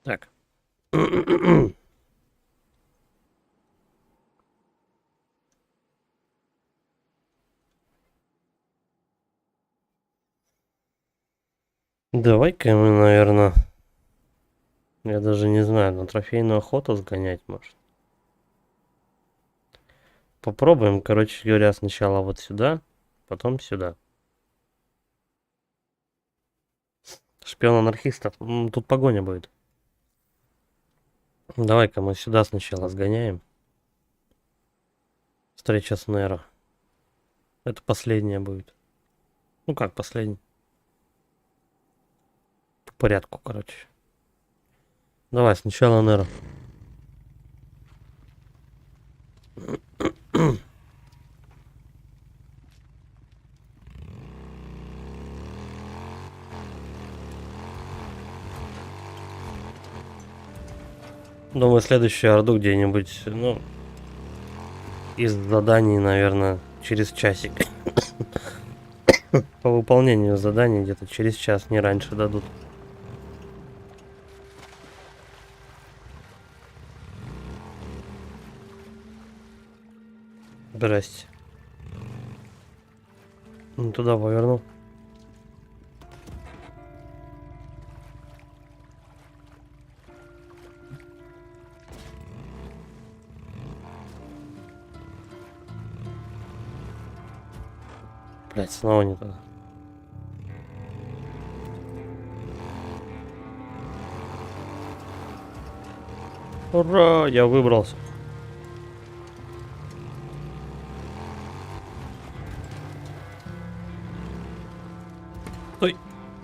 Speaker 1: Так. Давай-ка мы, наверное, я даже не знаю, на трофейную охоту сгонять, может. Попробуем, короче говоря, сначала вот сюда, потом сюда. Шпион-анархиста. Тут погоня будет. Давай-ка мы сюда сначала сгоняем. Встреча с Неро. Это последняя будет. Ну как последняя? По порядку, короче. Давай сначала Неро. Думаю, следующую орду где-нибудь, ну, из заданий, наверное, через часик. По выполнению заданий где-то через час, не раньше дадут. Здрасте. Не туда повернул. Блять, снова не туда. Ура, я выбрался.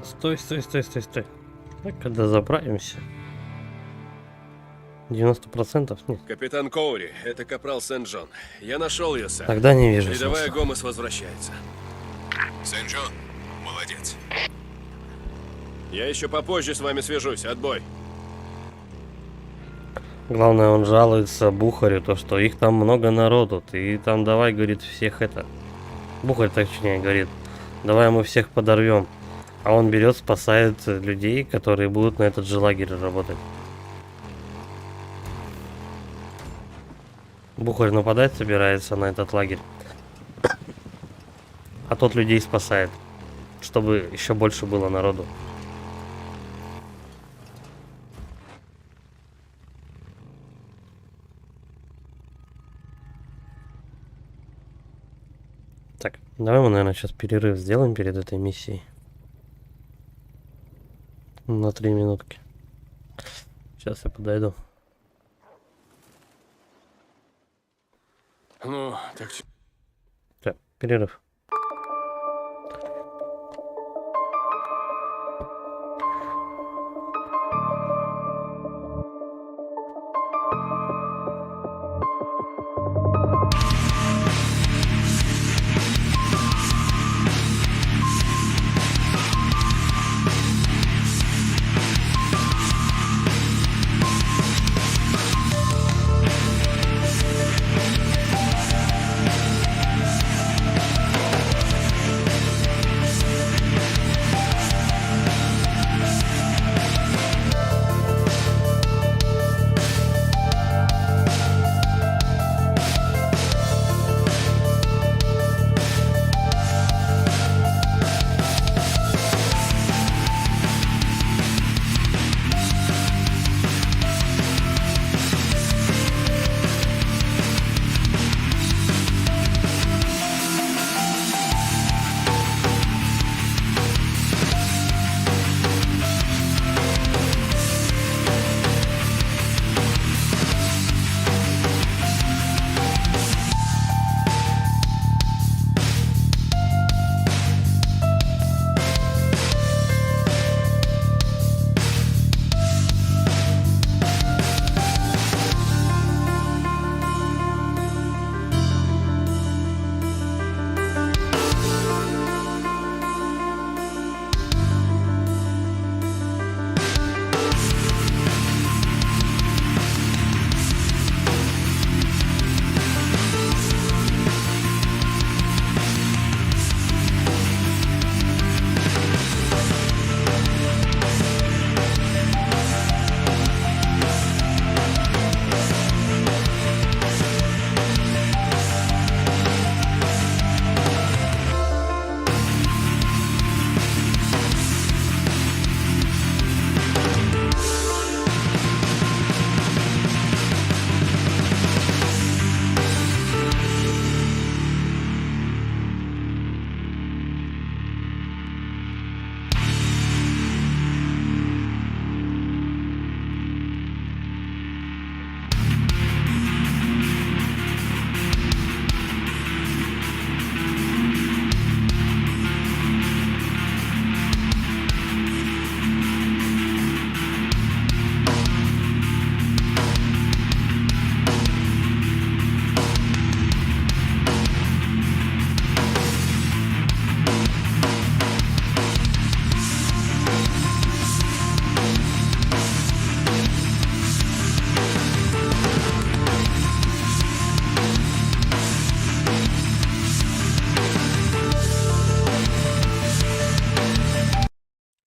Speaker 1: Стой. Стой. Так, когда заправимся. 90% нет.
Speaker 3: Капитан Коури, это капрал Сент-Джон. Я нашел ее, сэр.
Speaker 1: Тогда не вижу
Speaker 3: Рядовая
Speaker 1: смысла.
Speaker 3: Гомес возвращается.
Speaker 2: Сент-Джон, молодец.
Speaker 3: Я еще попозже с вами свяжусь. Отбой.
Speaker 1: Главное, он жалуется Бухарю, то что их там много народу. Ты там давай, говорит, всех это... Бухарь точнее говорит, давай мы всех подорвем. А он берет, спасает людей, которые будут на этот же лагерь работать. Бухарь нападать собирается на этот лагерь. А тот людей спасает, чтобы еще больше было народу. Так, давай мы, наверное, сейчас перерыв сделаем перед этой миссией. На 3 минутки. Сейчас я подойду.
Speaker 3: Ну, так...
Speaker 1: Так, перерыв.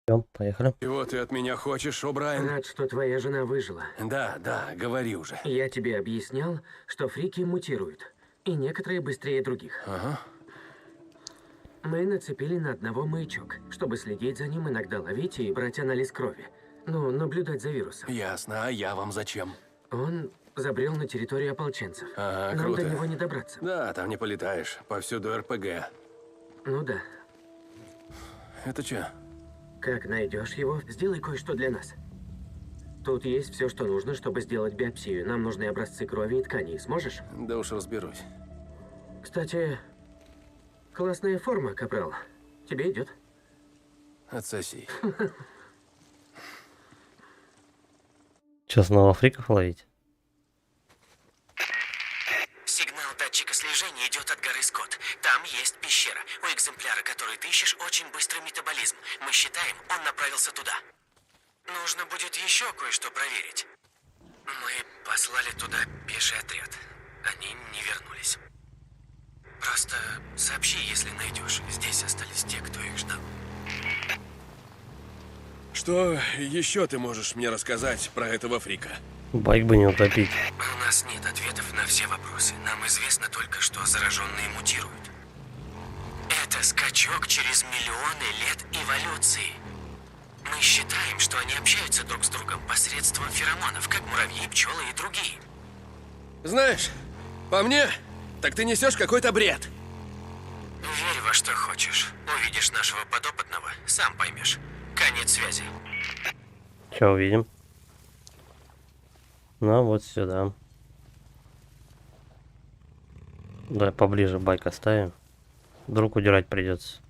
Speaker 1: Идем, поехали.
Speaker 3: Чего ты от меня хочешь, О'Брайен?
Speaker 8: Рад, что твоя жена выжила.
Speaker 3: Да, говори уже.
Speaker 8: Я тебе объяснял, что фрики мутируют. И некоторые быстрее других.
Speaker 3: Ага.
Speaker 8: Мы нацепили на одного маячок, чтобы следить за ним, иногда ловить и брать анализ крови. Ну, наблюдать за вирусом.
Speaker 3: Ясно, а я вам зачем?
Speaker 8: Он забрел на территорию ополченцев.
Speaker 3: Ага,
Speaker 8: Нам
Speaker 3: круто.
Speaker 8: до него не добраться.
Speaker 3: Да, там не полетаешь. Повсюду РПГ.
Speaker 8: Ну да.
Speaker 3: Это чё?
Speaker 8: Как найдешь его, сделай кое-что для нас. Тут есть все, что нужно, чтобы сделать биопсию. Нам нужны образцы крови и тканей. Сможешь?
Speaker 3: Да уж разберусь.
Speaker 8: Кстати, классная форма, капрал. Тебе идет.
Speaker 3: Отсоси.
Speaker 1: Че, снова фриков ловить?
Speaker 11: Сигнал датчика слежения идет от горы Скотт. Там есть пещера. У экземпляра, который ты ищешь, очень быстрый метаболизм. Мы считаем, он направился туда. Нужно будет еще кое-что проверить. Мы послали туда пеший отряд. Они не вернулись. Просто сообщи, если найдешь. Здесь остались те, кто их ждал.
Speaker 3: Что еще ты можешь мне рассказать про этого фрика?
Speaker 1: Байк бы не утопить.
Speaker 11: У нас нет ответов на все вопросы. Нам известно только, что зараженные мутируют. Это скачок через миллионы лет эволюции. Мы считаем, что они общаются друг с другом посредством феромонов, как муравьи, пчелы и другие.
Speaker 3: Знаешь, по мне, так ты несешь какой-то бред.
Speaker 11: Верь во что хочешь. Увидишь нашего подопытного, сам поймешь. Конец связи.
Speaker 1: Че увидим? Ну, вот сюда. Да, поближе байк оставим. Вдруг удирать придется.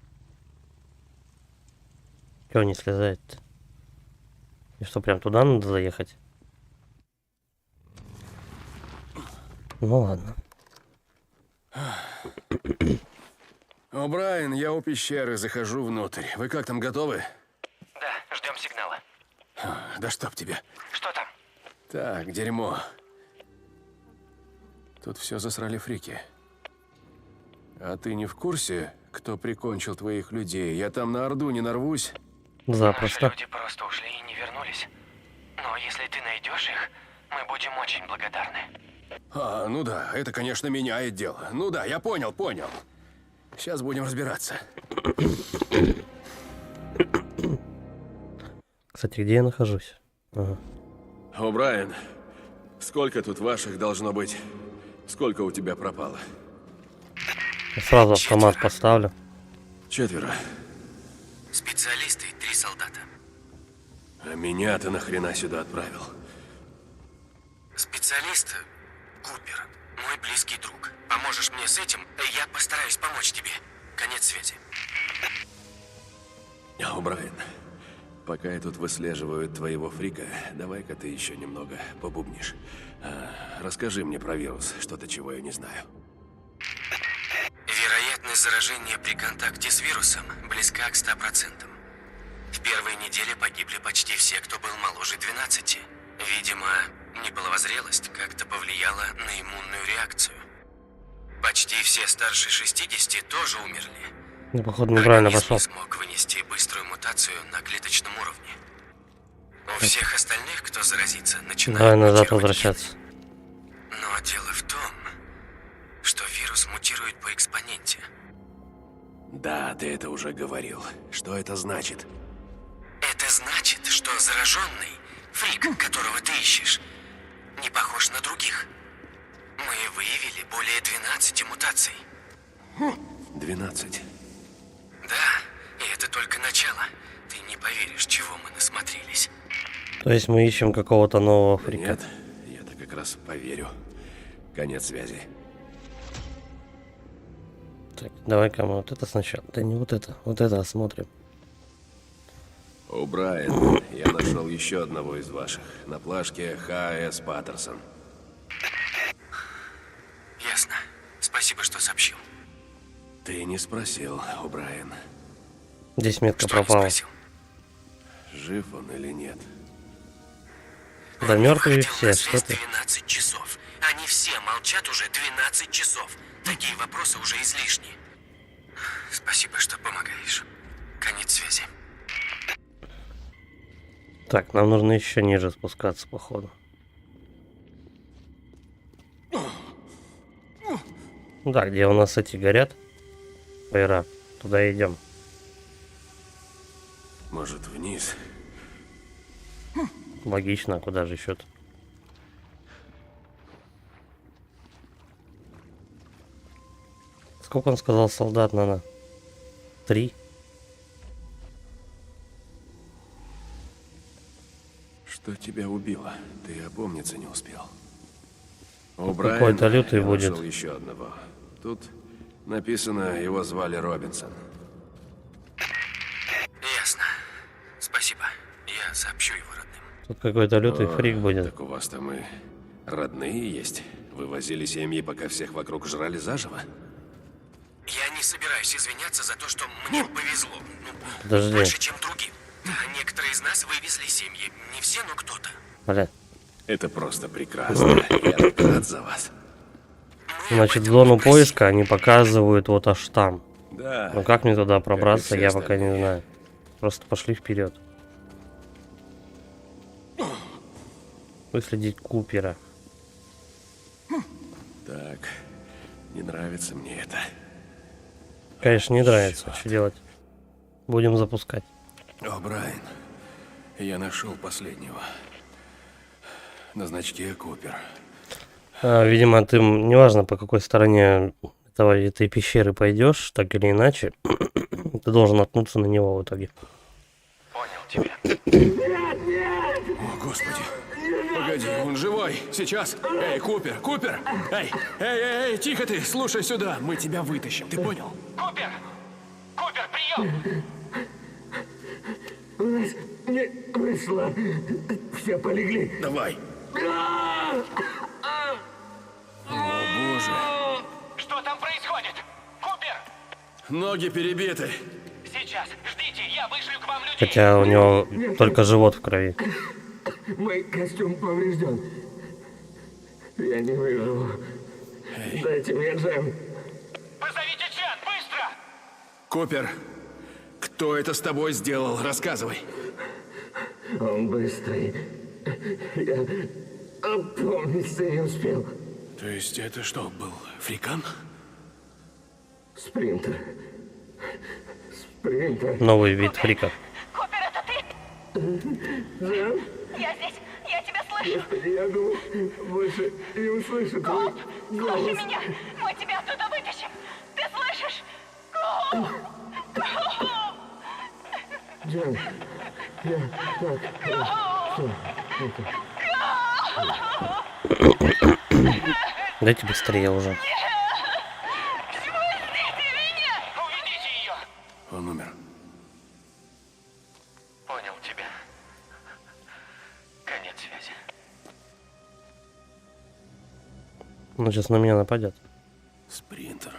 Speaker 1: Чего не слезает-то? И что, прям туда надо заехать? Ну ладно.
Speaker 3: О'Брайен, я у пещеры, захожу внутрь. Вы как там, готовы?
Speaker 11: Да, ждем сигнала.
Speaker 3: Да чтоб тебе.
Speaker 11: Что там?
Speaker 3: Так, дерьмо. Тут все засрали фрики. А ты не в курсе, кто прикончил твоих людей? Я там на Орду не нарвусь?
Speaker 1: Запросто.
Speaker 11: Наши люди просто ушли и не вернулись. Но если ты найдешь их, мы будем очень благодарны.
Speaker 3: А, ну да, это, конечно, меняет дело. Ну да, я понял. Сейчас будем разбираться.
Speaker 1: Кстати, где я нахожусь? Ага.
Speaker 3: О'Брайен, сколько тут ваших должно быть? Сколько у тебя пропало?
Speaker 1: Я сразу автомат поставлю.
Speaker 3: 4.
Speaker 11: Специалисты и 3 солдата.
Speaker 3: А меня ты нахрена сюда отправил?
Speaker 11: Специалист Купер, мой близкий друг. Поможешь мне с этим, я постараюсь помочь тебе. Конец связи.
Speaker 3: О'Брайен, пока я тут выслеживаю твоего фрика, давай-ка ты еще немного побубнишь. Расскажи мне про вирус, что-то, чего я не знаю.
Speaker 11: Вероятность заражения при контакте с вирусом близка к 100%. В первой неделе погибли почти все, кто был моложе 12. Видимо, неполовозрелость как-то повлияла на иммунную реакцию. Почти все старше 60 тоже умерли.
Speaker 1: Ну, походу, неправильно
Speaker 11: Организм
Speaker 1: пошел.
Speaker 11: не смог вынести быструю мутацию на клеточном уровне. У всех остальных, кто заразится,
Speaker 1: Давай
Speaker 11: начинает
Speaker 1: назад
Speaker 11: мутировать
Speaker 1: возвращаться.
Speaker 11: ген. Но дело в том, что вирус мутирует по экспоненте.
Speaker 3: Да, ты это уже говорил. Что это значит?
Speaker 11: Это значит, что зараженный, фрик, которого ты ищешь, не похож на других. Мы выявили более 12 мутаций.
Speaker 3: 12.
Speaker 11: Да, и это только начало. Ты не поверишь, чего мы насмотрелись.
Speaker 1: То есть мы ищем какого-то нового фрика.
Speaker 3: Нет, я-то как раз поверю. Конец связи.
Speaker 1: Так, давай-ка мы вот это сначала. Да не вот это осмотрим.
Speaker 3: О'Брайен, я нашел еще одного из ваших. На плашке Х.С. Паттерсон.
Speaker 11: Ясно. Спасибо, что сообщил.
Speaker 3: Ты не спросил, О'Брайен,
Speaker 1: Здесь метка
Speaker 11: Что не
Speaker 1: пропала.
Speaker 11: спросил?
Speaker 3: жив он или нет.
Speaker 1: Да мертвые
Speaker 11: Выходил
Speaker 1: все,
Speaker 11: на
Speaker 1: что
Speaker 11: связь
Speaker 1: ты?
Speaker 11: 12 часов. Они все молчат уже 12 часов. Такие вопросы уже излишни. Спасибо, что помогаешь. Конец связи.
Speaker 1: Так, нам нужно еще ниже спускаться, походу. Да, где у нас эти горят? Фаера. Туда идем.
Speaker 3: Может, вниз?
Speaker 1: Логично, а куда же еще-то? Сколько он сказал солдат надо? 3?
Speaker 3: Что тебя убило? Ты опомниться не успел. У
Speaker 1: Какой-то
Speaker 3: Брайана
Speaker 1: лютый
Speaker 3: я
Speaker 1: будет.
Speaker 3: нашел еще одного. Тут написано, его звали Робинсон.
Speaker 11: Ясно. Спасибо. Я сообщу его родным.
Speaker 1: Тут какой-то лютый фрик будет.
Speaker 3: Так у вас там и родные есть? Вы возили семьи, пока всех вокруг жрали заживо?
Speaker 11: Я не собираюсь извиняться за то, что мне повезло.
Speaker 1: Подожди.
Speaker 11: Больше, чем другим. Да, некоторые из нас вывезли семьи. Не все, но кто-то.
Speaker 1: Бля.
Speaker 3: Это просто прекрасно. Я так рад за вас.
Speaker 1: Значит, зону поиска они показывают вот аж там.
Speaker 3: Да.
Speaker 1: Но как мне туда пробраться,
Speaker 3: все
Speaker 1: я пока не
Speaker 3: остальные.
Speaker 1: знаю. Просто пошли вперед. Выследить Купера.
Speaker 3: Так, не нравится мне это.
Speaker 1: Конечно, не нравится. Что делать? Будем запускать.
Speaker 3: О, Брайан, я нашел последнего. На значке Купер.
Speaker 1: Видимо, ты, неважно по какой стороне этой пещеры пойдешь, так или иначе, ты должен наткнуться на него в итоге.
Speaker 11: Понял тебя.
Speaker 3: О, Господи. Погоди, он живой. Сейчас. Эй, Купер, Купер. Эй, тихо ты, слушай сюда. Мы тебя вытащим, ты понял?
Speaker 11: Купер! Купер, прием!
Speaker 4: У нас не вышло. Все полегли.
Speaker 3: Давай. О, Боже.
Speaker 11: Что там происходит? Купер!
Speaker 3: Ноги перебиты.
Speaker 11: Сейчас, ждите, я вышлю к вам людей.
Speaker 1: Хотя у него только живот в крови.
Speaker 4: Мой костюм поврежден. Я не выживу. Дайте мне джем.
Speaker 11: Позовите Чан, быстро!
Speaker 3: Купер, кто это с тобой сделал? Рассказывай.
Speaker 4: Он быстрый. Я опомниться не успел.
Speaker 3: То есть это что, был фрикан?
Speaker 4: Спринтер. Спринтер.
Speaker 1: Новый вид фриков.
Speaker 9: Купер, это ты?
Speaker 4: Джем?
Speaker 9: Я здесь. Я тебя слышу.
Speaker 4: Господи, я думал, больше не услышу твой
Speaker 9: Слушай
Speaker 4: голос.
Speaker 9: меня. Мы тебя оттуда вытащим. Ты слышишь?
Speaker 4: Джем, я
Speaker 1: Дайте быстрее уже.
Speaker 11: Уведите ее!
Speaker 3: Он умер.
Speaker 11: Понял тебя. Конец связи.
Speaker 1: Он сейчас на меня нападет.
Speaker 3: Спринтер.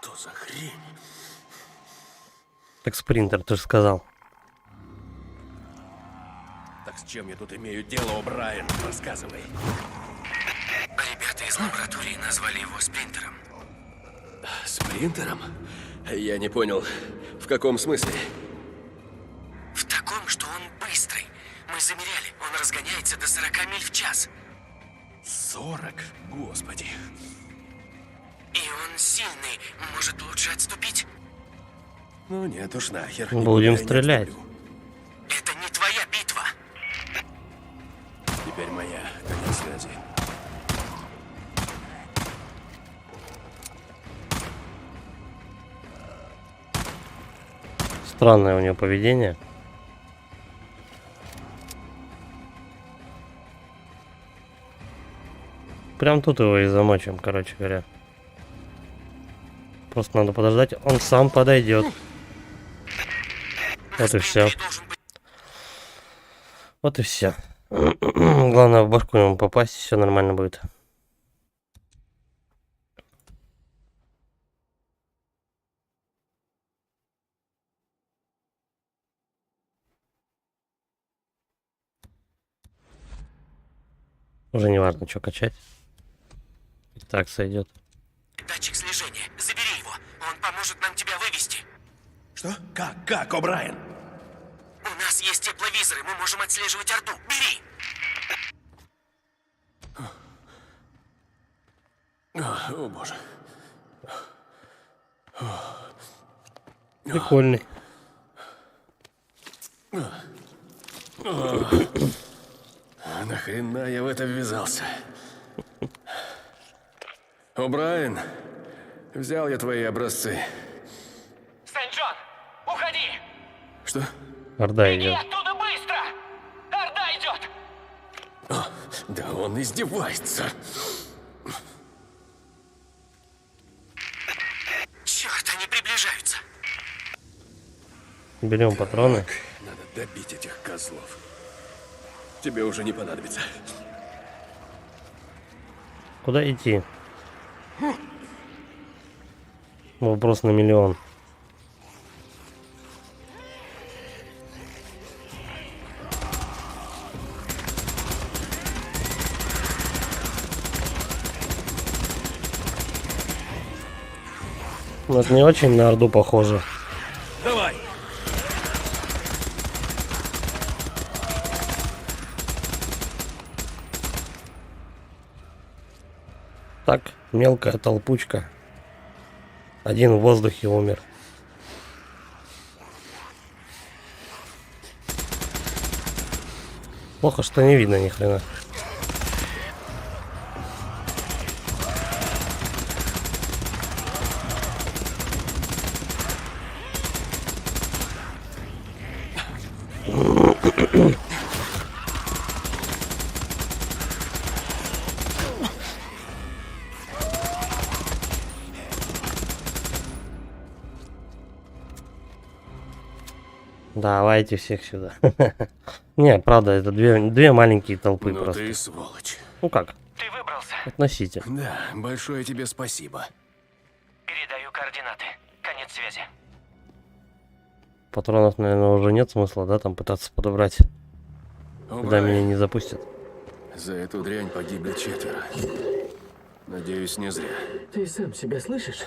Speaker 3: Что за хрень?
Speaker 1: Так спринтер, ты же сказал.
Speaker 3: Так с чем я тут имею дело, О'Брайен? Рассказывай.
Speaker 11: Ребята из лаборатории назвали его спринтером.
Speaker 3: Спринтером? Я не понял. В каком смысле?
Speaker 11: В таком, что он быстрый. Мы замеряли, он разгоняется до 40 миль в час.
Speaker 3: 40? Господи.
Speaker 11: И он сильный. Может, лучше отступить?
Speaker 3: Ну нет уж нахер.
Speaker 1: Будем
Speaker 3: Никуда я не
Speaker 1: стрелять.
Speaker 3: отступлю.
Speaker 11: Это не твоя битва.
Speaker 3: Теперь моя. Конец связи.
Speaker 1: Странное у него поведение. Прям тут его и замочим, короче говоря. Просто надо подождать, он сам подойдет. Вот и все. Вот и все. Главное в башку ему попасть, все нормально будет. Уже не важно, что качать. И так сойдет.
Speaker 11: Датчик слежения. Забери его. Он поможет нам тебя вывести.
Speaker 3: Что? Как, О'Брайен?
Speaker 11: У нас есть тепловизоры. Мы можем отслеживать Орду. Бери.
Speaker 10: О, боже.
Speaker 1: Прикольный.
Speaker 3: Нахрена я в это ввязался? О'Брайен, взял я твои образцы.
Speaker 11: Сент-Джон, уходи!
Speaker 3: Что?
Speaker 1: Орда
Speaker 11: Иди
Speaker 1: идет.
Speaker 11: оттуда быстро! Орда идет!
Speaker 3: Да он издевается.
Speaker 11: Черт, они приближаются.
Speaker 1: Берем патроны.
Speaker 3: Надо добить этих козлов. Тебе уже не понадобится.
Speaker 1: Куда идти? Вопрос на миллион. Ну, это не очень на Орду похоже.
Speaker 3: Давай!
Speaker 1: Так, мелкая толпучка. Один в воздухе умер. Плохо, что не видно ни хрена. Давайте всех сюда. Не, правда, это две маленькие толпы
Speaker 3: Ну
Speaker 1: просто.
Speaker 3: ты сволочь.
Speaker 1: Ну как?
Speaker 11: Ты выбрался.
Speaker 1: Относите.
Speaker 3: Да, большое тебе спасибо.
Speaker 11: Передаю координаты. Конец связи.
Speaker 1: Патронов, наверное, уже нет смысла, да, там пытаться подобрать. Когда
Speaker 3: О'Брайен,
Speaker 1: меня не запустят.
Speaker 3: за эту дрянь погибли 4. Надеюсь, не зря.
Speaker 8: Ты сам себя слышишь?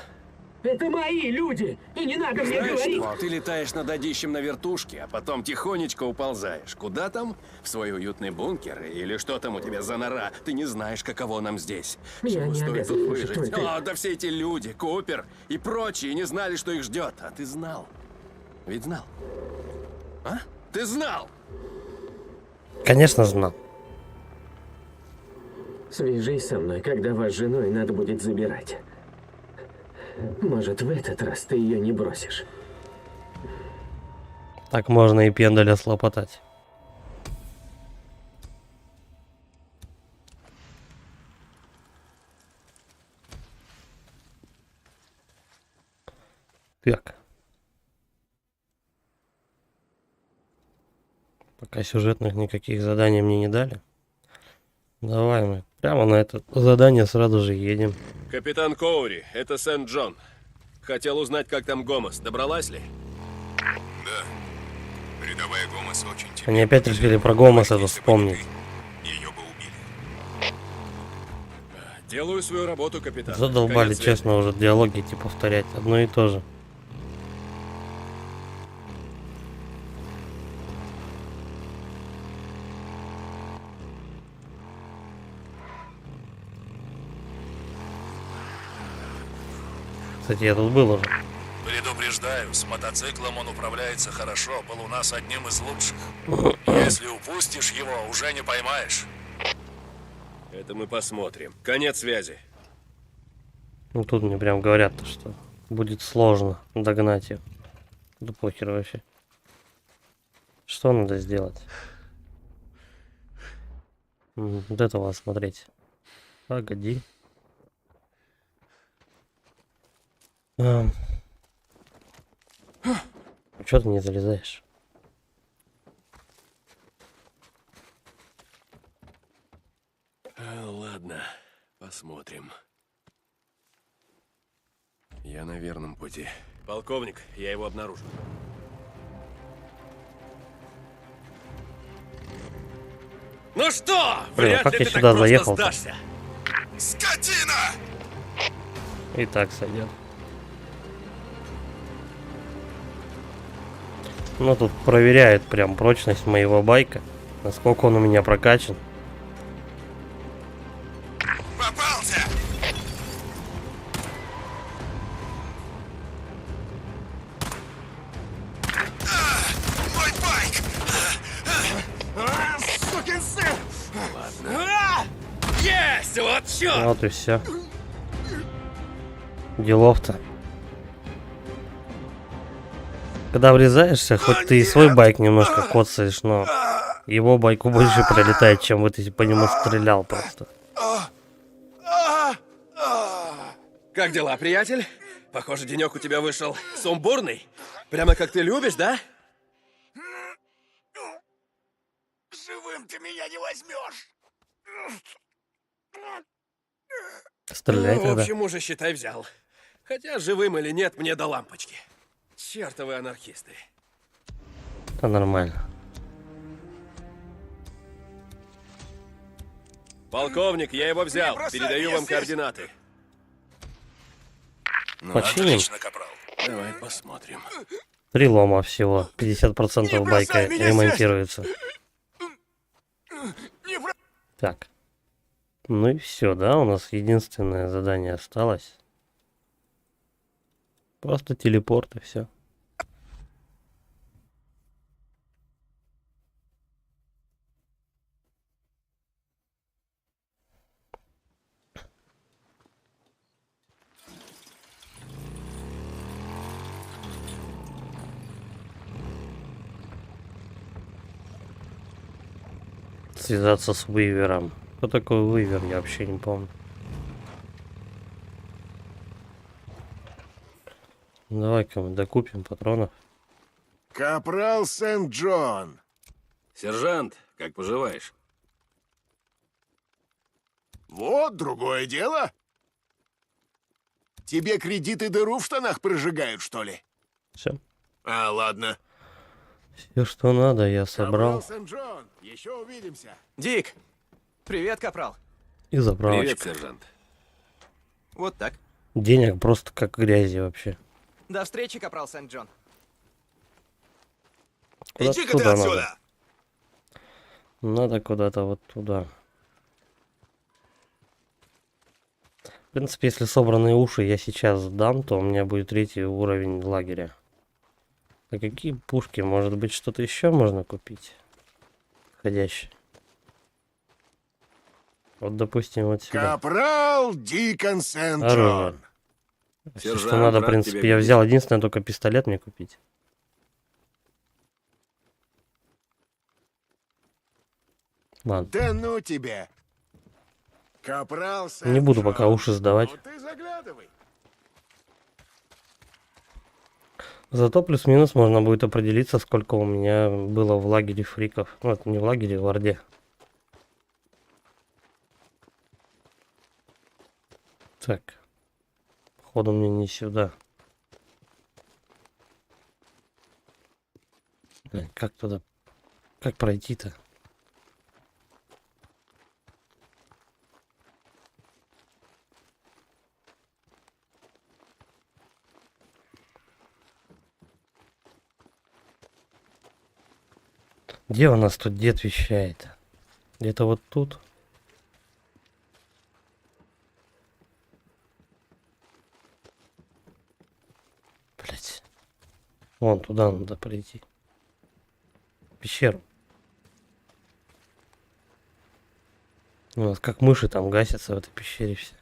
Speaker 8: Это мои люди! И не надо мне говорить!
Speaker 3: что? Ты летаешь над одищем на вертушке, а потом тихонечко уползаешь. Куда там? В свой уютный бункер? Или что там у тебя за нора? Ты не знаешь, каково нам здесь.
Speaker 8: Я
Speaker 3: Чего
Speaker 8: не
Speaker 3: стоит
Speaker 8: обязан
Speaker 3: тут
Speaker 8: слушать
Speaker 3: выжить?
Speaker 8: твой
Speaker 3: О, да все эти люди, Купер и прочие не знали, что их ждет. А ты знал. Ведь знал. А? Ты знал!
Speaker 1: Конечно, знал.
Speaker 8: Свяжись со мной, когда вас с женой надо будет забирать. Может, в этот раз ты ее не бросишь.
Speaker 1: Так можно и пендаля слопотать. Так. Пока сюжетных никаких заданий мне не дали. Давай мы прямо на это задание сразу же едем.
Speaker 3: Капитан Коури, это Сент-Джон. Хотел узнать, как там Гомес. Добралась ли?
Speaker 2: Да. Рядовая Гомес очень тебе.
Speaker 1: Они опять решили про Гомеса это вспомнить.
Speaker 2: Ее бы убили.
Speaker 3: Делаю свою работу, капитан.
Speaker 1: Задолбали,
Speaker 3: Конец связи.
Speaker 1: честно, уже диалоги эти повторять. Одно и то же. Кстати, я тут был уже.
Speaker 6: Предупреждаю, с мотоциклом он управляется хорошо, был у нас одним из лучших. Если упустишь его, уже не поймаешь.
Speaker 3: Это мы посмотрим. Конец связи.
Speaker 1: Ну тут мне прям говорят, что будет сложно догнать ее. Да похер вообще. Что надо сделать? Вот этого смотреть. Погоди. Чё ты не залезаешь?
Speaker 3: Ладно, посмотрим. Я на верном пути. Полковник, я его обнаружил.
Speaker 4: Ну что,
Speaker 1: Блин,
Speaker 4: вряд
Speaker 1: как
Speaker 4: ли
Speaker 1: я
Speaker 4: ты
Speaker 1: сюда
Speaker 4: так просто
Speaker 1: заехал-то?
Speaker 4: сдашься.
Speaker 2: Скотина!
Speaker 1: И так сойдет. Ну, тут проверяет прям прочность моего байка. Насколько он у меня прокачан.
Speaker 2: Попался! Мой байк!
Speaker 4: Сукин сын! Ладно. Есть! Вот чё!
Speaker 1: Вот и все. Делов-то. Когда врезаешься, хоть ты и свой байк немножко коцаешь, но его байку больше прилетает, чем вот ты по нему стрелял просто.
Speaker 3: Как дела, приятель? Похоже, денек у тебя вышел сумбурный. Прямо как ты любишь, да?
Speaker 7: Живым ты меня не возьмешь!
Speaker 1: Стреляй
Speaker 3: Ну, в
Speaker 1: тогда.
Speaker 3: общем, уже, считай, взял. Хотя, живым или нет, мне до лампочки. Чертовы анархисты.
Speaker 1: Это нормально.
Speaker 3: Полковник, я его взял. Передаю вам координаты.
Speaker 1: Починим.
Speaker 2: Отлично, капрал.
Speaker 3: Давай посмотрим.
Speaker 1: 3 лома всего. 50% байка ремонтируется. Так. Ну и все, да? У нас единственное задание осталось. Просто телепорт и все. Связаться с Вывером. Кто такой Вывер, я вообще не помню. Давай-ка мы докупим патронов.
Speaker 7: Капрал Сент-Джон!
Speaker 3: Сержант, как поживаешь?
Speaker 7: Вот другое дело. Тебе кредиты дыру в штанах прожигают, что ли?
Speaker 1: Все.
Speaker 7: А, ладно.
Speaker 1: Все, что надо, я собрал.
Speaker 7: Капрал Сент-Джон, еще увидимся.
Speaker 13: Дик! Привет, капрал.
Speaker 1: И заправочка.
Speaker 3: Привет, сержант.
Speaker 13: Вот так.
Speaker 1: Денег просто как грязи вообще.
Speaker 13: До встречи, капрал Сент-Джон.
Speaker 2: Иди-ка ты отсюда!
Speaker 1: Надо куда-то вот туда. В принципе, если собранные уши я сейчас дам, то у меня будет 3-й уровень лагеря. А какие пушки? Может быть, что-то еще можно купить? Ходящее. Вот, допустим, вот сюда.
Speaker 7: Капрал Дикон Сент-Джон.
Speaker 1: Оружие. Всё, что надо, в
Speaker 3: рад
Speaker 1: принципе,
Speaker 3: тебя
Speaker 1: я
Speaker 3: видеть.
Speaker 1: взял. Единственное, только пистолет мне купить. Ладно.
Speaker 7: Да ну тебе. Капрал Сент-Джон.
Speaker 1: Не буду пока уши сдавать.
Speaker 7: Ну ты заглядывай.
Speaker 1: Зато плюс-минус можно будет определиться, сколько у меня было в лагере фриков. Ну, это не в лагере, в Орде. Так. Походу мне не сюда. Блин, как туда? Как пройти-то? Где у нас тут дед вещает? Где-то вот тут. Блять. Вон туда надо пройти. В пещеру. У нас как мыши там гасятся в этой пещере все.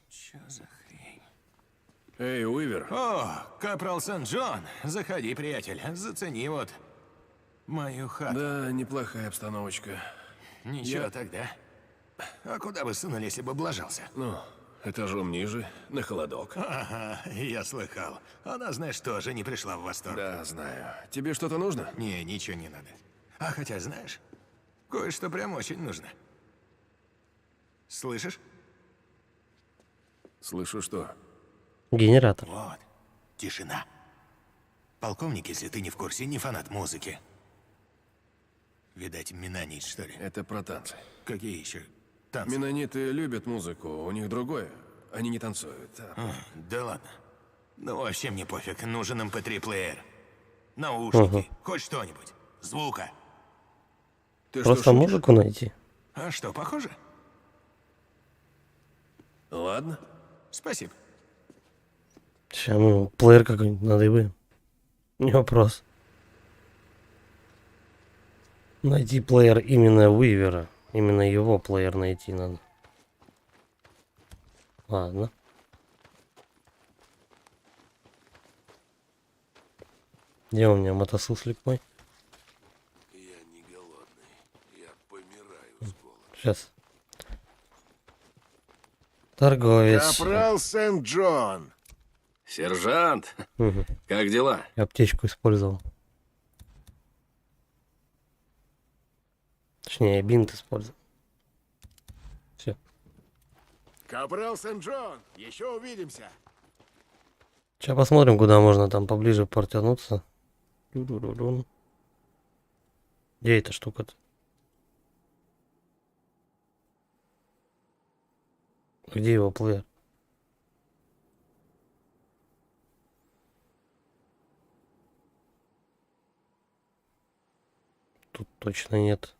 Speaker 10: Чё за хрень?
Speaker 3: Эй, Уивер.
Speaker 10: О, капрал Сент-Джон, заходи, приятель, зацени вот мою хату.
Speaker 3: Да, неплохая обстановочка.
Speaker 10: Ничего тогда. А куда бы сунул, если бы облажался?
Speaker 3: Ну, этажом ниже, на холодок.
Speaker 10: Ага, я слыхал. Она, знаешь, тоже не пришла в восторг.
Speaker 3: Да, знаю. Тебе что-то нужно?
Speaker 10: Не, ничего не надо. А хотя, знаешь, кое-что прям очень нужно. Слышишь?
Speaker 3: Слышу, что?
Speaker 1: Генератор.
Speaker 7: Вот. Тишина. Полковник, если ты не в курсе, не фанат музыки. Видать, менонит, что ли?
Speaker 3: Это про танцы.
Speaker 7: Какие еще танцы?
Speaker 3: Менониты любят музыку, у них другое. Они не танцуют.
Speaker 7: Да ладно. Ну, вообще мне пофиг. Нужен MP3-плеер. Наушники. Хоть что-нибудь. Звука.
Speaker 3: Ты
Speaker 1: Просто
Speaker 3: что, шутишь?
Speaker 1: музыку найти.
Speaker 7: А что, похоже?
Speaker 3: Ладно.
Speaker 7: Спасибо.
Speaker 1: Сейчас мы плеер какой-нибудь надыбаем. Не вопрос. Найти плеер именно Уивера. Именно его плеер найти надо. Ладно. Где у меня мотосуслик мой?
Speaker 3: Я не голодный. Я помираю с голоду.
Speaker 1: Сейчас. Торговец.
Speaker 14: Капрал Сент-Джон.
Speaker 3: Сержант,
Speaker 1: Мгм.
Speaker 3: как дела?
Speaker 1: Аптечку использовал. Точнее, бинт использовал. Все.
Speaker 14: Капрал Сент-Джон, еще увидимся.
Speaker 1: Сейчас посмотрим, куда можно там поближе протянуться. Ду-ду-ду-дун. Где эта штука-то? Где его плеер? Тут точно нет.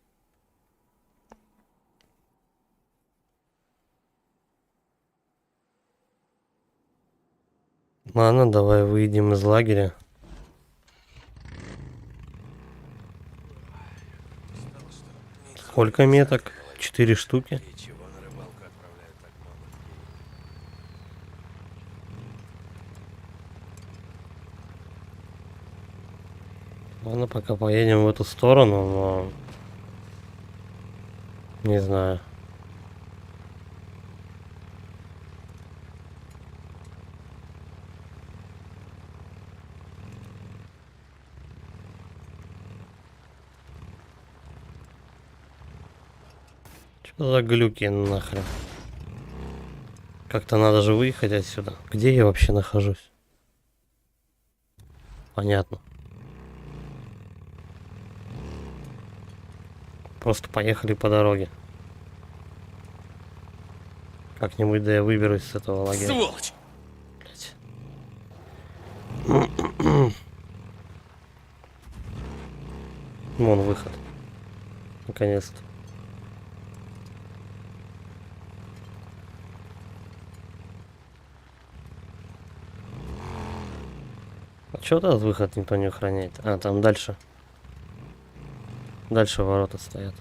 Speaker 1: Ладно, давай выйдем из лагеря. Сколько меток? 4 штуки. Ладно, пока поедем в эту сторону, но... Не знаю. Что за глюки нахрен? Как-то надо же выехать отсюда. Где я вообще нахожусь? Понятно. Просто поехали по дороге. Как-нибудь да я выберусь с этого лагеря.
Speaker 4: Сволочь!
Speaker 1: Блять. Вон выход. Наконец-то. А чё этот выход никто не охраняет? А, там дальше. Дальше ворота стоят.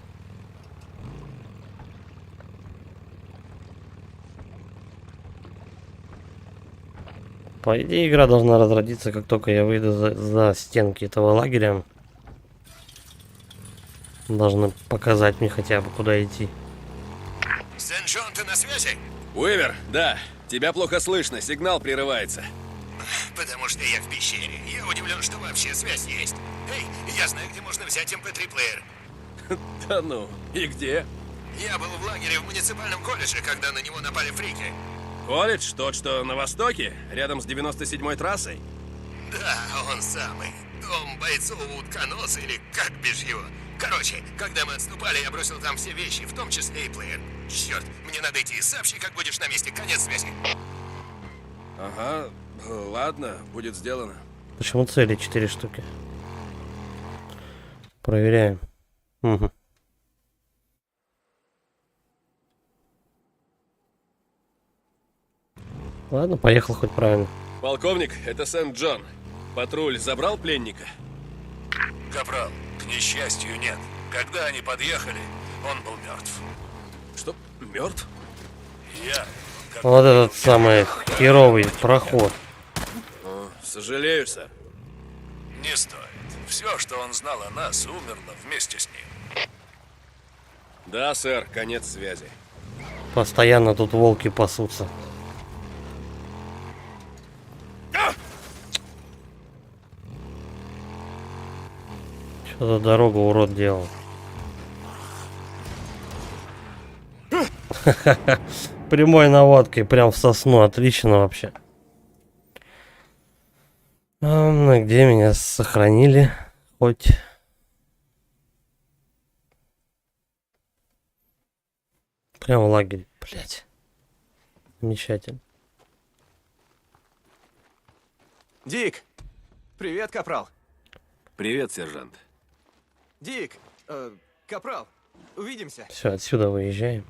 Speaker 1: По идее, игра должна разродиться, как только я выйду за стенки этого лагеря. Должны показать мне хотя бы, куда идти.
Speaker 11: Сент-Джон, ты на связи?
Speaker 3: Уивер, да. Тебя плохо слышно, сигнал прерывается.
Speaker 11: Потому что я в пещере. Я удивлен, что вообще связь есть. Эй, я знаю, где можно взять MP3-плеер.
Speaker 3: Да ну, и где?
Speaker 11: Я был в лагере в муниципальном колледже, когда на него напали фрики.
Speaker 3: Колледж, тот, что на востоке, рядом с 97-й трассой?
Speaker 11: Да, он самый. Дом бойцов утконос или как бишь его. Короче, когда мы отступали, я бросил там все вещи, в том числе и плеер. Черт, мне надо идти. Сообщи, как будешь на месте. Конец связи.
Speaker 3: Ага, ладно, будет сделано.
Speaker 1: Почему цели 4 штуки? Проверяем. Угу. Ладно, поехал хоть правильно.
Speaker 3: Полковник, это Сент-Джон. Патруль забрал пленника?
Speaker 6: Капрал, к несчастью, нет. Когда они подъехали, он был мертв.
Speaker 3: Что, мертв?
Speaker 6: Я...
Speaker 1: Вот этот самый херовый проход.
Speaker 3: Сожалею, сэр.
Speaker 6: Не стоит. Все, что он знал о нас, умерло вместе с ним.
Speaker 3: Да, сэр, конец связи.
Speaker 1: Постоянно тут волки пасутся. Что за дорогу урод делал? Прямой наводкой, прям в сосну, отлично вообще. Где меня сохранили? Хоть. Прямо в лагере, блять. Замечательно.
Speaker 13: Дик! Привет, Капрал.
Speaker 3: Привет, сержант.
Speaker 13: Дик! Капрал, увидимся.
Speaker 1: Все, отсюда выезжаем.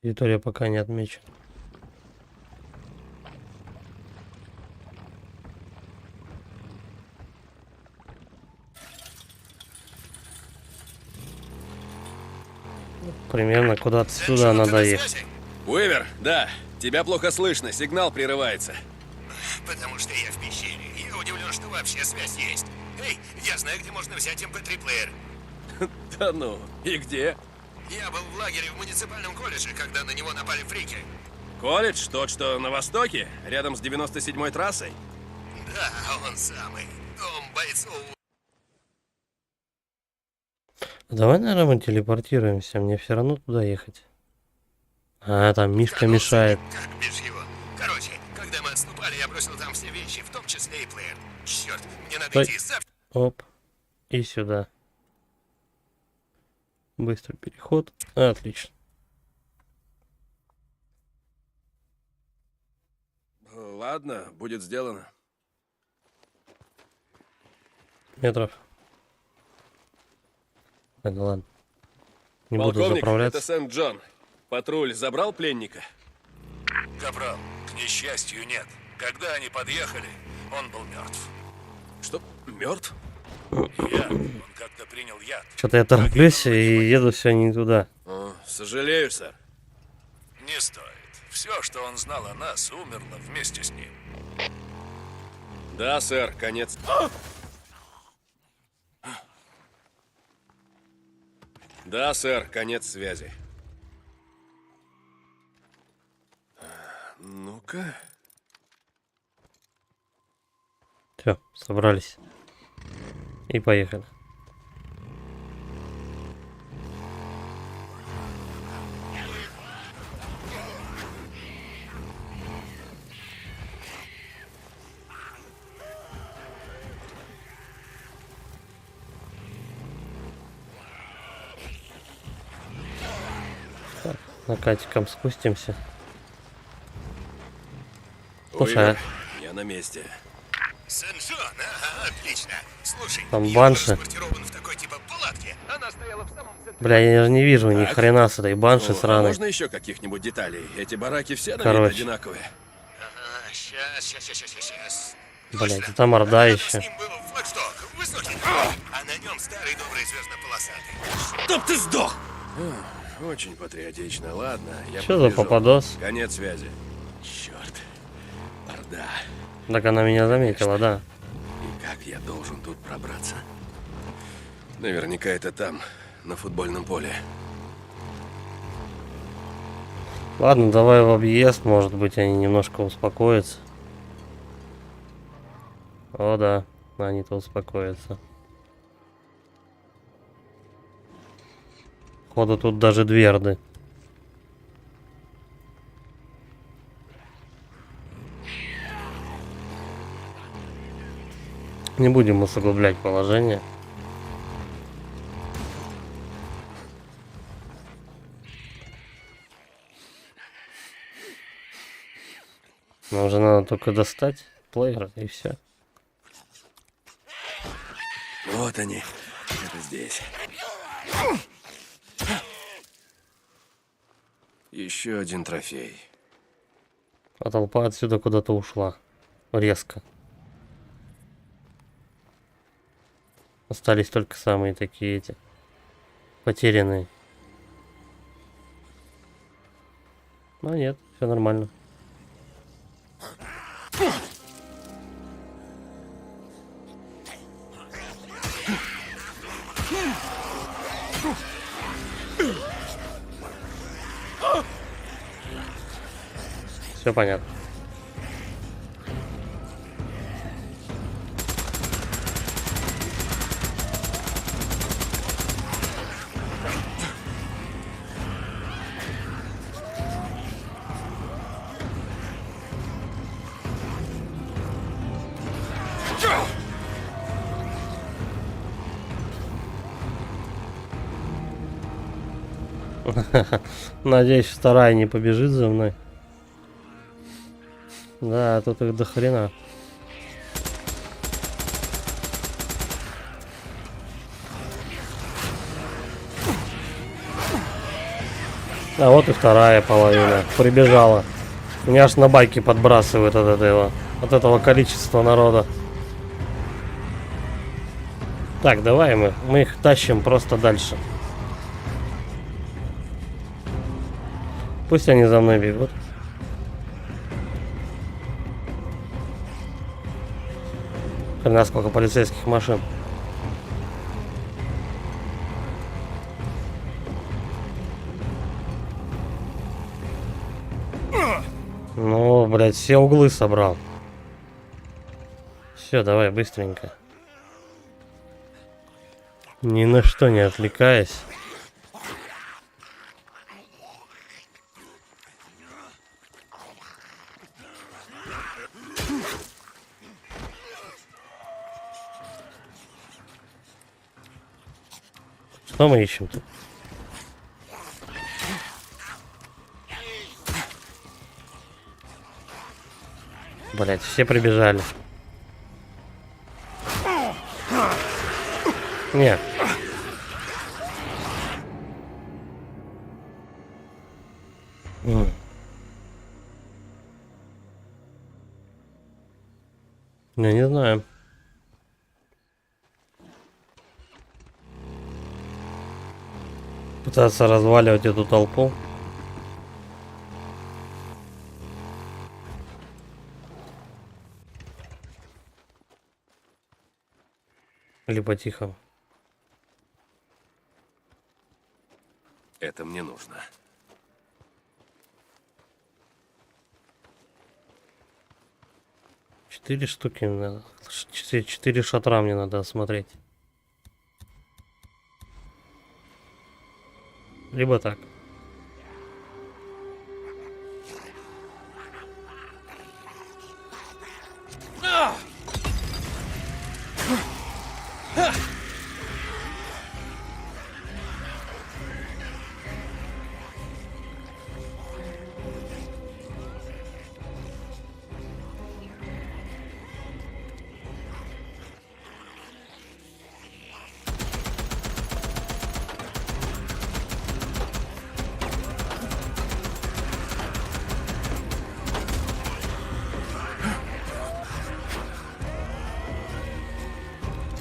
Speaker 1: Территория пока не отмечена. Примерно куда-то сюда надо ехать.
Speaker 3: Уивер, да. Тебя плохо слышно, сигнал прерывается.
Speaker 11: Потому что я в пещере. Я удивлен, что вообще связь есть. Эй, я знаю, где можно взять MP3-плеер.
Speaker 3: Да ну, и где?
Speaker 11: Я был в лагере в муниципальном колледже, когда на него напали фрики.
Speaker 3: Колледж? Тот, что на востоке? Рядом с 97-й трассой?
Speaker 11: Да, он самый. Дом бойцов.
Speaker 1: Давай, наверное, мы телепортируемся. Мне все равно туда ехать. А, там Мишка мешает.
Speaker 11: Как без его? Короче, когда мы отступали, я бросил там все вещи, в том числе и плеер. Черт, мне надо
Speaker 1: Стой.
Speaker 11: идти.
Speaker 1: Оп. И сюда. Быстрый переход. Отлично.
Speaker 3: Ладно, будет сделано.
Speaker 1: Метров. Ладно, ладно. Не буду
Speaker 3: Полковник,
Speaker 1: заправляться.
Speaker 3: это Сент-Джон. Патруль забрал пленника?
Speaker 6: Капрал, к несчастью, нет. Когда они подъехали, он был мертв.
Speaker 3: Что, мертв?
Speaker 6: Яд. Он как-то принял яд.
Speaker 1: Что-то я тороплюсь и еду все не туда.
Speaker 3: О, сожалею, сэр.
Speaker 6: Не стоит. Все, что он знал о нас, умерло вместе с ним.
Speaker 3: Да, сэр, конец. Да, сэр, конец связи. Ну-ка.
Speaker 1: Все, собрались. И поехали. Так, накатиком спустимся. Слушай,
Speaker 3: Уивер, я на месте.
Speaker 11: Сен-Джон, ага, отлично. Слушай,
Speaker 1: там
Speaker 11: я
Speaker 1: банши.
Speaker 11: расквартирован в такой типа палатке. Она стояла в самом центре.
Speaker 1: Бля, я же не вижу ни хрена с этой банши
Speaker 3: О, а
Speaker 1: сраной.
Speaker 3: можно еще каких-нибудь деталей? Эти бараки все на вид
Speaker 1: Короче.
Speaker 3: одинаковые.
Speaker 11: Ага, сейчас.
Speaker 1: Блять, это морда еще.
Speaker 11: Был флагшток, высокий, а на нем старый добрый звездно-полосатый.
Speaker 3: Чтоб ты сдох! Очень патриотично, ладно. Я
Speaker 1: Что за
Speaker 3: побежал.
Speaker 1: попадос?
Speaker 3: Конец связи. Черт. Орда.
Speaker 1: Так она меня заметила, да.
Speaker 3: И как я должен тут пробраться? Наверняка это там, на футбольном поле.
Speaker 1: Ладно, давай в объезд, может быть, они немножко успокоятся. О, да, они-то успокоятся. Походу, тут даже дверды. Не будем усугублять положение. Нам уже надо только достать плеер и все.
Speaker 3: Вот они. Это здесь. Еще один трофей.
Speaker 1: А толпа отсюда куда-то ушла. Резко. Остались только самые такие эти потерянные. Но нет, все нормально. Все понятно. Надеюсь, вторая не побежит за мной. Да, тут их до хрена. А вот и вторая половина. Прибежала. Меня аж на байке подбрасывают от этого количества народа. Так, давай мы их тащим просто дальше. Пусть они за мной бегут. Хрена сколько полицейских машин. Ну, блядь, все углы собрал. Все, давай, быстренько. Ни на что не отвлекаясь. Что мы ищем тут? Блять, все прибежали. Нет. Я не знаю. Пытаться разваливать эту толпу. Либо тихо.
Speaker 3: Это мне нужно.
Speaker 1: Четыре штуки мне надо. Четыре шатра мне надо осмотреть. Либо так.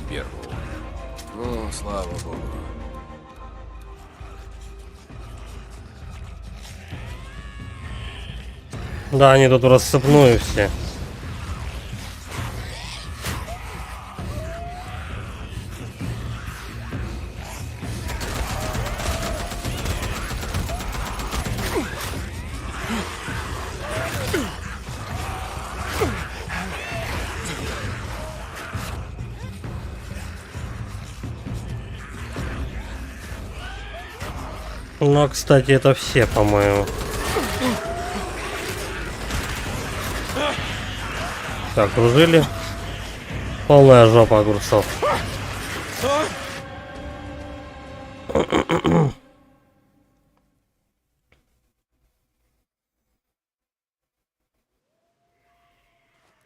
Speaker 3: Первую. Ну, слава богу.
Speaker 1: Да, они тут рассыпную все. Но, кстати, это все, по-моему. Так, кружили. Полная жопа огурцов.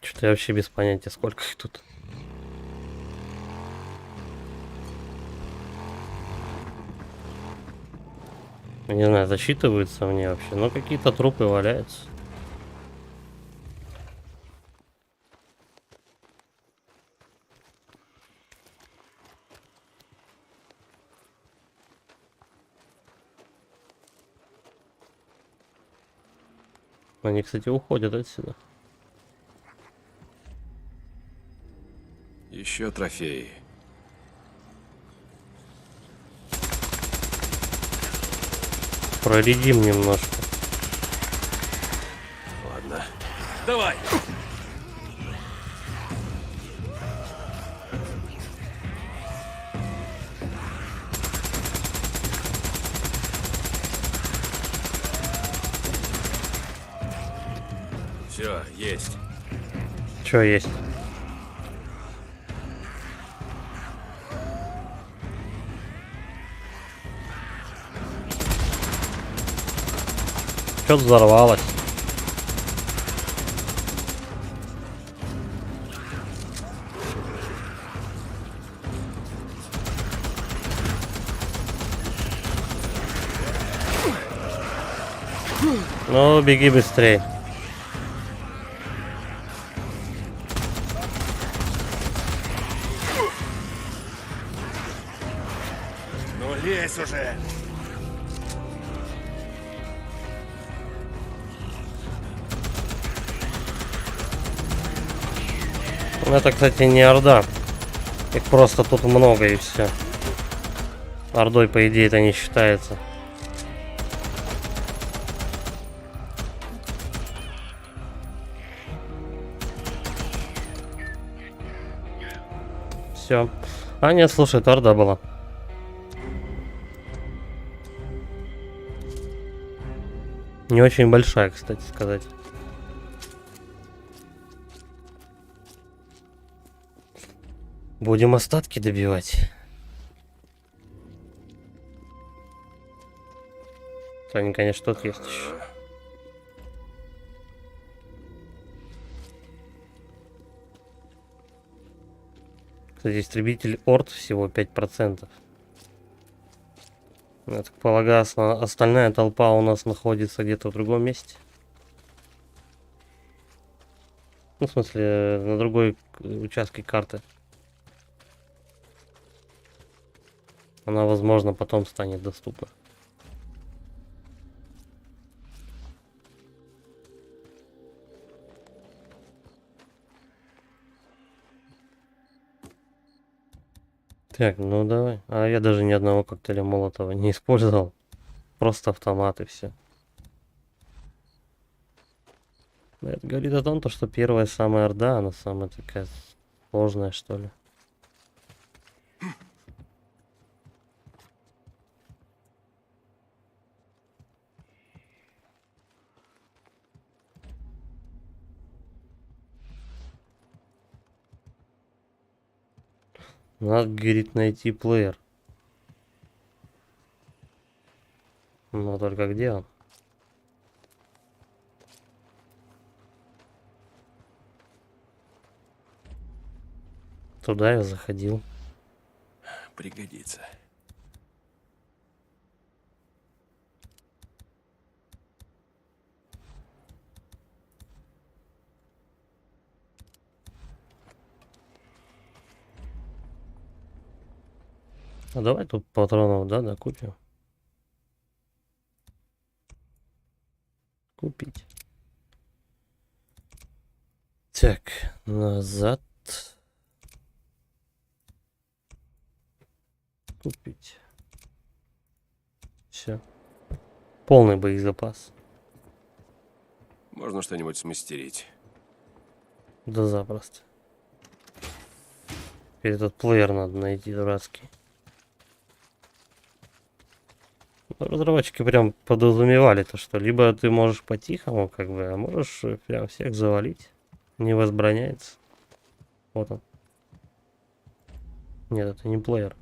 Speaker 1: Что-то я вообще без понятия, сколько их тут. Не знаю, засчитываются мне вообще, но какие-то трупы валяются. Они, кстати, уходят отсюда.
Speaker 3: Еще трофеи.
Speaker 1: Проредим немножко.
Speaker 3: Ладно.
Speaker 4: Давай!
Speaker 3: Все, есть.
Speaker 1: Что есть? Что-то взорвалось. Ну, беги быстрее.
Speaker 4: Ну лезь уже!
Speaker 1: Это, кстати, не орда. Их просто тут много и все. Ордой, по идее, это не считается. Все. А нет, слушай, это орда была. Не очень большая, кстати сказать. Будем остатки добивать. Они, конечно, тут есть еще. Кстати, истребитель Орд всего 5%. Я так полагаю, остальная толпа у нас находится где-то в другом месте. Ну, в смысле, на другой участке карты. Она, возможно, потом станет доступна. Так, ну давай. А я даже ни одного коктейля Молотова не использовал. Просто автомат и все. Это говорит о том, что первая самая орда, она самая такая сложная, что ли. Надо, говорит, найти плеер. Но только где он? Туда я заходил.
Speaker 3: Пригодится.
Speaker 1: А давай тут патронов, да, докупим. Купить. Так, назад. Купить. Все. Полный боезапас.
Speaker 3: Можно что-нибудь смастерить.
Speaker 1: Да запросто. Теперь этот плеер надо найти дурацкий. Разработчики прям подразумевали то, что либо ты можешь по-тихому, как бы, а можешь прям всех завалить. Не возбраняется. Вот он. Нет, это не плеер.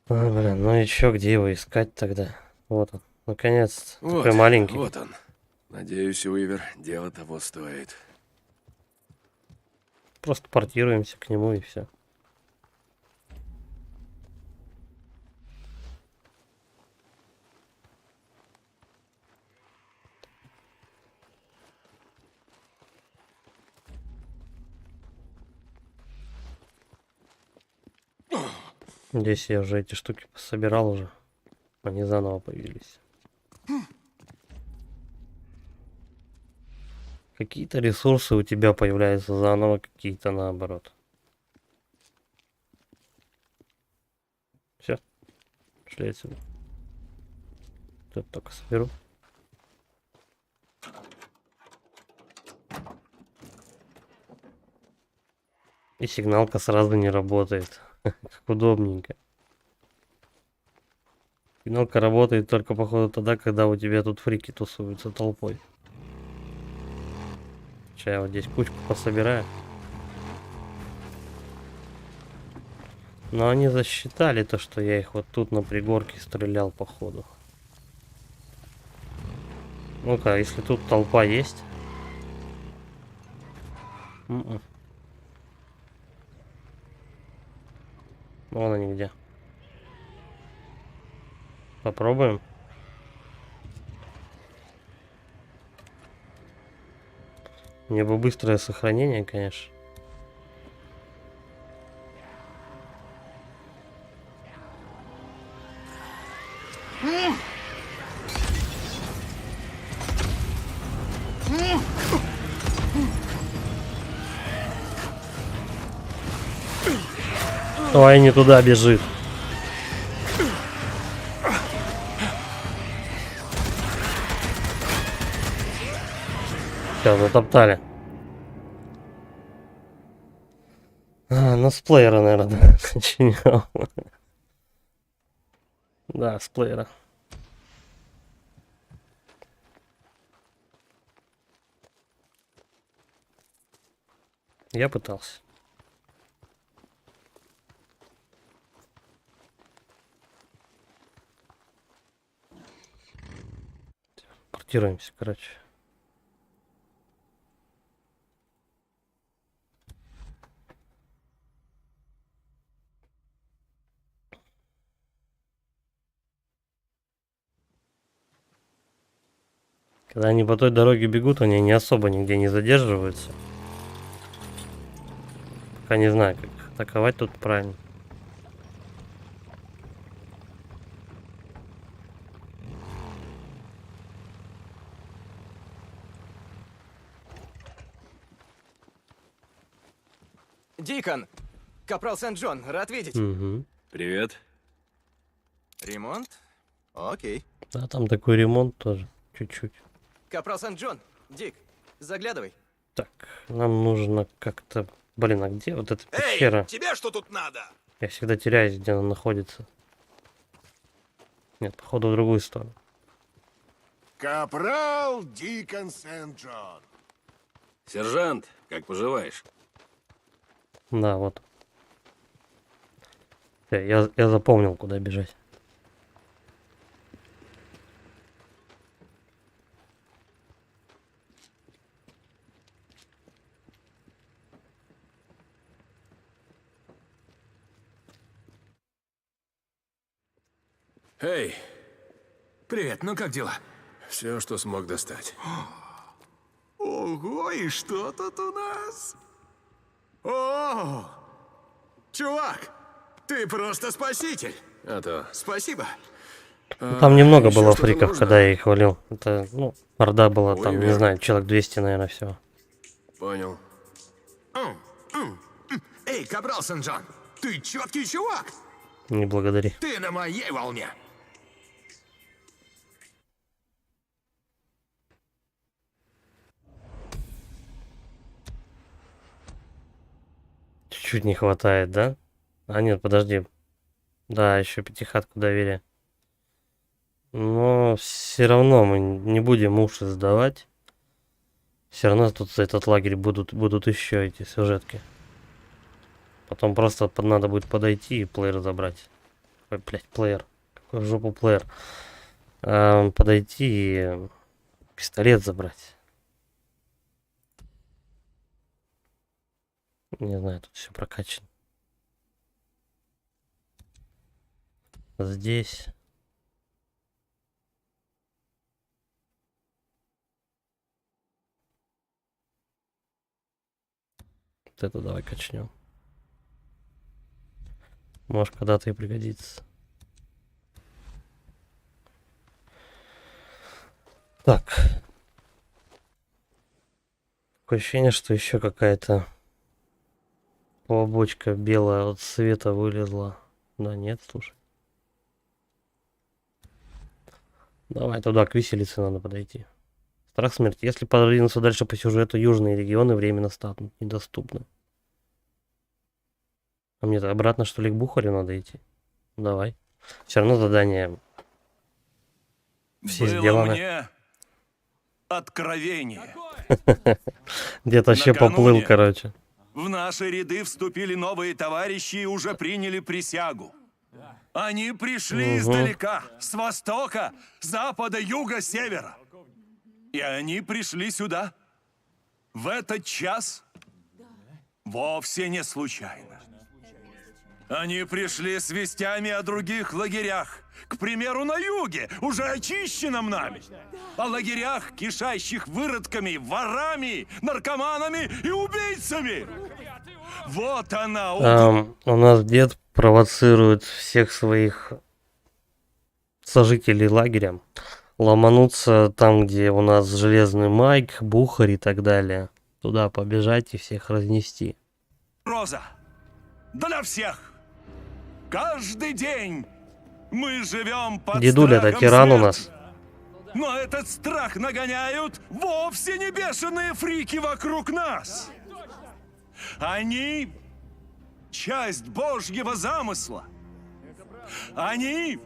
Speaker 1: А, блин, ну и чё, где его искать тогда? Вот он. Наконец-то.
Speaker 3: Вот,
Speaker 1: Такой маленький.
Speaker 3: вот он. Надеюсь, Уивер, дело того стоит.
Speaker 1: Просто портируемся к нему и все. Здесь я уже эти штуки пособирал уже. Они заново появились. Какие-то ресурсы у тебя появляются заново, какие-то наоборот. Все. Шли отсюда. Тут только соберу. И сигналка сразу не работает. Как удобненько. Сигналка работает только, походу, тогда, когда у тебя тут фрики тусуются толпой. Сейчас я вот здесь кучку пособираю. Но они засчитали то, что я их вот тут на пригорке стрелял по ходу. Ну-ка, если тут толпа есть. Вон они где. Попробуем. Мне бы быстрое сохранение, конечно. Ой, не туда бежит. Все, затоптали. Ну с плеера, наверное, начинал. Да, с плеера. Я пытался. Портируемся, короче. Когда они по той дороге бегут, они не особо нигде не задерживаются. Пока не знаю, как атаковать тут правильно.
Speaker 13: Дикон! Капрал Сент-Джон, рад видеть.
Speaker 1: Угу.
Speaker 3: Привет.
Speaker 13: Ремонт? Окей.
Speaker 1: Да, там такой ремонт тоже. Чуть-чуть.
Speaker 13: Капрал Сент-Джон, Дик, заглядывай.
Speaker 1: Так, нам нужно как-то... Блин, а где вот эта пещера?
Speaker 14: тебе что тут надо?
Speaker 1: Я всегда теряюсь, где она находится. Нет, походу в другую сторону.
Speaker 14: Капрал Дикон Сент-Джон.
Speaker 3: Сержант, как поживаешь?
Speaker 1: Да, вот. Я запомнил, куда бежать.
Speaker 3: Эй,
Speaker 7: Привет, ну как дела?
Speaker 3: все, что смог достать.
Speaker 7: Ого, и что тут у нас? О, чувак, ты просто спаситель.
Speaker 3: А то.
Speaker 7: Спасибо.
Speaker 1: Там немного
Speaker 3: еще
Speaker 1: было
Speaker 3: что-то
Speaker 1: фриков,
Speaker 3: нужно?
Speaker 1: когда я их валил. Это, ну, орда была там, не
Speaker 3: Уймер.
Speaker 1: знаю, человек 200, наверное, всего.
Speaker 3: Понял.
Speaker 7: Эй, Капрал Сент-Джон, ты четкий чувак.
Speaker 1: Не благодари.
Speaker 7: Ты на моей волне.
Speaker 1: Чуть-чуть не хватает, да? А нет, подожди. Да, еще пятихатку доверия. Но все равно мы не будем уши сдавать. Все равно тут за этот лагерь будут еще эти сюжетки. Потом просто надо будет подойти и плеер забрать. Ой, блядь, плеер. Какой в жопу плеер. Подойти и пистолет забрать. Не знаю, тут все прокачано. Здесь. Вот это давай качнем. Может, когда-то и пригодится. Так. Такое ощущение, что еще какая-то побочка белая от света вылезла. Да нет, слушай. Давай туда, к виселице надо подойти. Страх смерти. Если продвинуться дальше по сюжету, южные регионы временно станут недоступны. А мне-то обратно, что ли, к Бухарю надо идти? Давай. Все равно задание все
Speaker 6: Было
Speaker 1: сделаны.
Speaker 6: мне откровение.
Speaker 1: Где-то вообще
Speaker 6: Накануне
Speaker 1: поплыл, короче.
Speaker 10: В наши ряды вступили новые товарищи и уже приняли присягу. Они пришли издалека, с востока, запада, юга, севера. И они пришли сюда, в этот час, вовсе не случайно. Они пришли с вестями о других лагерях. К примеру, на юге, уже очищенном нами. О лагерях, кишащих выродками, ворами, наркоманами и убийцами. Вот она,
Speaker 1: У нас дед провоцирует всех своих сожителей лагеря ломануться там, где у нас Железный Майк, Бухарь и так далее. Туда побежать и всех разнести.
Speaker 10: Роза, для всех. Каждый день мы живем под
Speaker 1: Дедуля, это
Speaker 10: страхом
Speaker 1: тиран у
Speaker 10: смерти.
Speaker 1: нас.
Speaker 10: Но этот страх нагоняют вовсе не бешеные фрики вокруг нас. Они — часть Божьего замысла. Они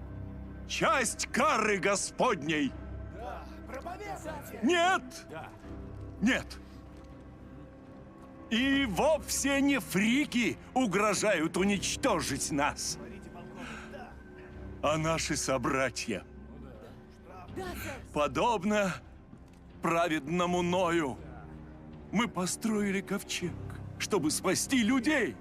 Speaker 10: — часть кары Господней. Нет! Нет! И вовсе не фрики угрожают уничтожить нас, а наши собратья. Подобно праведному Ною, мы построили ковчег, чтобы спасти людей.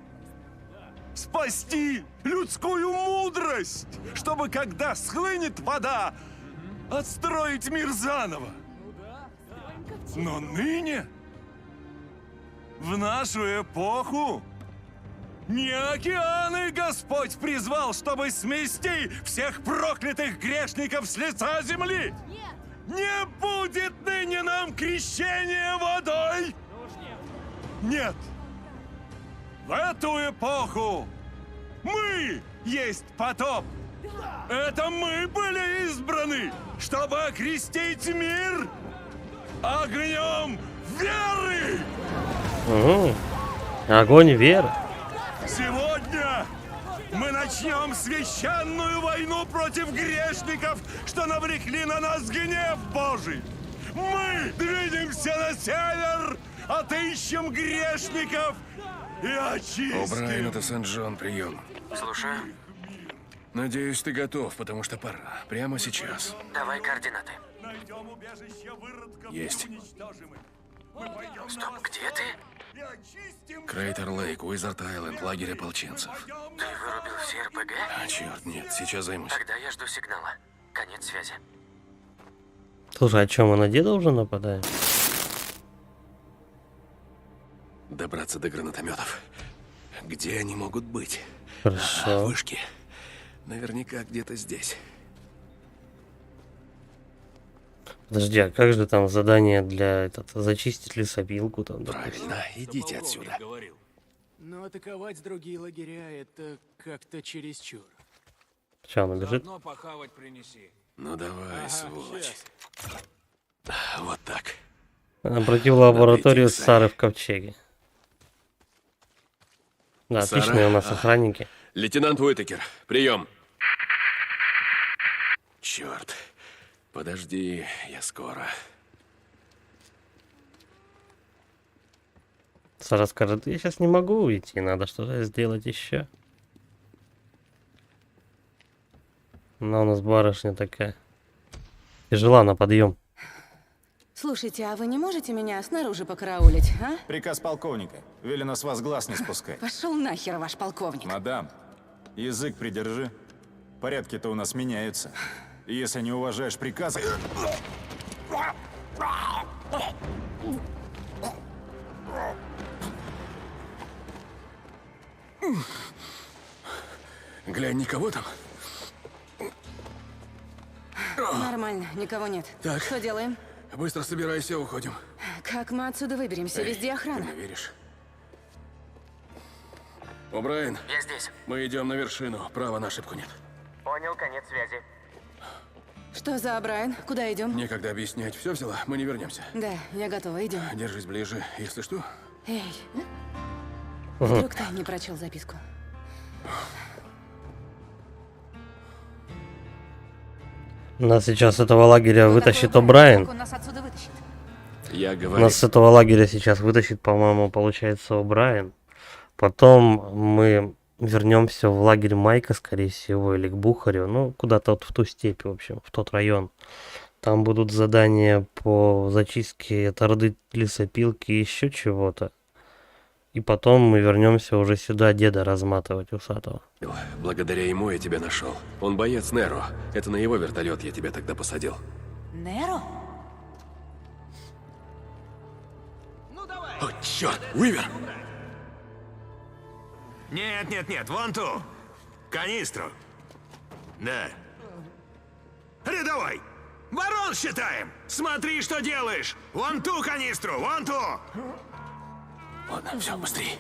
Speaker 10: Спасти людскую мудрость, чтобы, когда схлынет вода, отстроить мир заново. Но ныне, в нашу эпоху, не океаны Господь призвал, чтобы смести всех проклятых грешников с лица земли. Не будет ныне нам крещения водой. Нет. В эту эпоху мы есть потоп. Это мы были избраны, чтобы окрестить мир огнем веры.
Speaker 1: Огонь веры.
Speaker 10: Сегодня мы начнем священную войну против грешников, что навлекли на нас гнев Божий. Мы двинемся на север, отыщем грешников и очистим.
Speaker 3: О'Брайен, это Сент-Джон, прием.
Speaker 11: Слушаю.
Speaker 3: Надеюсь, ты готов, потому что пора. Прямо сейчас.
Speaker 11: Давай координаты.
Speaker 3: Есть.
Speaker 11: Стоп, где ты?
Speaker 3: Крейтер Лейк, Уизард-Айленд, лагерь ополченцев.
Speaker 11: Ты вырубил все РПГ?
Speaker 3: А, черт, нет, сейчас займусь.
Speaker 11: Тогда я жду сигнала. Конец связи.
Speaker 1: Слушай, а что, мы на деда уже нападаем?
Speaker 3: Добраться до гранатометов. Где они могут быть?
Speaker 1: Хорошо.
Speaker 3: Вышки. Наверняка где-то здесь.
Speaker 1: Подожди, а как же там задание для зачистить лесопилку там?
Speaker 3: Правильно, идите отсюда.
Speaker 15: Но атаковать другие лагеря — это как-то чересчур.
Speaker 1: Че, она бежит?
Speaker 15: Похавать принеси.
Speaker 3: Ну давай, сволочь. Вот так.
Speaker 1: Напротив лабораторию Сары в ковчеге. Да,
Speaker 3: Сара?
Speaker 1: отличные у нас охранники.
Speaker 3: Лейтенант Уитакер, прием. Черт. Подожди, я скоро.
Speaker 1: Сара скажет, я сейчас не могу уйти, надо что-то сделать еще. Она у нас барышня такая. Тяжела на подъем.
Speaker 16: Слушайте, а вы не можете меня снаружи покараулить, а?
Speaker 17: Приказ полковника. Велено с вас глаз не спускать.
Speaker 16: Пошел нахер, ваш полковник.
Speaker 17: Мадам, язык придержи. Порядки-то у нас меняются. И если не уважаешь приказы...
Speaker 3: Глянь, никого там?
Speaker 16: Нормально, никого нет.
Speaker 3: Так.
Speaker 16: Что делаем?
Speaker 3: Быстро собирайся, уходим.
Speaker 16: Как мы отсюда выберемся? Везде охрана.
Speaker 3: Ты мне веришь? О'Брайен,
Speaker 11: Я здесь.
Speaker 3: мы идем на вершину. Права на ошибку нет.
Speaker 11: Понял, конец связи.
Speaker 16: Что за Брайан? Куда идем?
Speaker 3: Некогда объяснять. Все взяла? Мы не вернемся.
Speaker 16: Да, я готова, идем.
Speaker 3: Держись ближе. Если что...
Speaker 16: Эй, вдруг ты не прочел записку?
Speaker 1: Нас сейчас с этого лагеря вытащит О'Брайен.
Speaker 9: Он нас отсюда вытащит.
Speaker 3: Я говорю...
Speaker 1: Нас с этого лагеря сейчас вытащит, по-моему, получается, О'Брайен. Потом мы вернемся в лагерь Майка, скорее всего, или к Бухарю. Ну, куда-то вот в ту степь, в общем, в тот район. Там будут задания по зачистке от орды лесопилки и еще чего-то. И потом мы вернемся уже сюда деда разматывать усатого.
Speaker 3: Благодаря ему я тебя нашел. Он боец Неро. Это на его вертолет я тебя тогда посадил.
Speaker 16: Неро?
Speaker 3: О, черт! Уивер!
Speaker 14: Нет, вон ту. Канистру. Да. Рядовой! Ворон считаем! Смотри, что делаешь! Вон ту канистру, вон ту!
Speaker 3: Ладно, все, быстрее.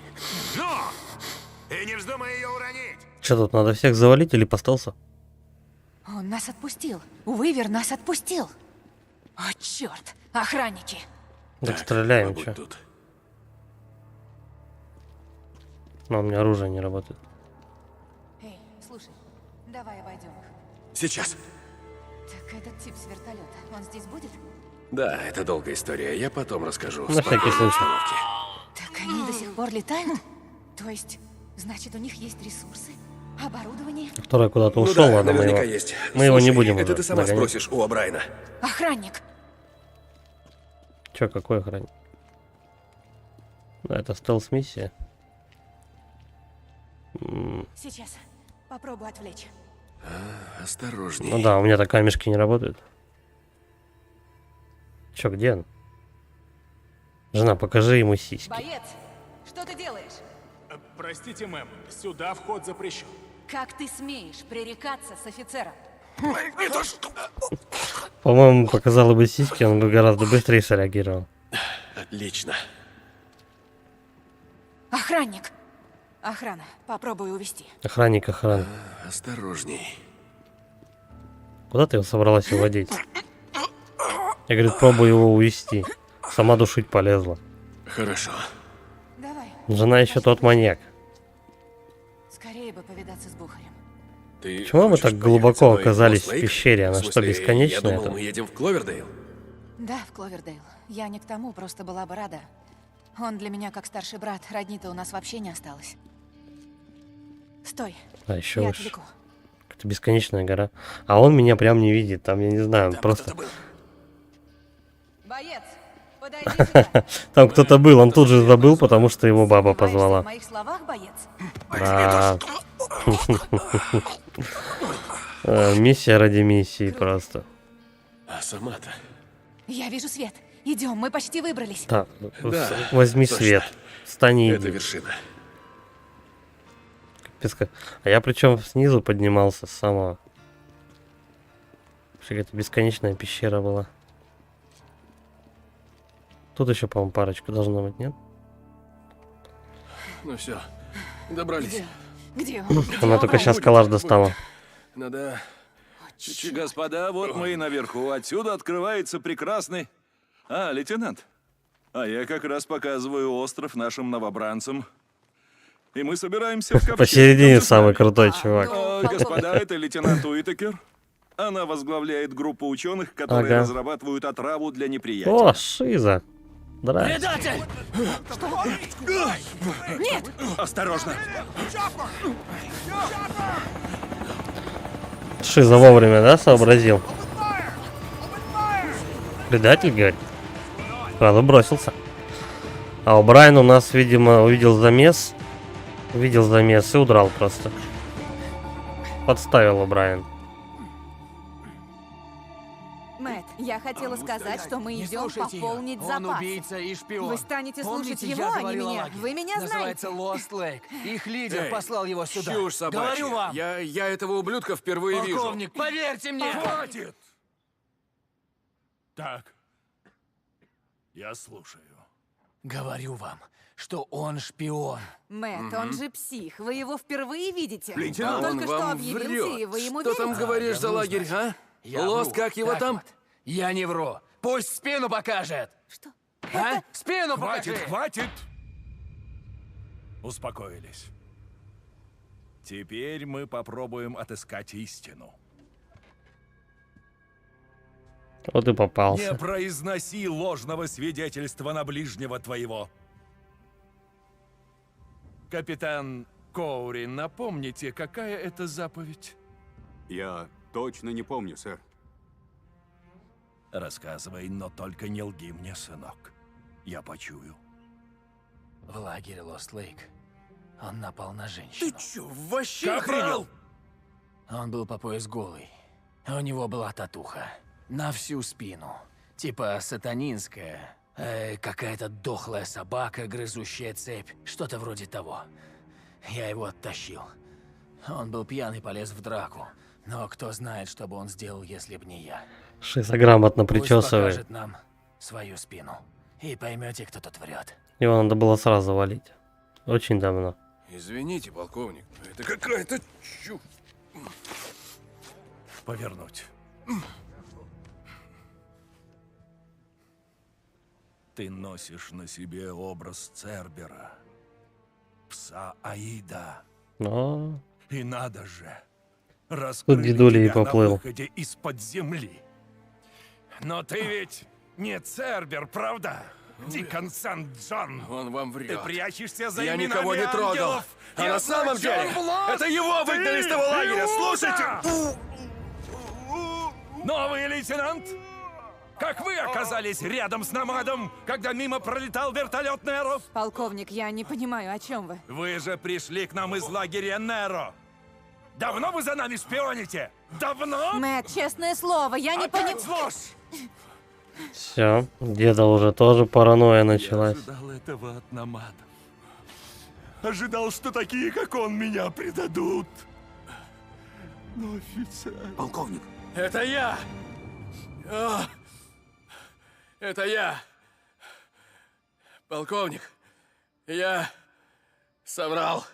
Speaker 14: Ну! И не вздумай ее уронить!
Speaker 1: Что тут, надо всех завалить или постался?
Speaker 16: Он нас отпустил. Уивер нас отпустил. О, черт! Охранники!
Speaker 1: Так стреляем,
Speaker 3: побудь
Speaker 1: что?
Speaker 3: тут.
Speaker 1: Но у меня оружие не работает.
Speaker 16: Эй, слушай, давай обойдем их.
Speaker 3: Сейчас.
Speaker 16: Так этот тип с вертолета, он здесь будет?
Speaker 3: Да, это долгая история. Я потом расскажу.
Speaker 1: На всякий случай.
Speaker 16: Так они до сих пор летают? То есть, значит, у них есть ресурсы, оборудование?
Speaker 1: Второй куда-то
Speaker 3: Ну
Speaker 1: ушел,
Speaker 3: да,
Speaker 1: ладно, мы
Speaker 3: наверняка
Speaker 1: его,
Speaker 3: есть.
Speaker 1: мы его не
Speaker 3: Слушай,
Speaker 1: будем
Speaker 3: это
Speaker 1: уже
Speaker 3: ты сама
Speaker 1: догонять.
Speaker 3: спросишь у О'Брайена.
Speaker 16: Охранник!
Speaker 1: Че, какой охранник? Да, это стелс-миссия.
Speaker 16: Сейчас. Попробую отвлечь.
Speaker 3: Осторожней.
Speaker 1: Ну да, у меня-то камешки не работают. Че, где он? Жена, покажи ему сиськи.
Speaker 16: Боец, что ты делаешь?
Speaker 15: Простите, мэм, сюда вход запрещен.
Speaker 16: Как ты смеешь пререкаться с офицером?
Speaker 1: По-моему, показала бы сиськи, он бы гораздо быстрее среагировал.
Speaker 3: Отлично.
Speaker 16: Охранник! Охрана, попробую увести.
Speaker 1: Охранник.
Speaker 3: Осторожней.
Speaker 1: Куда ты его собралась уводить? Я, говорит, пробую его увести. Сама душить полезла.
Speaker 3: Хорошо.
Speaker 16: Давай.
Speaker 1: Жена еще тот маньяк.
Speaker 16: Скорее бы повидаться с Бухарем.
Speaker 3: Ты
Speaker 1: Почему мы
Speaker 3: хочешь
Speaker 1: так
Speaker 3: поехать
Speaker 1: глубоко
Speaker 3: со мной в
Speaker 1: оказались в
Speaker 3: Лост-Лейк?
Speaker 1: пещере? Она
Speaker 3: В
Speaker 1: что,
Speaker 3: смысле,
Speaker 1: бесконечная?
Speaker 3: Я думал,
Speaker 1: это?
Speaker 3: мы едем в Кловердейл.
Speaker 16: Да, в Кловердейл. Я не к тому, просто была бы рада. Он для меня как старший брат, родни-то у нас вообще не осталось. Стой.
Speaker 1: А еще
Speaker 16: я
Speaker 1: выше.
Speaker 16: отвлеку.
Speaker 1: Это бесконечная гора. А он меня прям не видит. Там, я не знаю, просто...
Speaker 16: Боец, подойди сюда.
Speaker 1: Там кто-то был, он тут же забыл, потому что его баба
Speaker 16: В
Speaker 1: позвала.
Speaker 16: моих словах, боец?
Speaker 1: Да. Миссия ради миссии просто.
Speaker 3: А сама-то?
Speaker 16: Я вижу свет. Идем, мы почти выбрались.
Speaker 1: Так,
Speaker 3: Да,
Speaker 1: возьми
Speaker 3: точно.
Speaker 1: свет. Встань и
Speaker 3: Это
Speaker 1: иди.
Speaker 3: вершина.
Speaker 1: Капец как. А я причем снизу поднимался с самого. Какая-то бесконечная пещера была. Тут еще, по-моему, парочка должна быть, нет?
Speaker 3: Ну все, добрались.
Speaker 16: Где он?
Speaker 1: Она только сейчас калаш достала.
Speaker 3: Надо...
Speaker 5: Господа, вот мы и наверху. Отсюда открывается прекрасный... А, лейтенант. А я как раз показываю остров нашим новобранцам. И мы собираемся в ковчег.
Speaker 1: Посередине самый крутой чувак.
Speaker 5: Господа, это лейтенант Уитакер. Она возглавляет группу ученых, которые
Speaker 1: Ага.
Speaker 5: разрабатывают отраву для неприятеля.
Speaker 1: О, шиза. Здрасте.
Speaker 14: Предатель!
Speaker 16: Нет!
Speaker 5: Осторожно!
Speaker 1: Шиза вовремя, да, сообразил? Предатель, говорит? Сразу бросился. А О'Брайен у нас, видимо, увидел замес и удрал просто. Подставил О'Брайен.
Speaker 18: Мэтт, я хотела сказать, что мы идем пополнить
Speaker 15: Он
Speaker 18: запасы.
Speaker 15: убийца и шпион.
Speaker 18: Вы станете слушать
Speaker 15: Помните,
Speaker 18: его,
Speaker 15: я
Speaker 18: а не
Speaker 15: говорил о
Speaker 18: меня.
Speaker 15: лагере?
Speaker 18: Вы меня
Speaker 15: Называется
Speaker 18: знаете.
Speaker 15: Лост Лейк. Их лидер
Speaker 3: Эй,
Speaker 15: послал его сюда.
Speaker 3: Чушь собачья.
Speaker 15: Говорю вам.
Speaker 3: Я этого ублюдка впервые вижу.
Speaker 15: Полковник, поверьте мне.
Speaker 14: Хватит!
Speaker 6: Так. Я слушаю.
Speaker 15: Говорю вам, что он шпион.
Speaker 18: Мэтт, он же псих. Вы его впервые видите?
Speaker 3: Лейтенант,
Speaker 18: Он только
Speaker 3: он
Speaker 18: что
Speaker 3: вам
Speaker 18: объявился,
Speaker 3: врет.
Speaker 18: и вы ему
Speaker 3: Что там
Speaker 18: верите?
Speaker 3: говоришь за
Speaker 15: вру,
Speaker 3: лагерь, а?
Speaker 15: Я
Speaker 3: Лост,
Speaker 15: вру.
Speaker 3: как его
Speaker 15: Так
Speaker 3: там?
Speaker 15: вот, я не вру. Пусть спину покажет.
Speaker 18: Что?
Speaker 15: А? Спину
Speaker 6: Хватит,
Speaker 15: покажи.
Speaker 6: хватит! Успокоились. Теперь мы попробуем отыскать истину.
Speaker 1: Вот и попался.
Speaker 6: Не произноси ложного свидетельства на ближнего твоего. Капитан Коури, напомните, какая это заповедь?
Speaker 19: Я точно не помню, сэр.
Speaker 6: Рассказывай, но только не лги мне, сынок. Я почую.
Speaker 15: В лагере Лост Лейк он напал на женщину.
Speaker 13: Ты чё, вообще
Speaker 6: Капрал!
Speaker 13: охренел?
Speaker 15: Он был по пояс голый. У него была татуха. На всю спину. Типа сатанинская. Какая-то дохлая собака, грызущая цепь. Что-то вроде того. Я его оттащил. Он был пьян и полез в драку. Но кто знает, что бы он сделал, если б не я.
Speaker 1: Грамотно
Speaker 15: Пусть
Speaker 1: причесывает.
Speaker 15: покажет нам свою спину. И поймете, кто тут врет.
Speaker 1: Его надо было сразу валить. Очень давно.
Speaker 3: Извините, полковник, но это какая-то чушь.
Speaker 6: Повернуть. Ты носишь на себе образ Цербера, пса Аида.
Speaker 1: Но
Speaker 6: И надо же,
Speaker 1: тут
Speaker 6: раскрыли
Speaker 1: дедуля и
Speaker 6: тебя на
Speaker 1: поплыл.
Speaker 6: выходе из-под земли. Но ты ведь не Цербер, правда? Дикон Сент-Джон.
Speaker 3: Он вам врет.
Speaker 6: Ты прячешься за
Speaker 3: Я
Speaker 6: именами
Speaker 3: никого не трогал.
Speaker 6: ангелов.
Speaker 3: А
Speaker 6: Я
Speaker 3: на самом
Speaker 6: знаю,
Speaker 3: деле,
Speaker 6: власть
Speaker 3: это его выгнали из того лагеря,
Speaker 6: Иуда!
Speaker 3: слушайте!
Speaker 6: Новый лейтенант? Как вы оказались рядом с Намадом, когда мимо пролетал вертолет Неро?
Speaker 18: Полковник, я не понимаю, о чем вы.
Speaker 6: Вы же пришли к нам из лагеря Неро. Давно вы за нами шпионите? Давно?
Speaker 18: Мэтт, честное слово, я не
Speaker 6: Опять
Speaker 18: понимаю.
Speaker 6: ложь!
Speaker 1: Все, деда уже тоже паранойя началась.
Speaker 6: Я ожидал этого от Намадов. Ожидал, что такие, как он, меня предадут. Но офицер...
Speaker 19: Полковник.
Speaker 3: Это я! Это я! Полковник, я соврал.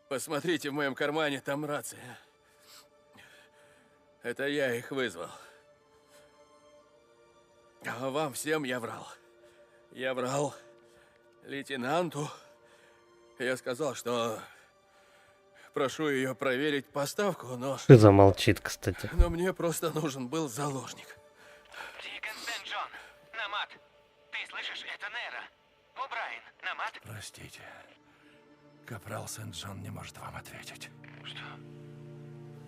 Speaker 3: Посмотрите, в моем кармане там рация. Это я их вызвал. А вам всем я врал. Я врал лейтенанту. Я сказал, что прошу ее проверить поставку, но...
Speaker 1: Шиза молчит, кстати.
Speaker 3: Но мне просто нужен был заложник.
Speaker 11: Дикон Сент-Джон, Намад, ты слышишь, это Нера. О'Брайен, Намад.
Speaker 6: Простите. Капрал Сент-Джон не может вам ответить.
Speaker 11: Что?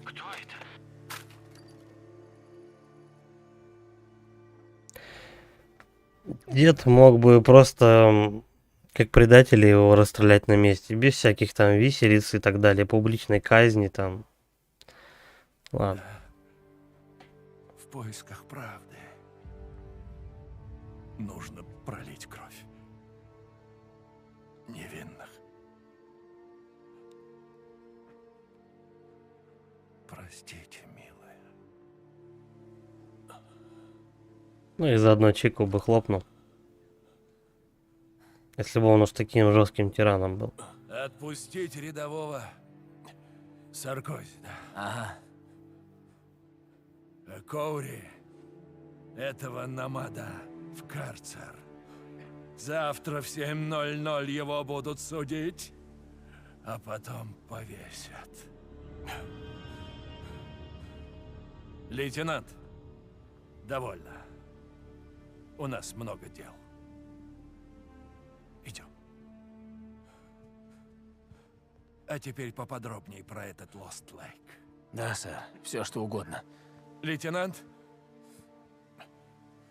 Speaker 11: Кто это?
Speaker 1: Дед мог бы просто, как предатели, его расстрелять на месте. Без всяких там виселиц и так далее. Публичной казни там. Ладно.
Speaker 6: В поисках правды нужно пролить кровь невинных. Простите, милая.
Speaker 1: Ну и заодно Чику бы хлопнул. Если бы он уж таким жестким тираном был.
Speaker 6: Отпустить рядового Саркози, да?
Speaker 15: Ага.
Speaker 6: А Коури, этого Намада в карцер. Завтра в 7:00 его будут судить, а потом повесят. Лейтенант, довольно. У нас много дел. Идем. А теперь поподробнее про этот Лост Лейк.
Speaker 15: Да, сэр. Все, что угодно.
Speaker 6: Лейтенант,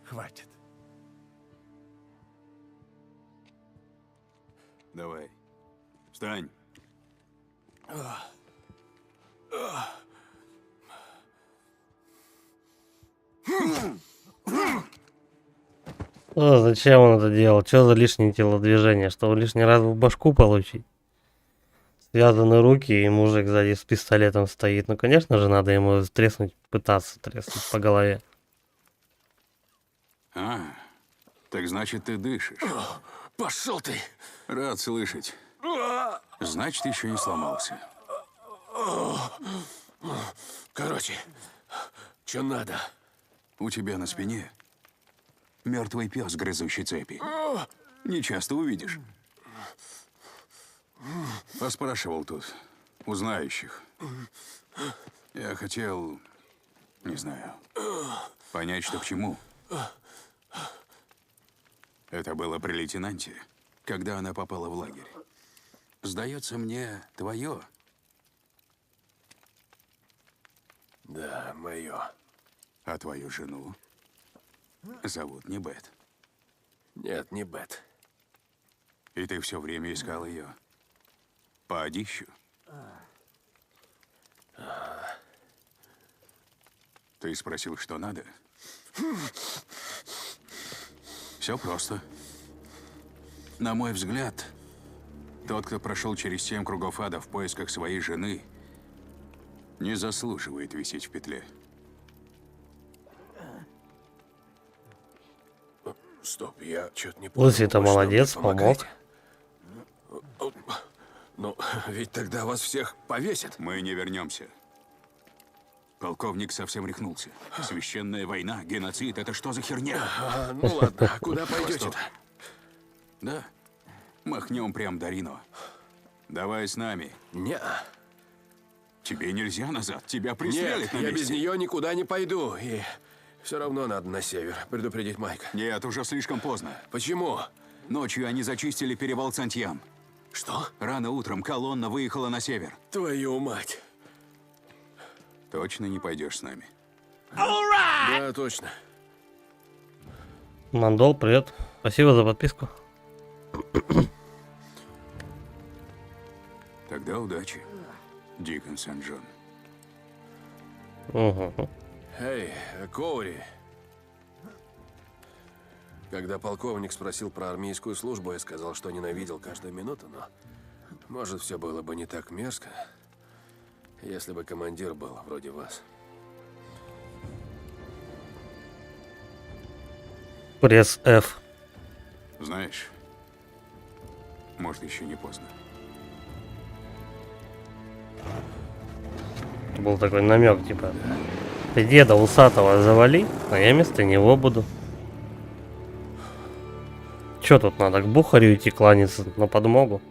Speaker 6: хватит.
Speaker 19: Давай. Встань.
Speaker 1: Зачем он это делал? Что за лишние телодвижения? Чтобы лишний раз в башку получить? Связаны руки, и мужик сзади с пистолетом стоит. Ну, конечно же, надо ему треснуть, пытаться треснуть по голове.
Speaker 19: А, так значит, ты дышишь.
Speaker 3: Пошел ты!
Speaker 19: Рад слышать. Значит, еще не сломался.
Speaker 3: Короче, что надо?
Speaker 19: У тебя на спине мертвый пес, грызущий цепи. Не часто увидишь. Поспрашивал тут у знающих. Я хотел Не знаю. Понять, что к чему. Это было при лейтенанте, когда она попала в лагерь. Сдается мне, твое.
Speaker 3: Да, мое.
Speaker 19: А твою жену зовут не Бет.
Speaker 3: Нет, не Бет.
Speaker 19: И ты все время искал ее. По одищу. Ты спросил, что надо? Все просто. На мой взгляд, тот, кто прошел через 7 кругов ада в поисках своей жены, не заслуживает висеть в петле.
Speaker 3: Стоп, я что-то не понял.
Speaker 1: Лысый-то
Speaker 3: Вы что,
Speaker 1: молодец,
Speaker 3: мне помогаете?
Speaker 1: помог.
Speaker 3: Ну, ведь тогда вас всех повесят.
Speaker 19: Мы не вернемся. Полковник совсем рехнулся. Священная война, геноцид — это что за херня?
Speaker 3: Ну ладно, а куда пойдете-то?
Speaker 19: Да, махнем прям до Рино. Давай с нами.
Speaker 3: Не-а.
Speaker 19: Тебе нельзя назад, тебя пристрелят на
Speaker 3: Нет, я
Speaker 19: месте.
Speaker 3: без нее никуда не пойду. И все равно надо на север предупредить Майка.
Speaker 19: Нет, уже слишком поздно.
Speaker 3: Почему?
Speaker 19: Ночью они зачистили перевал Сантьян.
Speaker 3: Что?
Speaker 19: Рано утром колонна выехала на север.
Speaker 3: Твою мать.
Speaker 19: Точно не пойдешь с нами?
Speaker 3: Да, точно.
Speaker 1: Мандол, привет. Спасибо за подписку.
Speaker 19: Тогда удачи, Дикон Сент-Джон.
Speaker 1: Угу.
Speaker 3: Эй, Коури. Когда полковник спросил про армейскую службу, я сказал, что ненавидел каждую минуту, но, может, все было бы не так мерзко, если бы командир был вроде вас.
Speaker 1: Пресс F.
Speaker 19: Знаешь, может, еще не поздно.
Speaker 1: Это был такой намек, типа, ты деда усатого завали, а я вместо него буду. Че тут надо, к бухарю идти кланяться на подмогу?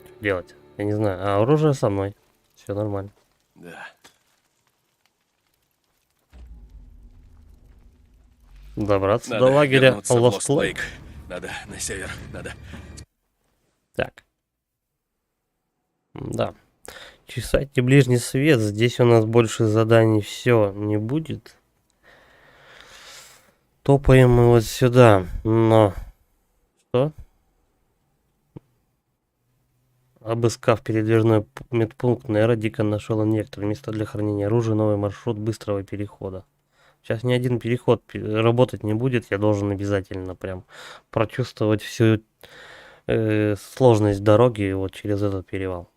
Speaker 1: Что делать? Я не знаю. А оружие со мной. Все нормально.
Speaker 3: Да.
Speaker 1: Добраться
Speaker 3: Надо
Speaker 1: до лагеря
Speaker 3: вернуться в
Speaker 1: Lost Lake.
Speaker 3: Lake. Надо на север, надо.
Speaker 1: Так. Да. Чесать и ближний свет. Здесь у нас больше заданий все не будет. Топаем мы вот сюда. Но... Что? Обыскав передвижной медпункт, Нейро Дикон нашел инъектор, место для хранения оружия, новый маршрут быстрого перехода. Сейчас ни один переход работать не будет, я должен обязательно прям прочувствовать всю сложность дороги вот через этот перевал.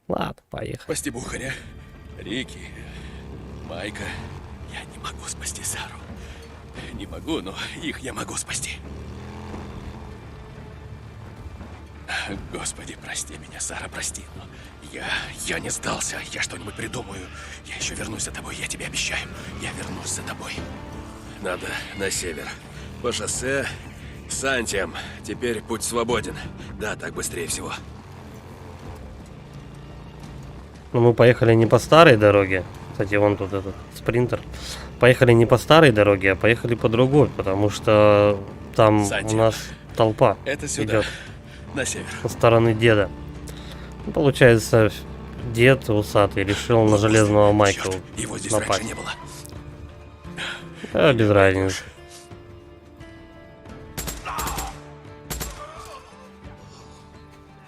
Speaker 1: Ладно, поехали.
Speaker 3: Спасти Бухаря, Рики, Майка. Я не могу спасти Сару. Не могу, но их я могу спасти. Господи, прости меня, Сара, прости, но я не сдался, я что-нибудь придумаю. Я еще вернусь за тобой, я тебе обещаю. Я вернусь за тобой. Надо на север. По шоссе Сантьям. Теперь путь свободен. Да, так быстрее всего.
Speaker 1: Но мы поехали не по старой дороге. Кстати, вон тут этот спринтер. Поехали не по старой дороге, а поехали по другой, потому что там
Speaker 3: Сантьям.
Speaker 1: у нас толпа
Speaker 3: Это сюда,
Speaker 1: идет
Speaker 3: на север.
Speaker 1: со стороны деда. Ну, получается, дед усатый решил на железного Майка
Speaker 3: Его здесь
Speaker 1: напасть.
Speaker 3: раньше не было.
Speaker 1: Без разницы.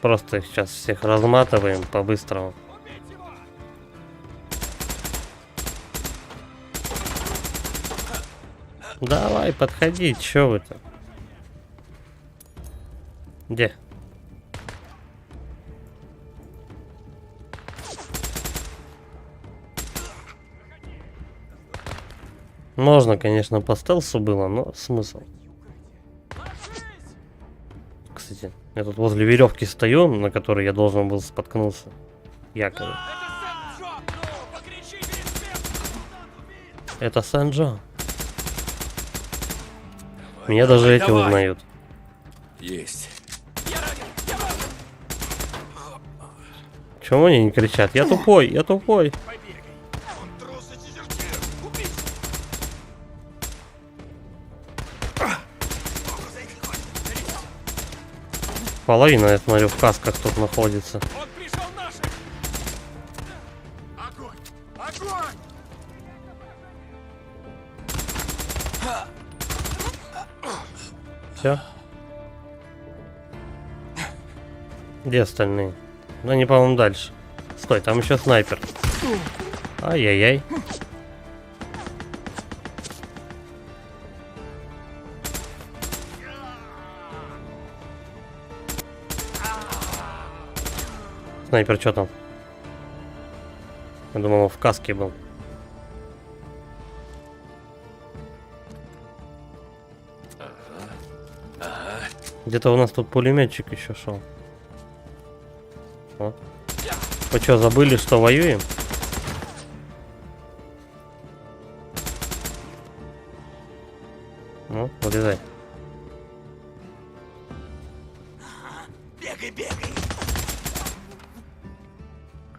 Speaker 1: Просто их сейчас всех разматываем по-быстрому. Давай, подходи, чё вы-то? Где? Можно, конечно, по стелсу было, но смысл. Кстати, я тут возле веревки стою, на которой я должен был споткнуться. Якобы. Это Сент-Джон. Меня даже эти узнают.
Speaker 3: Есть.
Speaker 1: Чего они не кричат? Я тупой, я тупой. Половина, я смотрю, в касках тут находится.
Speaker 4: Он пришел наших! Огонь! Огонь!
Speaker 1: Все. Где остальные? Ну, они, по-моему, дальше. Стой, там еще снайпер. Ай-яй-яй. Снайпер, что там? Я думал, он в каске был. Где-то у нас тут пулеметчик еще шел. О. Вы что, забыли, что воюем? Ну, вылезай.
Speaker 14: Бегай, бегай.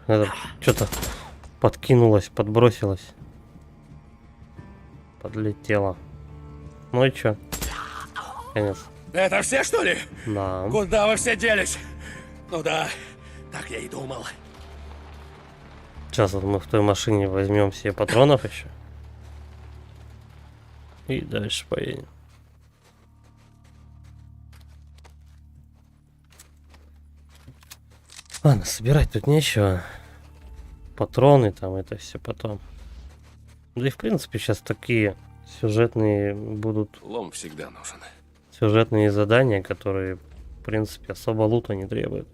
Speaker 1: Это что-то подкинулось, подбросилось. Подлетело. Ну и чё? Конец.
Speaker 4: Это все, что ли?
Speaker 1: Да.
Speaker 4: Куда вы все делись? Ну да, так я и думал.
Speaker 1: Сейчас вот мы в той машине возьмем себе патронов еще. И дальше поедем. Ладно, собирать тут нечего. Патроны там, это все потом. Да и в принципе сейчас такие сюжетные будут...
Speaker 3: Лом всегда нужен.
Speaker 1: Сюжетные задания, которые, в принципе, особо лута не требуют.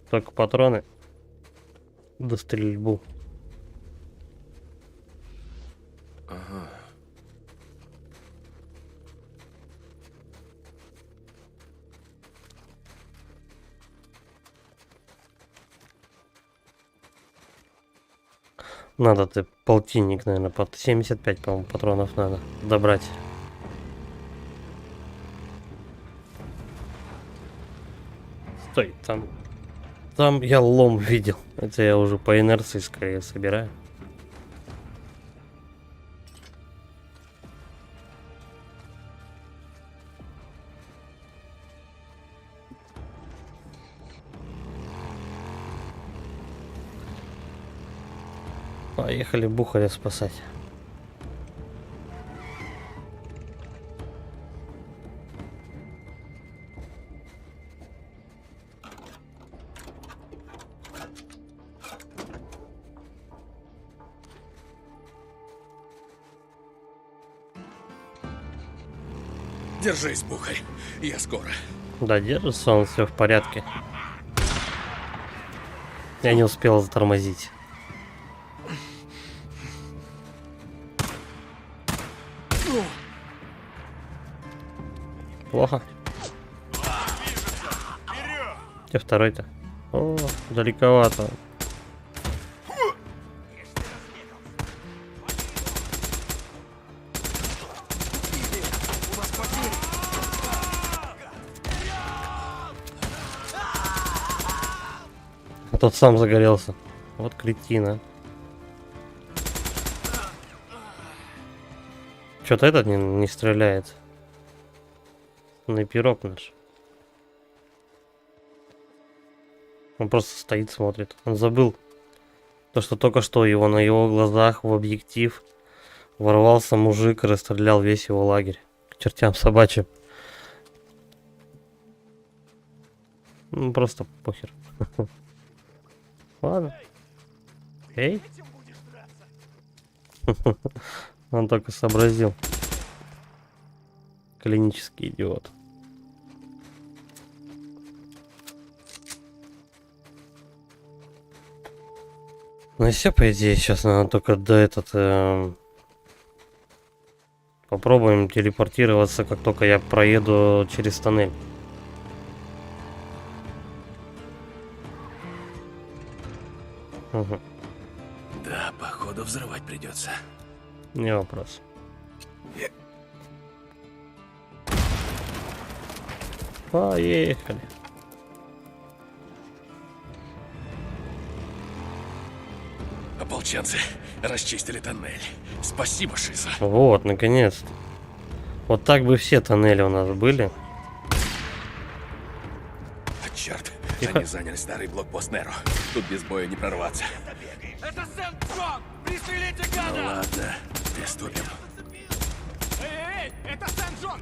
Speaker 1: Только патроны. Да стрельбу.
Speaker 3: Ага.
Speaker 1: Надо ты полтинник, наверное, под 75, по-моему, патронов надо добрать. Стой, там я лом видел. Это я уже по инерции скорее собираю. Поехали Бухаря спасать.
Speaker 4: Держись, Бухарь. Я скоро.
Speaker 1: Да, держится он, все в порядке. Я не успел затормозить. Плохо. Где второй-то? О, далековато. А тот сам загорелся. Вот кретина. Что-то этот не стреляет. Снайперок наш. Он просто стоит, смотрит. Он забыл то, что только что его на его глазах в объектив ворвался мужик и расстрелял весь его лагерь. К чертям собачьим. Ну, просто похер. Ладно. Эй. Он только сообразил. Клинический идиот. Ну и все, по идее, сейчас надо только до этот... попробуем телепортироваться, как только я проеду через тоннель. Угу.
Speaker 3: Да, походу взрывать придется.
Speaker 1: Не вопрос. Поехали.
Speaker 4: Ополченцы расчистили тоннель. Спасибо, Шиза.
Speaker 1: Вот, наконец-то. Вот так бы все тоннели у нас были. Тихо.
Speaker 3: Они заняли старый блокпост Неро. Тут без боя не прорваться.
Speaker 4: Это Сент-Джон! Пристрелите гада!
Speaker 3: Ну ладно, приступим.
Speaker 4: Эй, это Сент-Джон!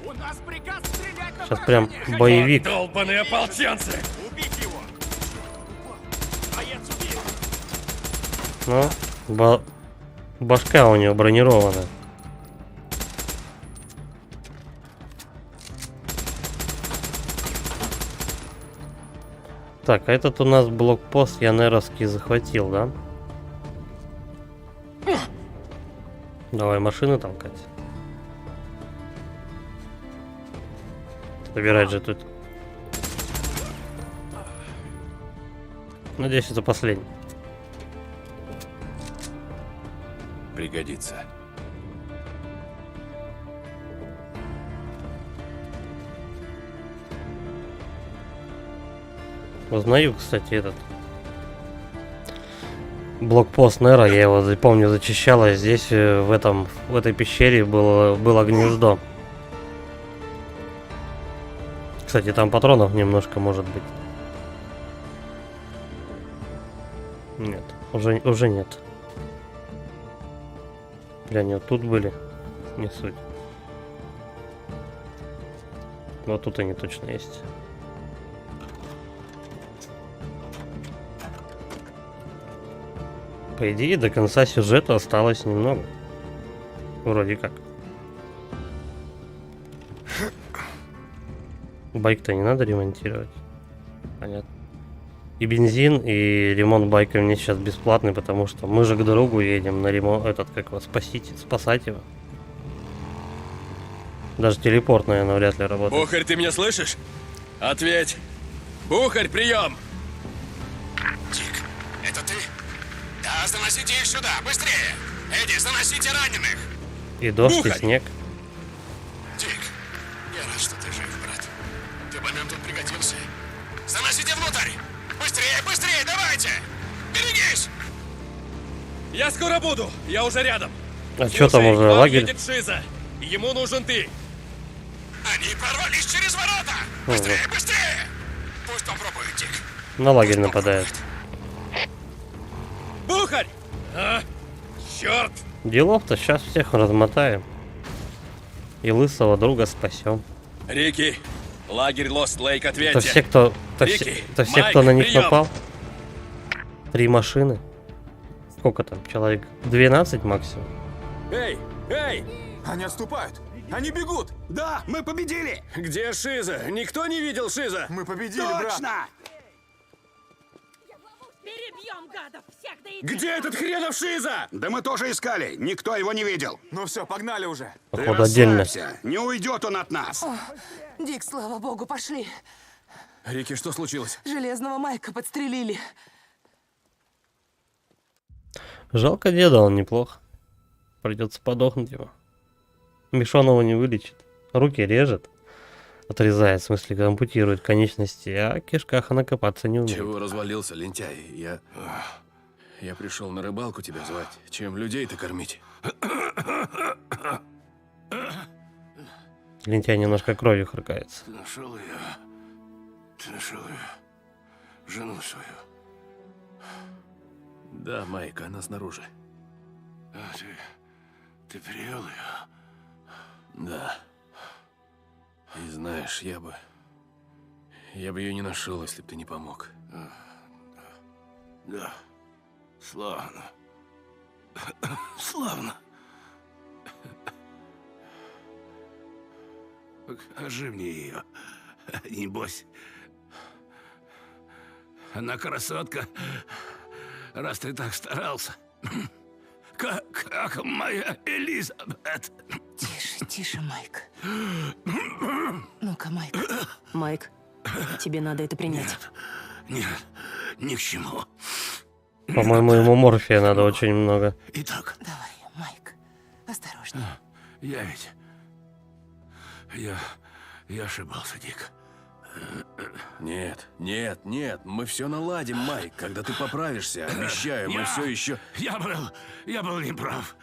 Speaker 4: У нас приказ стрелять на
Speaker 1: Сейчас прям боевик.
Speaker 4: Долбаные ополченцы! Убить его! Боец убит!
Speaker 1: Ну, башка у него бронированная. Так, а этот у нас блокпост я Неровский захватил, да? Давай машины толкать. Собирать же тут. Надеюсь, это последний.
Speaker 3: Пригодится.
Speaker 1: Узнаю, кстати, этот блокпост Неро, я его помню зачищал, а здесь в этой пещере было гнездо. Кстати, там патронов немножко может быть. Нет, уже нет. Глянь, вот тут были, не суть. Вот тут они точно есть. По идее, до конца сюжета осталось немного. Вроде как. Байк-то не надо ремонтировать. Понятно. И бензин, и ремонт байка мне сейчас бесплатный, потому что мы же к другу едем на ремонт. Спасать его. Даже телепорт, наверное, вряд ли работает.
Speaker 3: Бухарь, ты меня слышишь? Ответь! Бухарь, прием!
Speaker 2: Дик, это ты? Да, заносите их сюда, быстрее! Эдди, заносите раненых!
Speaker 1: И дождь,
Speaker 2: Бухарь!
Speaker 1: и снег.
Speaker 2: Дик, я рад, что ты жив, брат. Ты бы нам тут пригодился. Заносите внутрь! Быстрее, быстрее, давайте! Берегись!
Speaker 4: Я скоро буду! Я уже рядом!
Speaker 1: А что там уже,
Speaker 4: вам
Speaker 1: лагерь?
Speaker 4: едет Шиза! Ему нужен ты!
Speaker 2: Они прорвались через ворота! Быстрее, быстрее! Пусть попробует, Дик.
Speaker 1: На лагерь нападает.
Speaker 4: Бухарь! А? Черт!
Speaker 1: Делов-то сейчас всех размотаем. И лысого друга спасем.
Speaker 3: Рики, лагерь Лост Лейк, ответьте.
Speaker 1: Это все, кто,
Speaker 3: Рики,
Speaker 1: кто на них
Speaker 3: прием.
Speaker 1: напал. 3 машины. Сколько там? Человек 12 максимум.
Speaker 3: Эй, эй!
Speaker 14: Они отступают! Они бегут! Да, мы победили!
Speaker 3: Где Шиза? Никто не видел Шиза?
Speaker 14: Мы победили, брат!
Speaker 3: Точно!
Speaker 18: Перебьем гадов всех до
Speaker 3: Где этот хренов Шиза?
Speaker 14: Да мы тоже искали, никто его не видел. Ну все, погнали уже.
Speaker 1: Походу отдельно.
Speaker 14: Не уйдет он от нас.
Speaker 12: Дик, слава богу, пошли.
Speaker 3: Рики, что случилось?
Speaker 12: Железного Майка подстрелили.
Speaker 1: Жалко деда, он неплох. Придется подохнуть его. Мишон его не вылечит. Руки режет. Отрезает, в смысле, ампутирует конечности, а в кишках она копаться не умеет.
Speaker 3: Чего развалился, лентяй? Я пришел на рыбалку тебя звать. Чем людей-то кормить?
Speaker 1: Лентяй немножко кровью харкается.
Speaker 14: Нашел ее. Жену свою.
Speaker 3: Да, Майк, она снаружи.
Speaker 14: А ты привел ее?
Speaker 3: Да. И знаешь, я бы ее не нашел, если бы ты не помог.
Speaker 14: Да. Славно. Славно. Покажи мне ее. Небось. Она красотка. Раз ты так старался. Как моя Элизабет.
Speaker 12: Тише, тише, Майк. Ну-ка, Майк.
Speaker 18: Майк, тебе надо это принять.
Speaker 14: Нет, ни к чему.
Speaker 1: По-моему, ему морфия надо очень много.
Speaker 14: Итак.
Speaker 12: Давай, Майк. Осторожнее.
Speaker 14: Я ведь... Я ошибался, Дик.
Speaker 3: Нет, мы все наладим, Майк. Когда ты поправишься, обещаю, мы все еще...
Speaker 14: Я был неправ.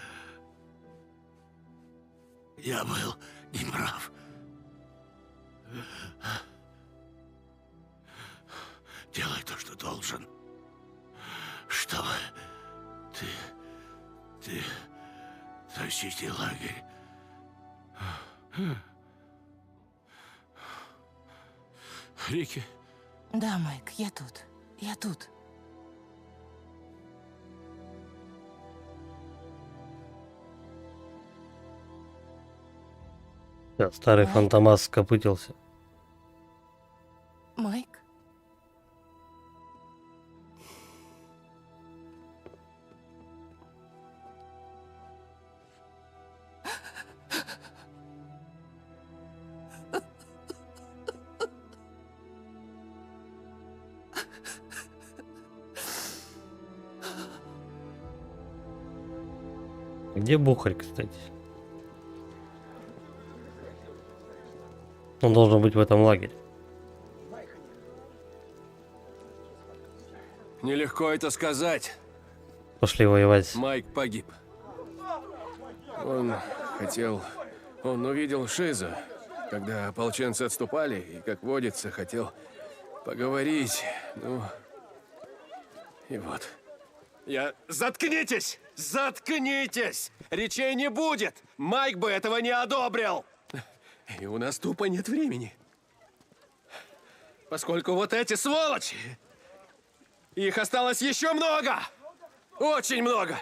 Speaker 14: Я был неправ. Делай то, что должен. Чтобы ты защити лагерь. Рики,
Speaker 12: Да, Майк, я тут. Я тут.
Speaker 1: Да, старый фантомас скопытился.
Speaker 12: Майк?
Speaker 1: Где Бухарь, кстати? Он должен быть в этом лагере.
Speaker 3: Нелегко это сказать.
Speaker 1: Пошли воевать.
Speaker 3: Майк погиб. Он увидел Шиза, когда ополченцы отступали, и, как водится, хотел поговорить. Ну, и вот.
Speaker 4: Заткнитесь! Заткнитесь! Речей не будет! Майк бы этого не одобрил!
Speaker 3: И у нас тупо нет времени.
Speaker 4: Поскольку вот эти сволочи... Их осталось еще много! Очень много!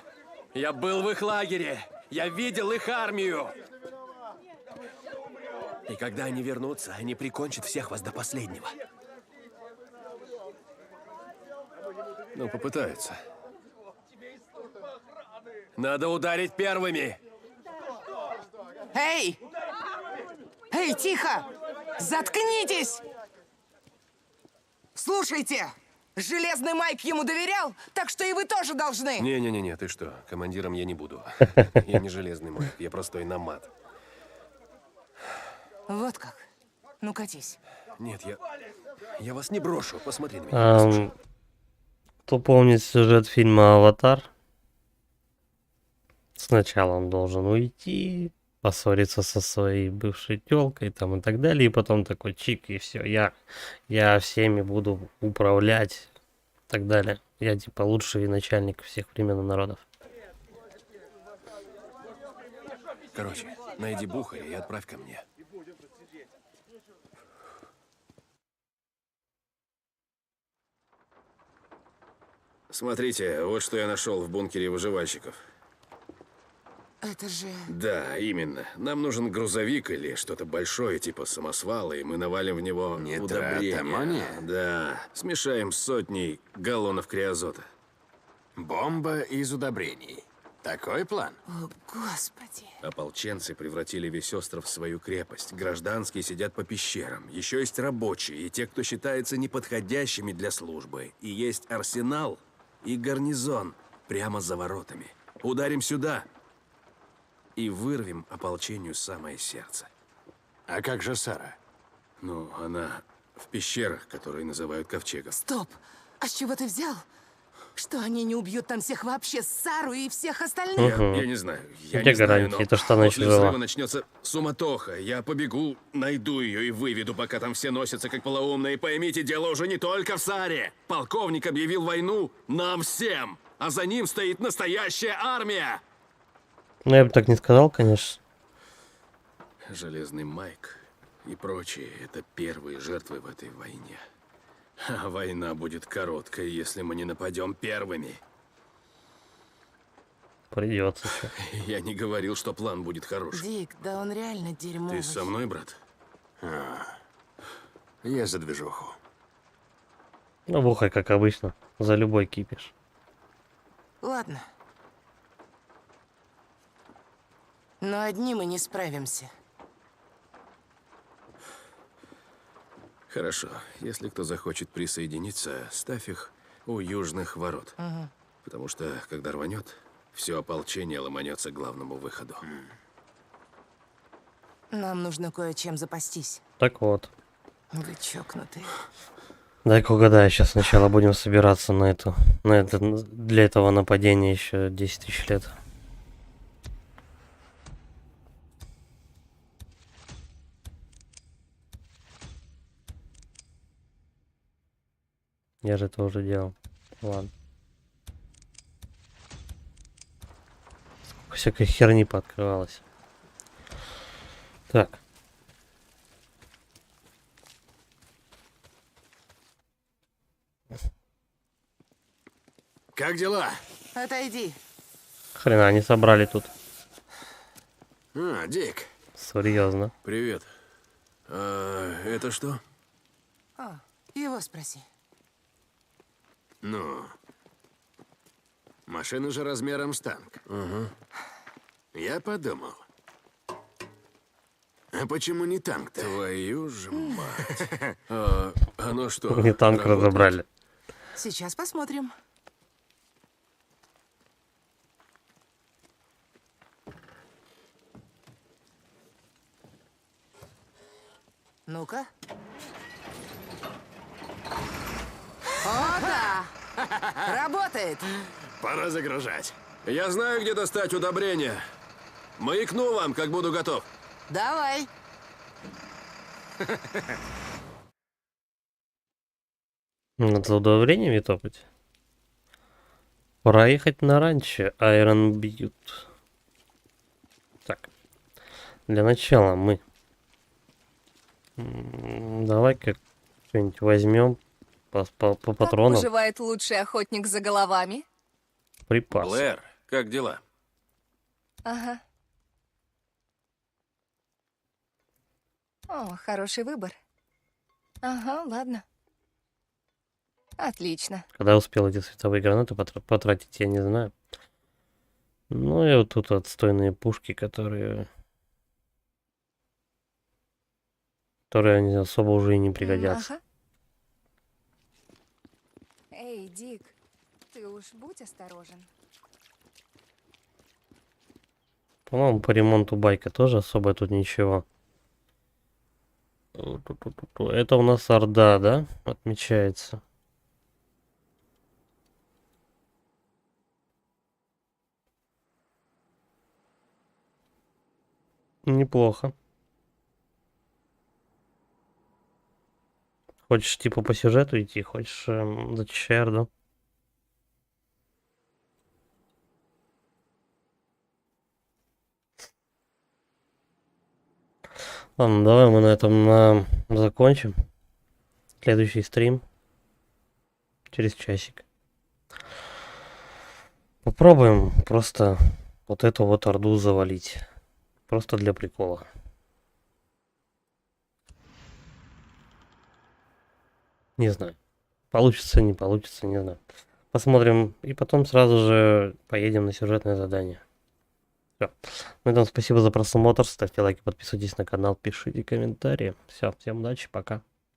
Speaker 4: Я был в их лагере. Я видел их армию. И когда они вернутся, они прикончат всех вас до последнего.
Speaker 3: Ну, попытаются.
Speaker 4: Надо ударить первыми.
Speaker 12: Эй! Эй, тихо! Заткнитесь! Слушайте! Железный Майк ему доверял, так что и вы тоже должны.
Speaker 3: Не-не-не, ты что? Командиром я не буду. Я не железный Майк, я простой намат.
Speaker 12: Вот как. Ну, катись.
Speaker 3: Нет, я вас не брошу. Посмотри на меня.
Speaker 1: Кто помнит сюжет фильма «Аватар»? Сначала он должен уйти, поссориться со своей бывшей тёлкой там и так далее, и потом такой чик, и все, я всеми буду управлять и так далее. Я типа лучший начальник всех времен и народов.
Speaker 3: Короче, найди Бухаря и отправь ко мне. Смотрите, вот что я нашел в бункере выживальщиков.
Speaker 12: Это же...
Speaker 3: Да, именно. Нам нужен грузовик или что-то большое, типа самосвала, и мы навалим в него удобрения.
Speaker 7: аммония?
Speaker 3: Да, смешаем с сотней галлонов криозота.
Speaker 7: Бомба из удобрений. Такой план?
Speaker 12: О, Господи.
Speaker 3: Ополченцы превратили весь остров в свою крепость. Гражданские сидят по пещерам. Еще есть рабочие и те, кто считается неподходящими для службы. И есть арсенал и гарнизон прямо за воротами. Ударим сюда и вырвем ополчению самое сердце.
Speaker 7: А как же Сара?
Speaker 3: Ну, она в пещерах, которые называют ковчегом.
Speaker 12: Стоп! А с чего ты взял? Что они не убьют там всех вообще, Сару и всех остальных?
Speaker 3: Я не знаю. Я
Speaker 1: Где
Speaker 3: не знаю,
Speaker 1: гарантии,
Speaker 3: но
Speaker 1: то, что она
Speaker 3: после
Speaker 1: еще жива?
Speaker 3: взрыва начнется суматоха. Я побегу, найду ее и выведу, пока там все носятся как полоумные. Поймите, дело уже не только в Саре. Полковник объявил войну нам всем, а за ним стоит настоящая армия.
Speaker 1: Ну, я бы так не сказал, конечно.
Speaker 3: Железный Майк и прочие — это первые жертвы в этой войне. А война будет короткой, если мы не нападем первыми.
Speaker 1: Придется.
Speaker 3: Я не говорил, что план будет хороший.
Speaker 12: Дик, да он реально дерьмовый.
Speaker 3: Ты со мной, брат?
Speaker 7: Я за движуху.
Speaker 1: Ну, Бухарь, как обычно, за любой кипиш.
Speaker 12: Ладно. Но одни мы не справимся.
Speaker 3: Хорошо. Если кто захочет присоединиться, ставь их у южных ворот.
Speaker 12: Угу.
Speaker 3: Потому что, когда рванет, все ополчение ломанется к главному выходу.
Speaker 12: Нам нужно кое-чем запастись.
Speaker 1: Так вот.
Speaker 12: Вы чокнутые.
Speaker 1: Дай-ка угадаю, сейчас сначала будем собираться на это, для этого нападения еще 10 тысяч лет. Я же это уже делал. Ладно. Сколько всякой херни пооткрывалось. Так.
Speaker 14: Как дела?
Speaker 12: Отойди.
Speaker 1: Хрена они собрали тут.
Speaker 14: А, Дик.
Speaker 1: Серьезно.
Speaker 3: Привет. А это что?
Speaker 12: О, его спроси.
Speaker 14: Ну, машина же размером с танк.
Speaker 3: Ага.
Speaker 14: Я подумал. А почему не танк-то?
Speaker 3: Твою же мать. А, оно что?
Speaker 1: Не танк
Speaker 3: работает?
Speaker 1: разобрали.
Speaker 12: Сейчас посмотрим. Ну-ка. О, да! Работает!
Speaker 14: Пора загружать.
Speaker 3: Я знаю, где достать удобрения. Маякну вам, как буду готов.
Speaker 12: Давай!
Speaker 1: Надо за удобрениями топать. Пора ехать на ранчо Iron Butte. Так. Для начала мы... Давай-ка что-нибудь возьмем по
Speaker 18: Как
Speaker 1: патронам.
Speaker 18: поживает лучший охотник за головами?
Speaker 1: Припас.
Speaker 3: Блэр, как дела?
Speaker 18: Ага. О, хороший выбор. Ага, ладно. Отлично.
Speaker 1: Когда успел эти световые гранаты потратить, я не знаю. Ну и вот тут отстойные пушки, которые они особо уже и не пригодятся.
Speaker 18: Ага. Эй, Дик, ты уж будь осторожен.
Speaker 1: По-моему, по ремонту байка тоже особо тут ничего. Это у нас Орда, да? Отмечается. Неплохо. Хочешь типа по сюжету идти, хочешь зачищай Орду. Ладно, давай мы на этом закончим. Следующий стрим через часик. Попробуем просто вот эту вот Орду завалить. Просто для прикола. Не знаю. Получится, не получится, не знаю. Посмотрим. И потом сразу же поедем на сюжетное задание. Все. На этом спасибо за просмотр. Ставьте лайки, подписывайтесь на канал, пишите комментарии. Все, всем удачи, пока.